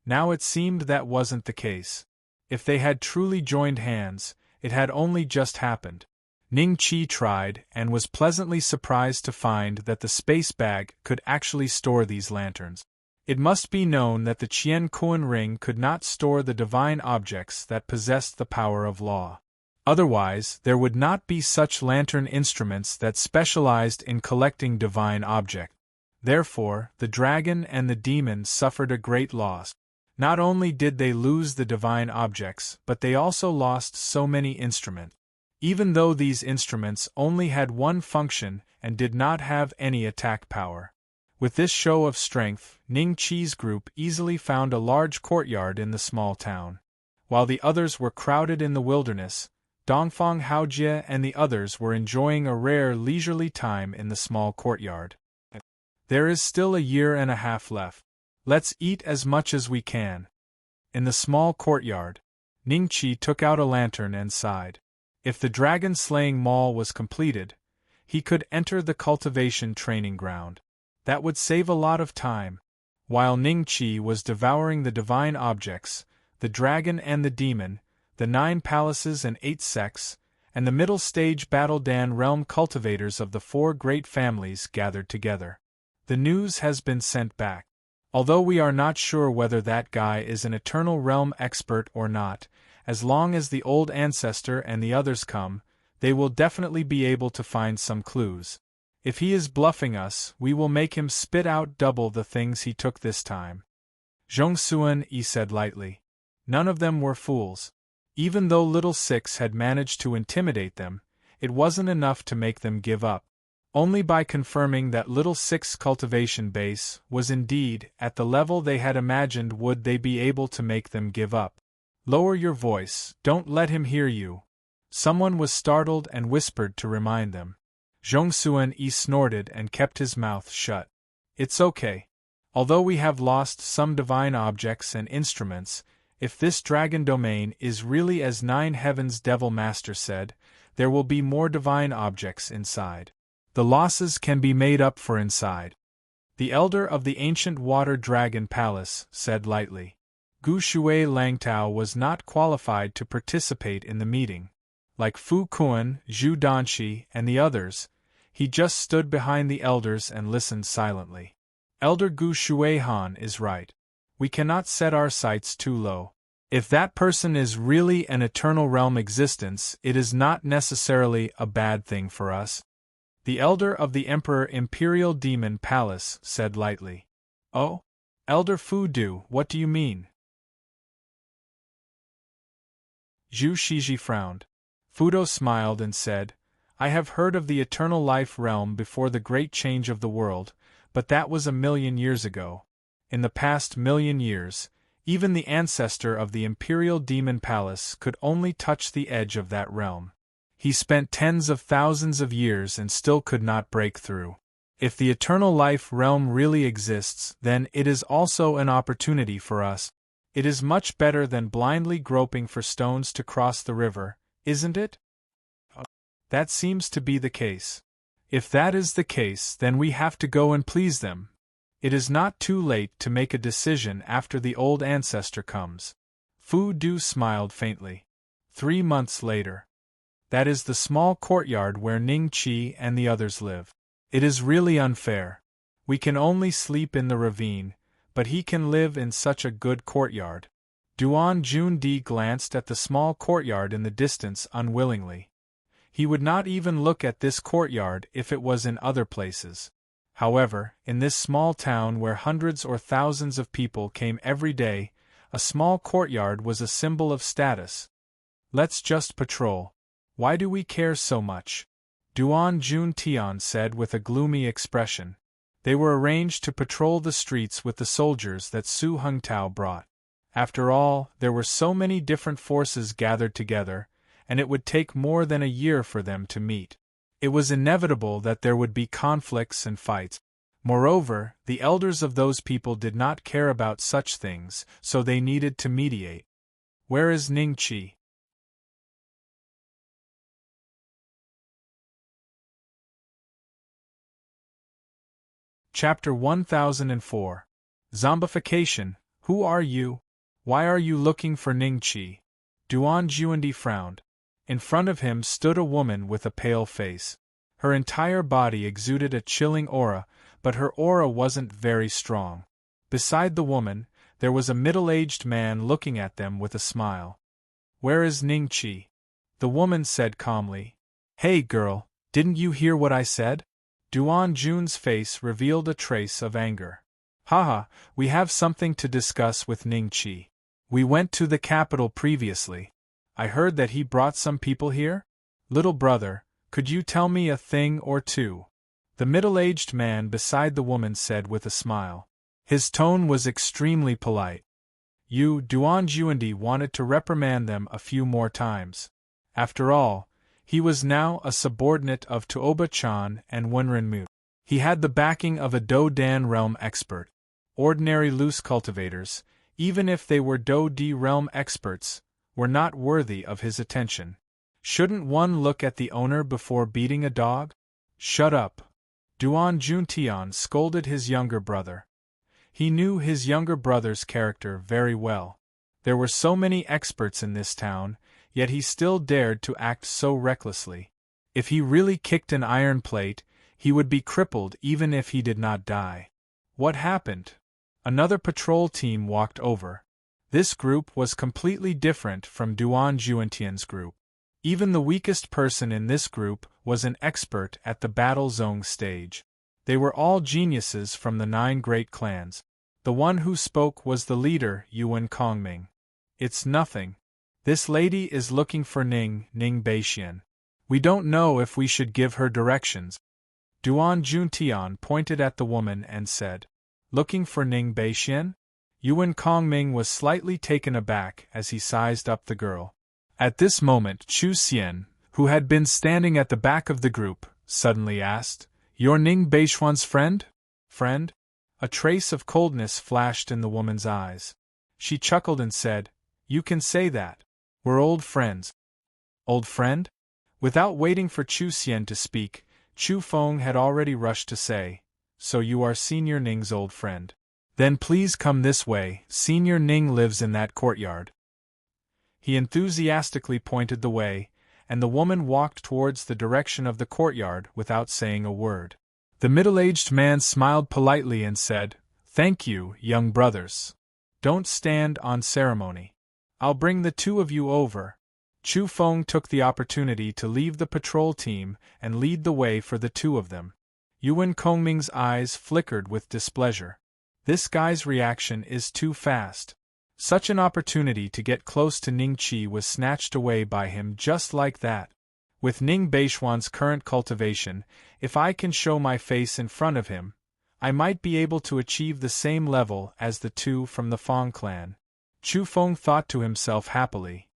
Now it seemed that wasn't the case. If they had truly joined hands, it had only just happened. Ningqi tried and was pleasantly surprised to find that the space bag could actually store these lanterns. It must be known that the Qian Kuan ring could not store the divine objects that possessed the power of law. Otherwise, there would not be such lantern instruments that specialized in collecting divine objects. Therefore, the dragon and the demon suffered a great loss. Not only did they lose the divine objects, but they also lost so many instruments. Even though these instruments only had one function and did not have any attack power. With this show of strength, Ningqi's group easily found a large courtyard in the small town. While the others were crowded in the wilderness, Dongfang Haojie and the others were enjoying a rare leisurely time in the small courtyard. There is still a year and a half left. Let's eat as much as we can. In the small courtyard, Ningqi took out a lantern and sighed. If the dragon-slaying mall was completed, he could enter the cultivation training ground. That would save a lot of time. While Ningqi was devouring the divine objects, the dragon and the demon, the 9 palaces and 8 sects, and the middle stage Battle Dan realm cultivators of the 4 great families gathered together. The news has been sent back. Although we are not sure whether that guy is an Eternal Realm expert or not, as long as the old ancestor and the others come, they will definitely be able to find some clues. If he is bluffing us, we will make him spit out double the things he took this time. Zhong Suan-yi said lightly. None of them were fools. Even though Little Six had managed to intimidate them, it wasn't enough to make them give up. Only by confirming that little 6 cultivation base was indeed at the level they had imagined would they be able to make them give up. Lower your voice, don't let him hear you. Someone was startled and whispered to remind them. Zhong Suan-yi snorted and kept his mouth shut. It's okay. Although we have lost some divine objects and instruments, if this dragon domain is really as 9 Heavens Devil Master said, there will be more divine objects inside. The losses can be made up for inside. The elder of the ancient water dragon palace said lightly. Gu Shui Langtao was not qualified to participate in the meeting. Like Fu Kuan, Zhu Danshi, and the others, he just stood behind the elders and listened silently. Elder Gu Shui Han is right. We cannot set our sights too low. If that person is really an eternal realm existence, it is not necessarily a bad thing for us. The elder of the Emperor Imperial Demon Palace said lightly. Oh? Elder Fu Du, what do you mean? Zhu Shiji frowned. Fudo smiled and said, I have heard of the eternal life realm before the great change of the world, but that was 1,000,000 years ago. In the past 1,000,000 years, even the ancestor of the Imperial Demon Palace could only touch the edge of that realm. He spent tens of thousands of years and still could not break through. If the eternal life realm really exists, then it is also an opportunity for us. It is much better than blindly groping for stones to cross the river, isn't it? That seems to be the case. If that is the case, then we have to go and please them. It is not too late to make a decision after the old ancestor comes. Fu Du smiled faintly. 3 months later. That is the small courtyard where Ning Qi and the others live. It is really unfair. We can only sleep in the ravine, but he can live in such a good courtyard. Duan Jun-di glanced at the small courtyard in the distance unwillingly. He would not even look at this courtyard if it was in other places. However, in this small town where hundreds or thousands of people came every day, a small courtyard was a symbol of status. Let's just patrol. Why do we care so much? Duan Jun-tian said with a gloomy expression. They were arranged to patrol the streets with the soldiers that Su Hengtao brought. After all, there were so many different forces gathered together, and it would take more than a year for them to meet. It was inevitable that there would be conflicts and fights. Moreover, the elders of those people did not care about such things, so they needed to mediate. Where is Ning Qi? Chapter 1004. Zombification. Who are you? Why are you looking for Ning Qi? Duan Juandi frowned. In front of him stood a woman with a pale face. Her entire body exuded a chilling aura, but her aura wasn't very strong. Beside the woman, there was a middle-aged man looking at them with a smile. Where is Ning Qi? The woman said calmly. Hey girl, didn't you hear what I said? Duan Jun's face revealed a trace of anger. Haha, we have something to discuss with Ning Qi. We went to the capital previously. I heard that he brought some people here? Little brother, could you tell me a thing or two? The middle-aged man beside the woman said with a smile. His tone was extremely polite. Duan Juandi wanted to reprimand them a few more times. After all, he was now a subordinate of Tuoba-chan and Wenren-mu. He had the backing of a Do-Dan realm expert. Ordinary loose cultivators, even if they were Do-Di realm experts, were not worthy of his attention. Shouldn't one look at the owner before beating a dog? Shut up. Duan Juntian scolded his younger brother. He knew his younger brother's character very well. There were so many experts in this town, yet he still dared to act so recklessly. If he really kicked an iron plate, he would be crippled even if he did not die. What happened? Another patrol team walked over. This group was completely different from Duan Juentian's group. Even the weakest person in this group was an expert at the battle zone stage. They were all geniuses from the 9 great clans. The one who spoke was the leader, Yuan Kongming. It's nothing. This lady is looking for Ning Beixian. We don't know if we should give her directions. Duan Juntian pointed at the woman and said, "Looking for Ning Beixian?" Yuan Kongming was slightly taken aback as he sized up the girl. At this moment Chu Xian, who had been standing at the back of the group, suddenly asked, "You're Ning Beixuan's friend?" "Friend?" A trace of coldness flashed in the woman's eyes. She chuckled and said, "You can say that. We're old friends." "Old friend?" Without waiting for Chu Xian to speak, Chu Feng had already rushed to say, "So you are Senior Ning's old friend. Then please come this way, Senior Ning lives in that courtyard." He enthusiastically pointed the way, and the woman walked towards the direction of the courtyard without saying a word. The middle-aged man smiled politely and said, "Thank you, young brothers. Don't stand on ceremony. I'll bring the two of you over." Chu Feng took the opportunity to leave the patrol team and lead the way for the two of them. Yuan Kongming's eyes flickered with displeasure. This guy's reaction is too fast. Such an opportunity to get close to Ning Qi was snatched away by him just like that. With Ning Beixuan's current cultivation, if I can show my face in front of him, I might be able to achieve the same level as the two from the Fong clan. Chu Feng thought to himself happily.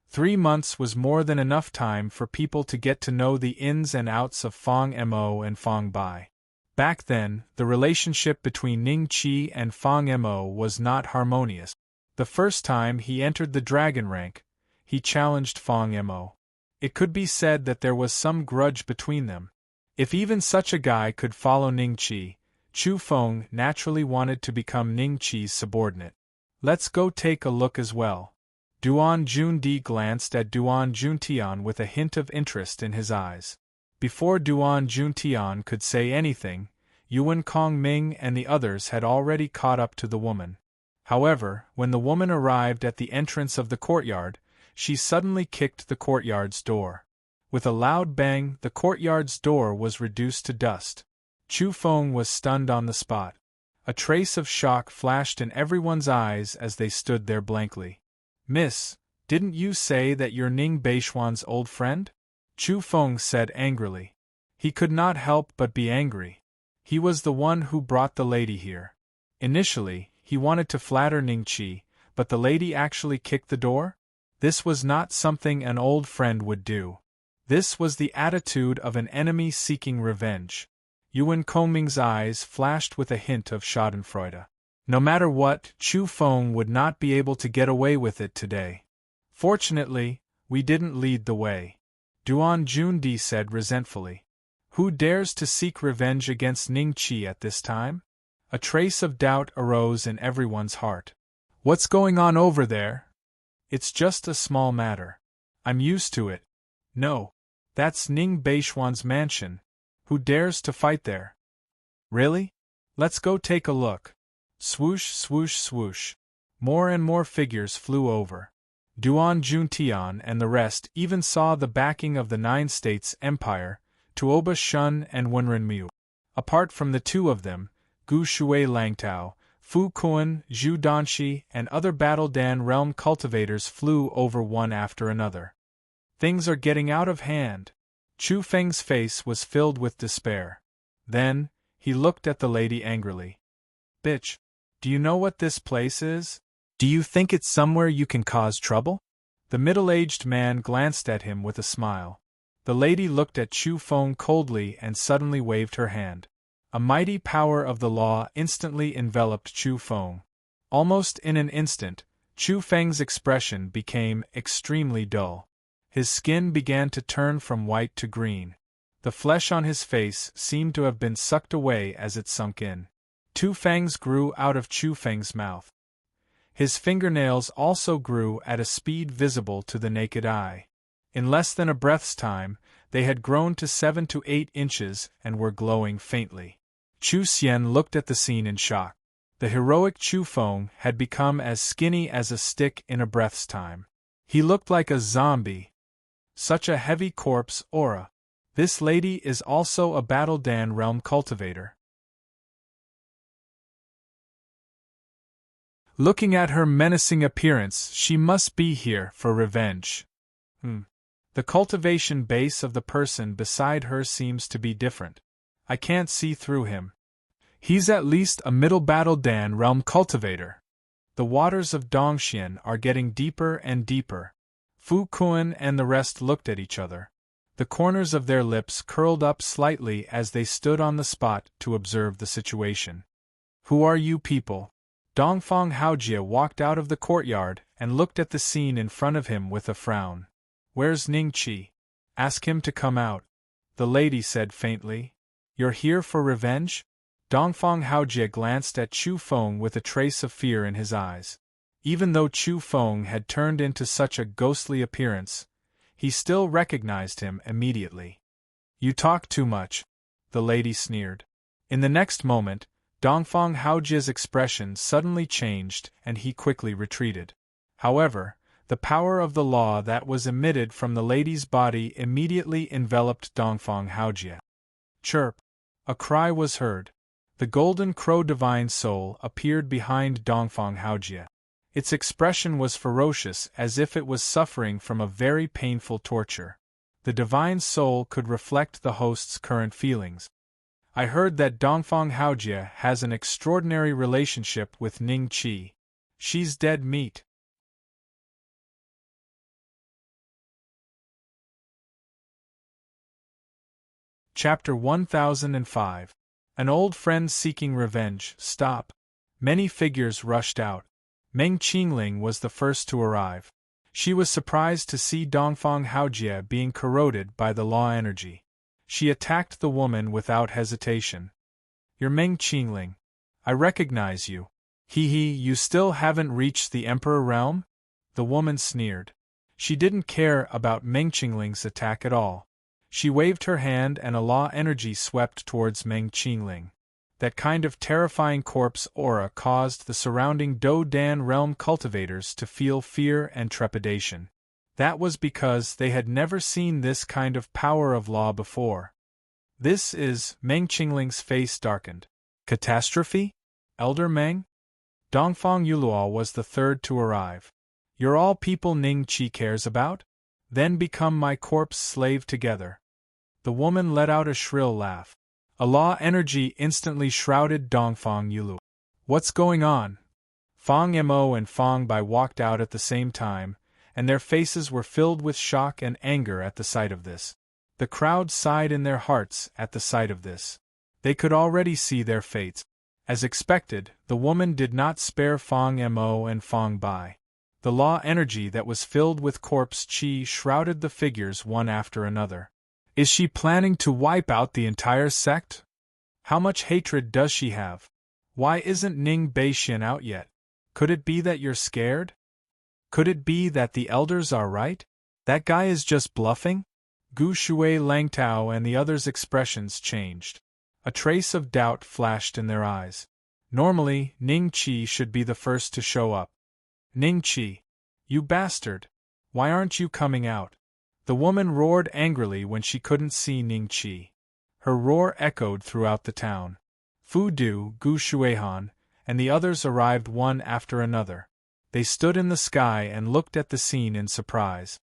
3 months was more than enough time for people to get to know the ins and outs of Fong Mo and Fong Bai. Back then, the relationship between Ning Qi and Fong Mo was not harmonious. The first time he entered the dragon rank, he challenged Fong Mo. It could be said that there was some grudge between them. If even such a guy could follow Ning Qi, Chu Feng naturally wanted to become Ning Qi's subordinate. "Let's go take a look as well." Duan Jundi glanced at Duan Juntian with a hint of interest in his eyes. Before Duan Juntian could say anything, Yuan Kongming and the others had already caught up to the woman. However, when the woman arrived at the entrance of the courtyard, she suddenly kicked the courtyard's door. With a loud bang, the courtyard's door was reduced to dust. Chu Feng was stunned on the spot. A trace of shock flashed in everyone's eyes as they stood there blankly. "Miss, didn't you say that you're Ning Beixuan's old friend?" Chu Feng said angrily. He could not help but be angry. He was the one who brought the lady here. Initially, he wanted to flatter Ning Qi, but the lady actually kicked the door? This was not something an old friend would do. This was the attitude of an enemy seeking revenge. Yuan Kongming's eyes flashed with a hint of schadenfreude. No matter what, Chu Feng would not be able to get away with it today. "Fortunately, we didn't lead the way," Duan Jundi said resentfully. "Who dares to seek revenge against Ning Qi at this time?" A trace of doubt arose in everyone's heart. "What's going on over there?" "It's just a small matter. I'm used to it." "No. That's Ning Beixuan's mansion. Who dares to fight there?" "Really? Let's go take a look." Swoosh, swoosh, swoosh. More and more figures flew over. Duan Juntian and the rest even saw the backing of the Nine States Empire, Tuoba Shun and Wenren Mu. Apart from the two of them, Gu Shui Langtao, Fu Kuan, Zhu Danshi, and other Battle Dan realm cultivators flew over one after another. Things are getting out of hand. Chu Feng's face was filled with despair. Then, he looked at the lady angrily. "Bitch, do you know what this place is? Do you think it's somewhere you can cause trouble?" The middle-aged man glanced at him with a smile. The lady looked at Chu Feng coldly and suddenly waved her hand. A mighty power of the law instantly enveloped Chu Feng. Almost in an instant, Chu Feng's expression became extremely dull. His skin began to turn from white to green. The flesh on his face seemed to have been sucked away as it sunk in. Two fangs grew out of Chu Feng's mouth. His fingernails also grew at a speed visible to the naked eye. In less than a breath's time, they had grown to 7 to 8 inches and were glowing faintly. Chu Xian looked at the scene in shock. The heroic Chu Feng had become as skinny as a stick in a breath's time. He looked like a zombie. Such a heavy corpse aura. This lady is also a Battle Dan realm cultivator. Looking at her menacing appearance, she must be here for revenge. The cultivation base of the person beside her seems to be different. I can't see through him. He's at least a middle battle Dan realm cultivator. The waters of Dongxian are getting deeper and deeper. Fu Kuan and the rest looked at each other. The corners of their lips curled up slightly as they stood on the spot to observe the situation. Who are you people? Dongfang Haojie walked out of the courtyard and looked at the scene in front of him with a frown. Where's Ning Qi? Ask him to come out. The lady said faintly. You're here for revenge? Dongfang Haojie glanced at Chu Feng with a trace of fear in his eyes. Even though Chu Feng had turned into such a ghostly appearance, he still recognized him immediately. You talk too much, the lady sneered. In the next moment, Dongfang Haojie's expression suddenly changed and he quickly retreated. However, the power of the law that was emitted from the lady's body immediately enveloped Dongfang Haojie. Chirp! A cry was heard. The golden crow divine soul appeared behind Dongfang Haojie. Its expression was ferocious as if it was suffering from a very painful torture. The divine soul could reflect the host's current feelings. I heard that Dongfang Haojie has an extraordinary relationship with Ning Qi. She's dead meat. Chapter 1005. An old friend seeking revenge. Stop. Many figures rushed out. Meng Qingling was the first to arrive. She was surprised to see Dongfang Haojie being corroded by the law energy. She attacked the woman without hesitation. You're Meng Qingling. I recognize you. You still haven't reached the Emperor realm? The woman sneered. She didn't care about Meng Qingling's attack at all. She waved her hand and a law energy swept towards Meng Qingling. That kind of terrifying corpse aura caused the surrounding Do Dan realm cultivators to feel fear and trepidation. That was because they had never seen this kind of power of law before. This is, Meng Qingling's face darkened. Catastrophe? Elder Meng? Dongfang Yuluo was the third to arrive. You're all people Ning Qi cares about? Then become my corpse slave together. The woman let out a shrill laugh. A law energy instantly shrouded Dongfang Yuluo. What's going on? Fang Mo and Fang Bai walked out at the same time, and their faces were filled with shock and anger at the sight of this. The crowd sighed in their hearts at the sight of this. They could already see their fates. As expected, the woman did not spare Fang Mo and Fang Bai. The law energy that was filled with corpse qi shrouded the figures one after another. Is she planning to wipe out the entire sect? How much hatred does she have? Why isn't Ning Beixian out yet? Could it be that you're scared? Could it be that the elders are right? That guy is just bluffing? Gu Shui Langtao and the others' expressions changed. A trace of doubt flashed in their eyes. Normally, Ning Qi should be the first to show up. Ning Qi! You bastard! Why aren't you coming out? The woman roared angrily when she couldn't see Ning Qi. Her roar echoed throughout the town. Fu Du, Gu Shuihan, and the others arrived one after another. They stood in the sky and looked at the scene in surprise.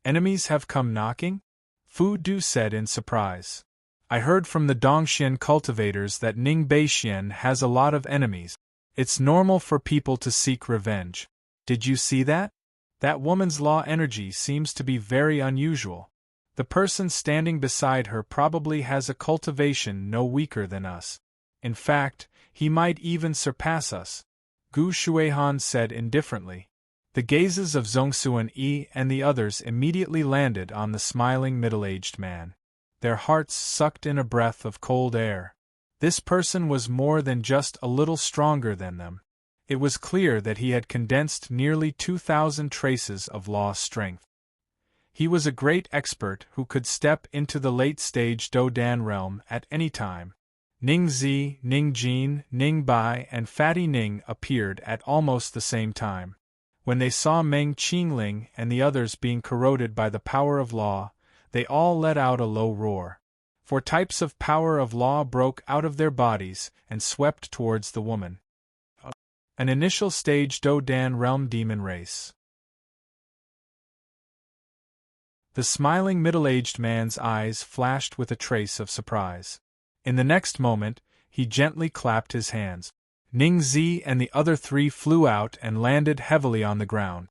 Enemies have come knocking? Fu Du said in surprise. I heard from the Dongxian cultivators that Ning Beixian has a lot of enemies. It's normal for people to seek revenge. Did you see that? That woman's law energy seems to be very unusual. The person standing beside her probably has a cultivation no weaker than us. In fact, he might even surpass us. Gu Shuihan said indifferently. The gazes of Zhongsuan Yi and the others immediately landed on the smiling middle-aged man. Their hearts sucked in a breath of cold air. This person was more than just a little stronger than them. It was clear that he had condensed nearly 2,000 traces of law strength. He was a great expert who could step into the late-stage Dodan realm at any time. Ning Zi, Ning Jin, Ning Bai, and Fatty Ning appeared at almost the same time. When they saw Meng Qingling and the others being corroded by the power of law, they all let out a low roar. 4 types of power of law broke out of their bodies and swept towards the woman. An initial stage Dodan realm demon race. The smiling middle-aged man's eyes flashed with a trace of surprise. In the next moment, he gently clapped his hands. Ning Zi and the other three flew out and landed heavily on the ground.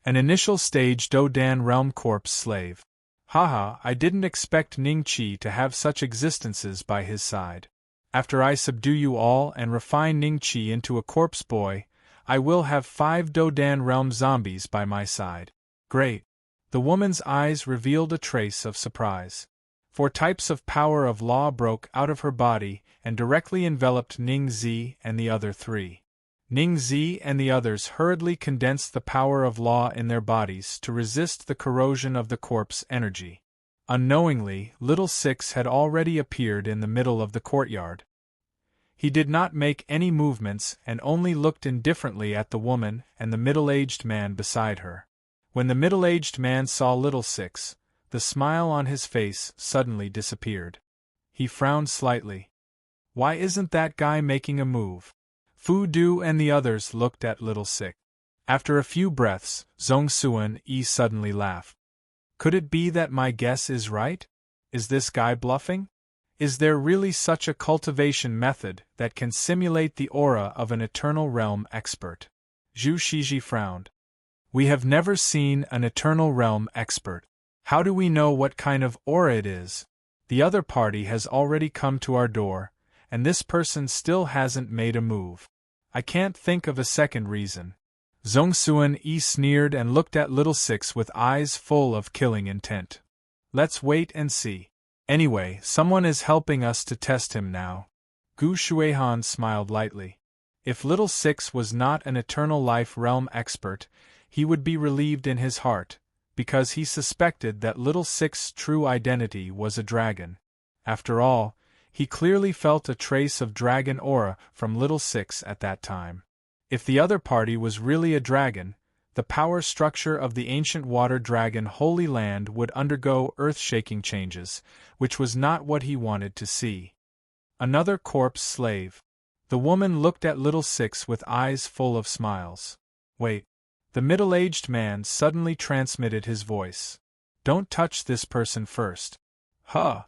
An initial stage Dodan realm corpse slave. Haha, I didn't expect Ning Qi to have such existences by his side. After I subdue you all and refine Ning Qi into a corpse boy, I will have 5 Dodan realm zombies by my side. Great. The woman's eyes revealed a trace of surprise. 4 types of power of law broke out of her body and directly enveloped Ning Zi and the other 3. Ning Zi and the others hurriedly condensed the power of law in their bodies to resist the corrosion of the corpse energy. Unknowingly, Little Six had already appeared in the middle of the courtyard. He did not make any movements and only looked indifferently at the woman and the middle-aged man beside her. When the middle-aged man saw Little Six, the smile on his face suddenly disappeared. He frowned slightly. Why isn't that guy making a move? Fu Du and the others looked at Little Six. After a few breaths, Zhong Suan Yi suddenly laughed. Could it be that my guess is right? Is this guy bluffing? Is there really such a cultivation method that can simulate the aura of an Eternal Realm expert? Zhu Shiji frowned. We have never seen an Eternal Realm expert. How do we know what kind of aura it is? The other party has already come to our door, and this person still hasn't made a move. I can't think of a second reason. Zhong Suan Yi sneered and looked at Little Six with eyes full of killing intent. Let's wait and see. Anyway, someone is helping us to test him now. Gu Shuihan smiled lightly. If Little Six was not an Eternal Life Realm expert, he would be relieved in his heart, because he suspected that Little Six's true identity was a dragon. After all, he clearly felt a trace of dragon aura from Little Six at that time. If the other party was really a dragon, the power structure of the ancient water dragon Holy Land would undergo earth-shaking changes, which was not what he wanted to see. Another corpse slave. The woman looked at Little Six with eyes full of smiles. Wait. The middle-aged man suddenly transmitted his voice. Don't touch this person first. Huh.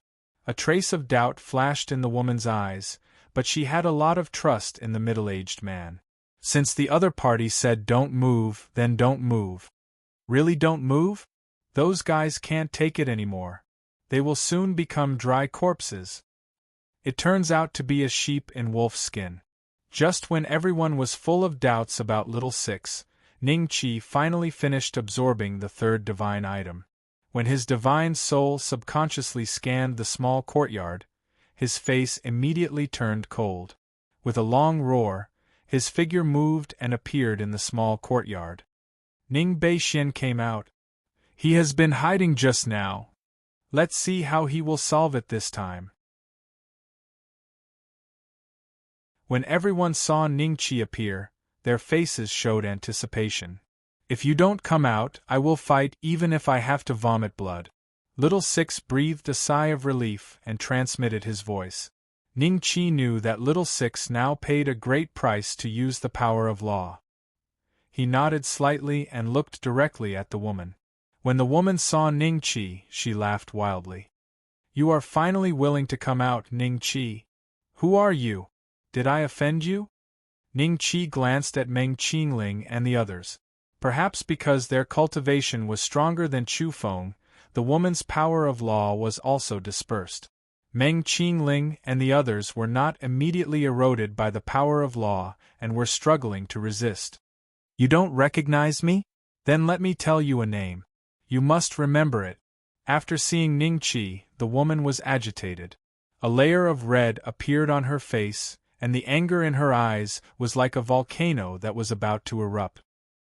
A trace of doubt flashed in the woman's eyes, but she had a lot of trust in the middle-aged man. Since the other party said don't move, then don't move. Really don't move? Those guys can't take it anymore. They will soon become dry corpses. It turns out to be a sheep in wolf skin. Just when everyone was full of doubts about Little Six, Ning Qi finally finished absorbing the 3rd divine item. When his divine soul subconsciously scanned the small courtyard, his face immediately turned cold. With a long roar, his figure moved and appeared in the small courtyard. Ning Beixian came out. He has been hiding just now. Let's see how he will solve it this time. When everyone saw Ning Qi appear, their faces showed anticipation. If you don't come out, I will fight even if I have to vomit blood. Little Six breathed a sigh of relief and transmitted his voice. Ning Qi knew that Little Six now paid a great price to use the power of law. He nodded slightly and looked directly at the woman. When the woman saw Ning Qi, she laughed wildly. You are finally willing to come out, Ning Qi. Who are you? Did I offend you? Ning Qi glanced at Meng Qingling and the others. Perhaps because their cultivation was stronger than Chu Feng, the woman's power of law was also dispersed. Meng Qingling and the others were not immediately eroded by the power of law and were struggling to resist. You don't recognize me? Then let me tell you a name. You must remember it. After seeing Ning Qi, the woman was agitated. A layer of red appeared on her face, and the anger in her eyes was like a volcano that was about to erupt.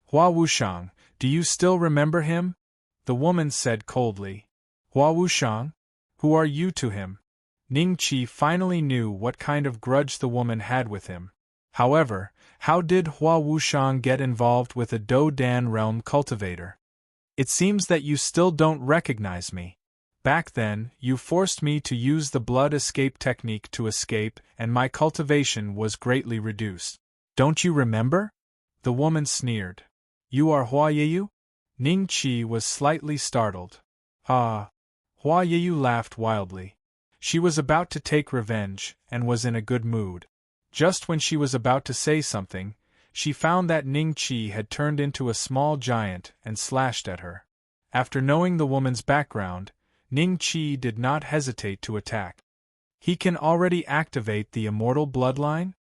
Hua Wushang, do you still remember him? The woman said coldly. Hua Wushang? Who are you to him? Ning Qi finally knew what kind of grudge the woman had with him. However, how did Hua Wushang get involved with a Do-Dan realm cultivator? It seems that you still don't recognize me. Back then, you forced me to use the blood escape technique to escape, and my cultivation was greatly reduced. Don't you remember? The woman sneered. You are Hua Yeyu? Ning Qi was slightly startled. Ah! Hua Yeyu laughed wildly. She was about to take revenge, and was in a good mood. Just when she was about to say something, she found that Ning Qi had turned into a small giant and slashed at her. After knowing the woman's background, Ning Qi did not hesitate to attack. He can already activate the immortal bloodline?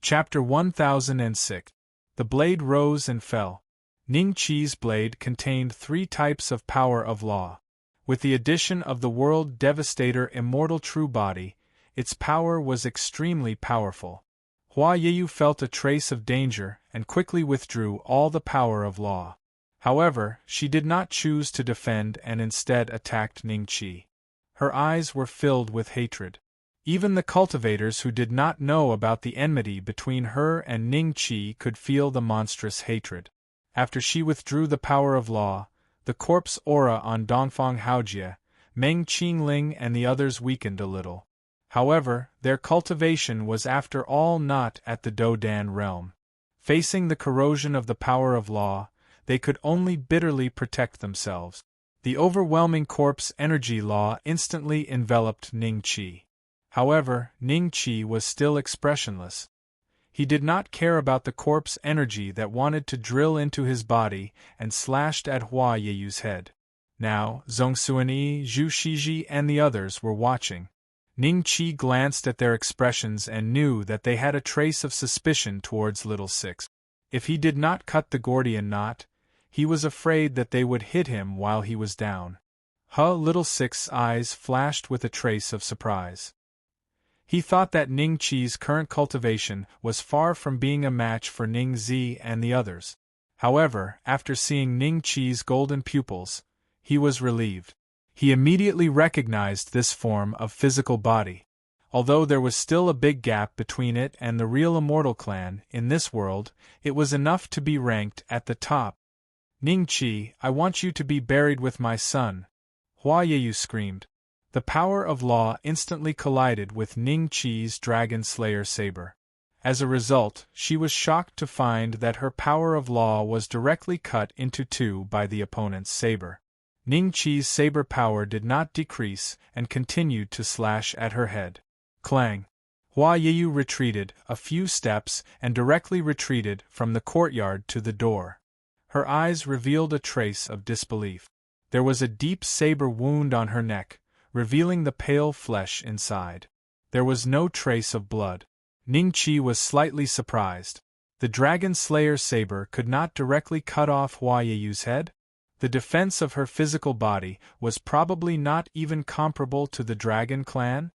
Chapter 1006. The blade rose and fell. Ning Qi's blade contained 3 types of power of law. With the addition of the world devastator immortal true body, its power was extremely powerful. Hua Yeyu felt a trace of danger and quickly withdrew all the power of law. However, she did not choose to defend and instead attacked Ning Qi. Her eyes were filled with hatred. Even the cultivators who did not know about the enmity between her and Ning Qi could feel the monstrous hatred. After she withdrew the power of law, the corpse aura on Dongfang Haojie, Meng Qingling and the others weakened a little. However, their cultivation was after all not at the Dodan realm. Facing the corrosion of the power of law, they could only bitterly protect themselves. The overwhelming corpse energy law instantly enveloped Ning Qi. However, Ning Qi was still expressionless. He did not care about the corpse energy that wanted to drill into his body and slashed at Hua Yeyu's head. Now, Zhongxuanyi, Zhu Shiji and the others were watching. Ning Qi glanced at their expressions and knew that they had a trace of suspicion towards Little Six. If he did not cut the Gordian knot, he was afraid that they would hit him while he was down. Little Six's eyes flashed with a trace of surprise. He thought that Ning Qi's current cultivation was far from being a match for Ning Zi and the others. However, after seeing Ning Qi's golden pupils, he was relieved. He immediately recognized this form of physical body. Although there was still a big gap between it and the real immortal clan in this world, it was enough to be ranked at the top. Ning Qi, I want you to be buried with my son, Hua Yeyu screamed. The power of law instantly collided with Ning Qi's Dragon Slayer saber. As a result, she was shocked to find that her power of law was directly cut into 2 by the opponent's saber. Ning Qi's saber power did not decrease and continued to slash at her head. Clang! Hua Yeyu retreated a few steps and directly retreated from the courtyard to the door. Her eyes revealed a trace of disbelief. There was a deep saber wound on her neck, revealing the pale flesh inside. There was no trace of blood. Ning Qi was slightly surprised. The Dragon Slayer saber could not directly cut off Hua Yeyu's head? The defense of her physical body was probably not even comparable to the Dragon Clan?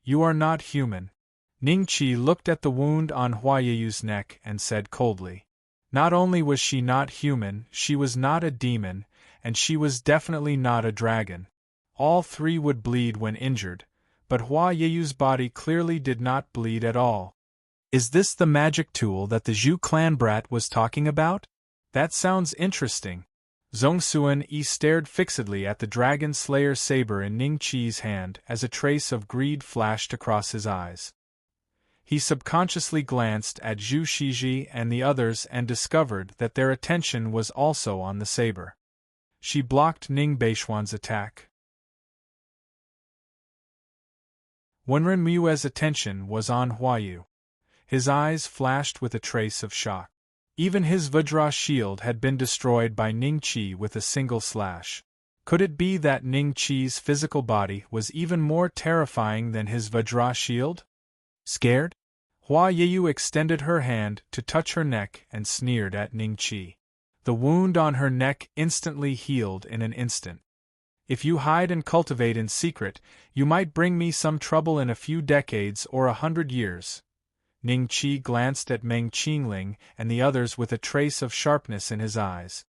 You are not human. Ning Qi looked at the wound on Hua Yeyu's neck and said coldly. Not only was she not human, she was not a demon, and she was definitely not a dragon. All 3 would bleed when injured, but Hua Yeyu's body clearly did not bleed at all. Is this the magic tool that the Zhu clan brat was talking about? That sounds interesting. Zhongxuan-yi stared fixedly at the Dragon Slayer saber in Ning Qi's hand as a trace of greed flashed across his eyes. He subconsciously glanced at Zhu Shiji and the others and discovered that their attention was also on the saber. She blocked Ning Beishuan's attack. Wenren Mue's attention was on Huayu. His eyes flashed with a trace of shock. Even his Vajra shield had been destroyed by Ning Qi with a single slash. Could it be that Ning Qi's physical body was even more terrifying than his Vajra shield? Scared? Hua Yeyu extended her hand to touch her neck and sneered at Ning Qi. The wound on her neck instantly healed in an instant. If you hide and cultivate in secret, you might bring me some trouble in a few decades or 100 years. Ning Qi glanced at Meng Qingling and the others with a trace of sharpness in his eyes.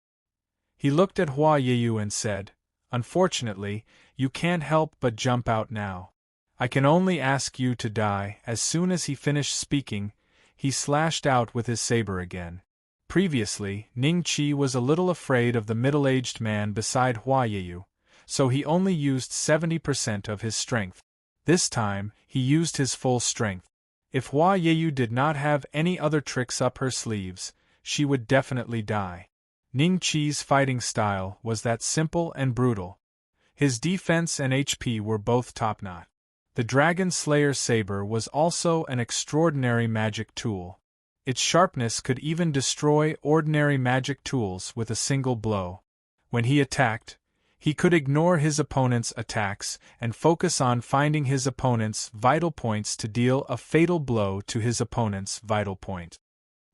He looked at Hua Yeyu and said, Unfortunately, you can't help but jump out now. I can only ask you to die. As soon as he finished speaking, he slashed out with his saber again. Previously, Ning Qi was a little afraid of the middle-aged man beside Hua Yeyu, so he only used 70% of his strength. This time, he used his full strength. If Hua Yeyu did not have any other tricks up her sleeves, she would definitely die. Ning Qi's fighting style was that simple and brutal. His defense and HP were both top-notch. The Dragon Slayer saber was also an extraordinary magic tool. Its sharpness could even destroy ordinary magic tools with a single blow. When he attacked, he could ignore his opponent's attacks and focus on finding his opponent's vital points to deal a fatal blow to his opponent's vital point.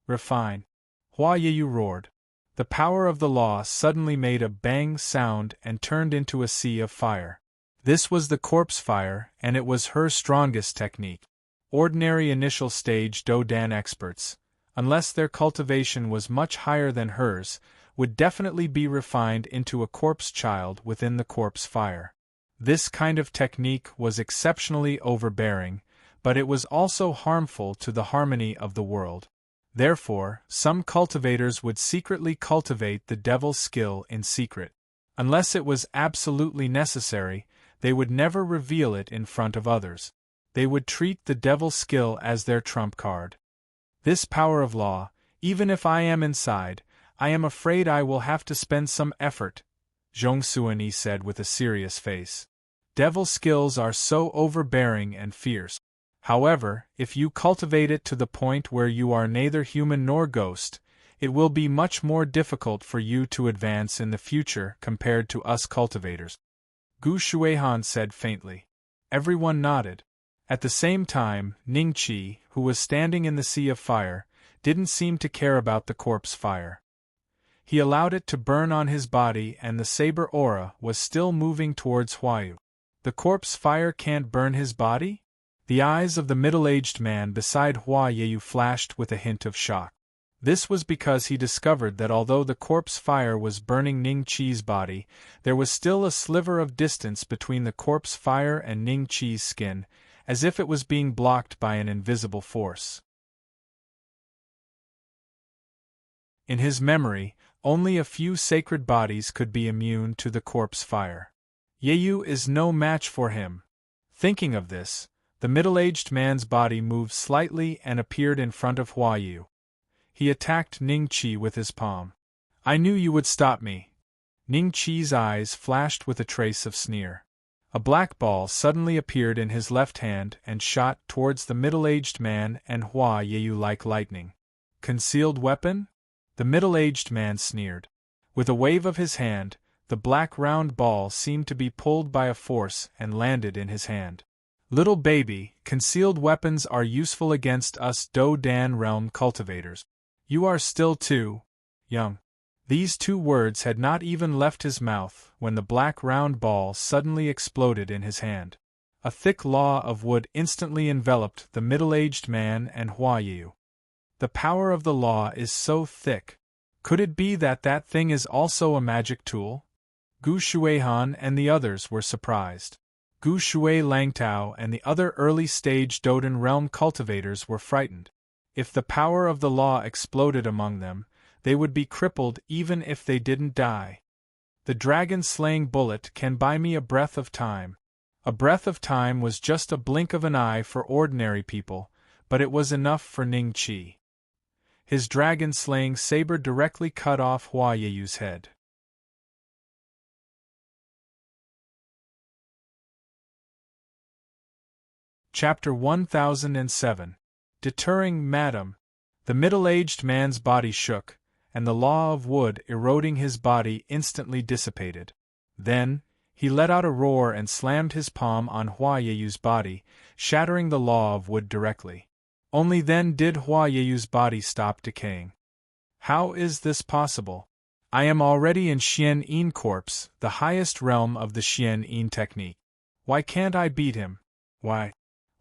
Refine. Hua Yeyu roared. The power of the law suddenly made a bang sound and turned into a sea of fire. This was the corpse fire, and it was her strongest technique. Ordinary initial stage Dodan experts, unless their cultivation was much higher than hers, would definitely be refined into a corpse child within the corpse fire. This kind of technique was exceptionally overbearing, but it was also harmful to the harmony of the world. Therefore, some cultivators would secretly cultivate the devil's skill in secret. Unless it was absolutely necessary, they would never reveal it in front of others. They would treat the devil's skill as their trump card. This power of law, even if I am inside, I am afraid I will have to spend some effort, Zhong Suani said with a serious face. Devil skills are so overbearing and fierce. However, if you cultivate it to the point where you are neither human nor ghost, it will be much more difficult for you to advance in the future compared to us cultivators. Gu Shuihan said faintly. Everyone nodded. At the same time, Ning Qi, who was standing in the sea of fire, didn't seem to care about the corpse fire. He allowed it to burn on his body, and the saber aura was still moving towards Huayu. The corpse fire can't burn his body? The eyes of the middle-aged man beside Hua Yeyu flashed with a hint of shock. This was because he discovered that although the corpse fire was burning Ning Qi's body, there was still a sliver of distance between the corpse fire and Ning Qi's skin, as if it was being blocked by an invisible force. In his memory, only a few sacred bodies could be immune to the corpse fire. Yeyu is no match for him. Thinking of this, the middle-aged man's body moved slightly and appeared in front of Hua Yu. He attacked Ning Qi with his palm. I knew you would stop me. Ning Qi's eyes flashed with a trace of sneer. A black ball suddenly appeared in his left hand and shot towards the middle-aged man and Hua Yeyu like lightning. Concealed weapon? The middle-aged man sneered. With a wave of his hand, the black round ball seemed to be pulled by a force and landed in his hand. Little baby, concealed weapons are useful against us Do-Dan realm cultivators. You are still too young. These two words had not even left his mouth when the black round ball suddenly exploded in his hand. A thick law of wood instantly enveloped the middle-aged man and Hua Yu. The power of the law is so thick. Could it be that that thing is also a magic tool? Gu Shuihan and the others were surprised. Gu Shui Langtao and the other early-stage Dodan realm cultivators were frightened. If the power of the law exploded among them, they would be crippled even if they didn't die. The dragon-slaying bullet can buy me a breath of time. A breath of time was just a blink of an eye for ordinary people, but it was enough for Ning Qi. His dragon-slaying saber directly cut off Hua Yeyu's head. Chapter 1007. Deterring Madam. The middle-aged man's body shook, and the law of wood eroding his body instantly dissipated. Then, he let out a roar and slammed his palm on Hua Yeyu's body, shattering the law of wood directly. Only then did Hua Yeyu's body stop decaying. How is this possible? I am already in Xian Yin Corpse, the highest realm of the Xian Yin technique. Why can't I beat him? Why?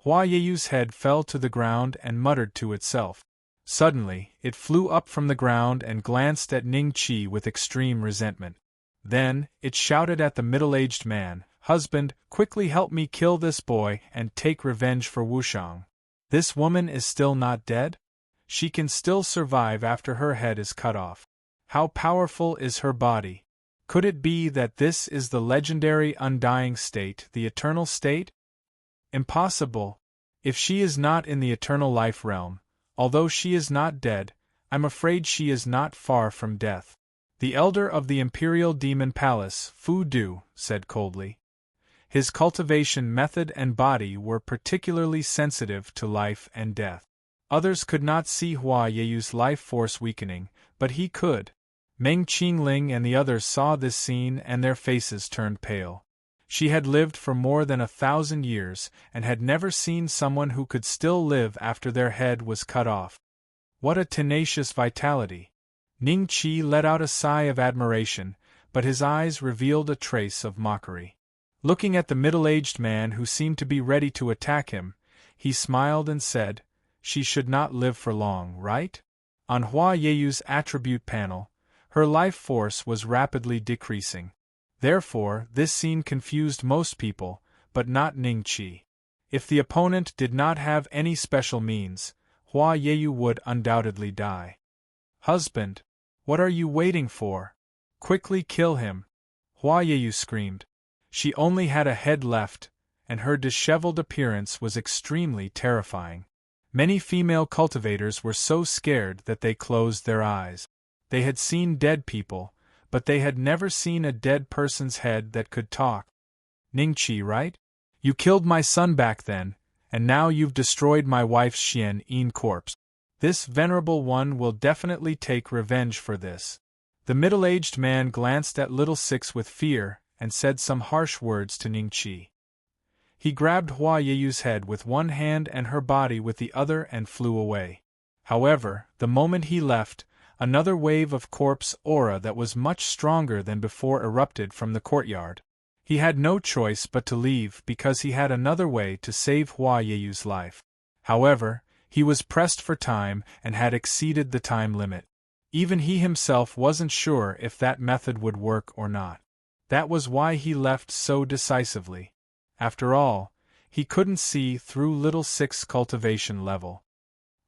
Hua Yeyu's head fell to the ground and muttered to itself. Suddenly, it flew up from the ground and glanced at Ning Qi with extreme resentment. Then, it shouted at the middle-aged man, "Husband, quickly help me kill this boy and take revenge for Wushang. This woman is still not dead? She can still survive after her head is cut off. How powerful is her body? Could it be that this is the legendary undying state, the eternal state? Impossible. If she is not in the eternal life realm, although she is not dead, I'm afraid she is not far from death. The elder of the Imperial Demon Palace, Fu Du, said coldly. His cultivation method and body were particularly sensitive to life and death. Others could not see Hua Yeyu's life force weakening, but he could. Meng Qingling and the others saw this scene and their faces turned pale. She had lived for more than 1,000 years and had never seen someone who could still live after their head was cut off. What a tenacious vitality! Ning Qi let out a sigh of admiration, but his eyes revealed a trace of mockery. Looking at the middle-aged man who seemed to be ready to attack him, he smiled and said, "She should not live for long, right?" On Hua Yeyu's attribute panel, her life force was rapidly decreasing. Therefore, this scene confused most people, but not Ning Qi. If the opponent did not have any special means, Hua Yeyu would undoubtedly die. "Husband, what are you waiting for? Quickly kill him!" Hua Yeyu screamed. She only had a head left, and her disheveled appearance was extremely terrifying. Many female cultivators were so scared that they closed their eyes. They had seen dead people, but they had never seen a dead person's head that could talk. "Ningqi, right? You killed my son back then, and now you've destroyed my wife's Xian Yin corpse. This venerable one will definitely take revenge for this." The middle-aged man glanced at Little Six with fear and said some harsh words to Ningqi. He grabbed Hua Yeyu's head with one hand and her body with the other and flew away. However, the moment he left, another wave of corpse aura that was much stronger than before erupted from the courtyard. He had no choice but to leave because he had another way to save Hua Yeyu's life. However, he was pressed for time and had exceeded the time limit. Even he himself wasn't sure if that method would work or not. That was why he left so decisively. After all, he couldn't see through Little Six's cultivation level.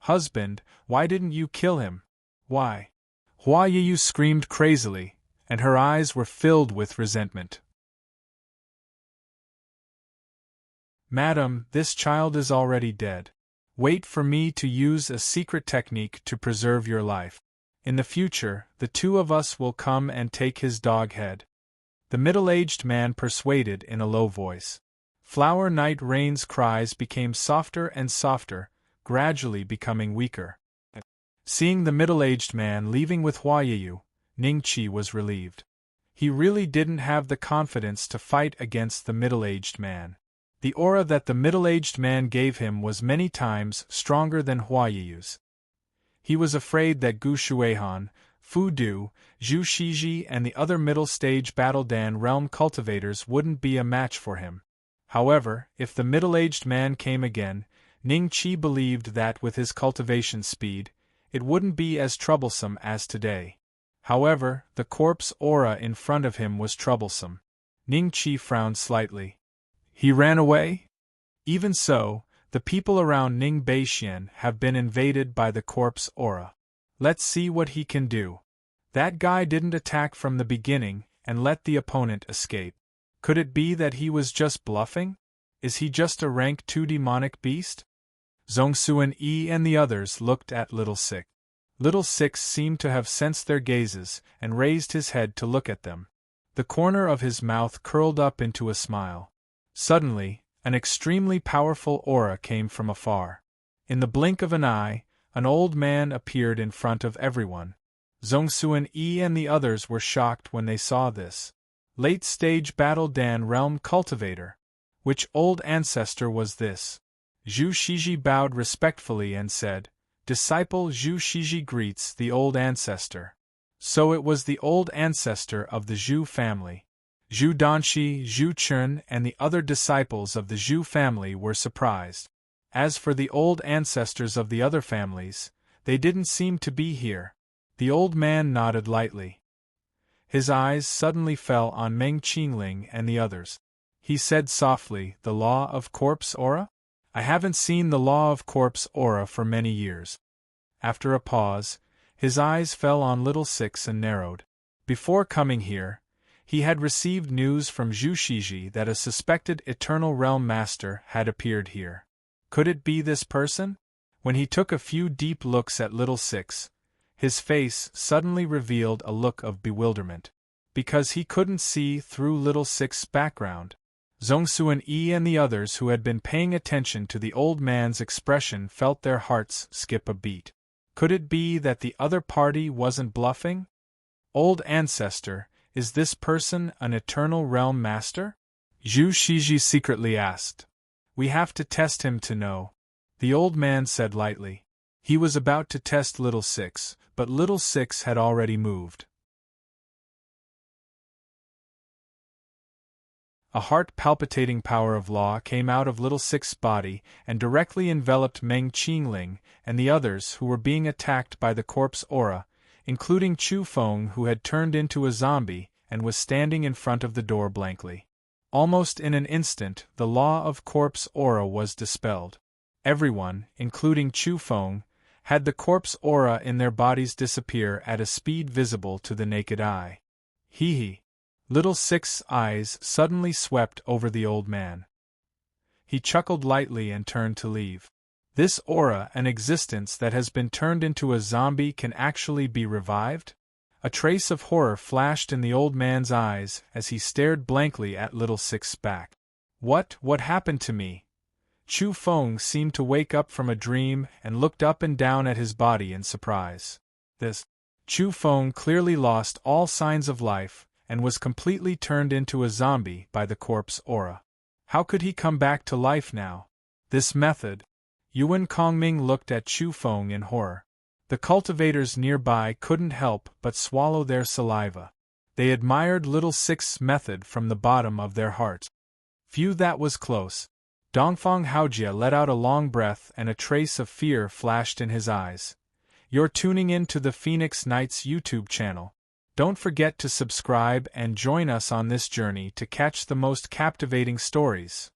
"Husband, why didn't you kill him? Why?" Hua Yeyu screamed crazily, and her eyes were filled with resentment. "Madam, this child is already dead. Wait for me to use a secret technique to preserve your life. In the future, the two of us will come and take his dog head," the middle-aged man persuaded in a low voice. Flower Night Rain's cries became softer and softer, gradually becoming weaker. Seeing the middle-aged man leaving with Hua Yeyu, Ning Qi was relieved. He really didn't have the confidence to fight against the middle-aged man. The aura that the middle-aged man gave him was many times stronger than Hua Yeyu's. He was afraid that Gu Shuihan, Fu Du, Zhu Shiji and the other middle-stage Battle Dan realm cultivators wouldn't be a match for him. However, if the middle-aged man came again, Ning Qi believed that with his cultivation speed, it wouldn't be as troublesome as today. However, the corpse aura in front of him was troublesome. Ning Qi frowned slightly. He ran away? Even so, the people around Ning Beixian have been invaded by the corpse aura. Let's see what he can do. That guy didn't attack from the beginning and let the opponent escape. Could it be that he was just bluffing? Is he just a rank 2 demonic beast? Zhongxuan Yi and the others looked at Little Six. Little Six seemed to have sensed their gazes and raised his head to look at them. The corner of his mouth curled up into a smile. Suddenly, an extremely powerful aura came from afar. In the blink of an eye, an old man appeared in front of everyone. Zhongxuan Yi and the others were shocked when they saw this. Late-stage Battle Dan realm cultivator. Which old ancestor was this? Zhu Shiji bowed respectfully and said, "Disciple Zhu Shiji greets the old ancestor." So it was the old ancestor of the Zhu family. Zhu Danshi, Zhu Chun, and the other disciples of the Zhu family were surprised. As for the old ancestors of the other families, they didn't seem to be here. The old man nodded lightly. His eyes suddenly fell on Meng Qingling and the others. He said softly, "The law of corpse aura? I haven't seen the law of corpse aura for many years." After a pause, his eyes fell on Little Six and narrowed. Before coming here, he had received news from Zhu Shiji that a suspected Eternal Realm Master had appeared here. Could it be this person? When he took a few deep looks at Little Six, his face suddenly revealed a look of bewilderment. Because he couldn't see through Little Six's background. Zhongsuan Yi and the others who had been paying attention to the old man's expression felt their hearts skip a beat. Could it be that the other party wasn't bluffing? Old ancestor, is this person an eternal realm master? Zhu Shiji secretly asked. We have to test him to know. The old man said lightly. He was about to test Little Six, but Little Six had already moved. A heart-palpitating power of law came out of Little Six's body and directly enveloped Meng Qingling and the others who were being attacked by the corpse aura, including Chu Feng, who had turned into a zombie and was standing in front of the door blankly. Almost in an instant, the law of corpse aura was dispelled. Everyone, including Chu Feng, had the corpse aura in their bodies disappear at a speed visible to the naked eye. Hee. Little Six's eyes suddenly swept over the old man. He chuckled lightly and turned to leave. This aura, an existence that has been turned into a zombie, can actually be revived? A trace of horror flashed in the old man's eyes as he stared blankly at Little Six's back. What happened to me? Chu Feng seemed to wake up from a dream and looked up and down at his body in surprise. Chu Feng clearly lost all signs of life and was completely turned into a zombie by the corpse aura. How could he come back to life now? This method. Yuan Kongming looked at Chu Feng in horror. The cultivators nearby couldn't help but swallow their saliva. They admired Little Six's method from the bottom of their hearts. Phew, that was close. Dongfang Haojia let out a long breath and a trace of fear flashed in his eyes. You're tuning in to the Phoenix Knights YouTube channel. Don't forget to subscribe and join us on this journey to catch the most captivating stories.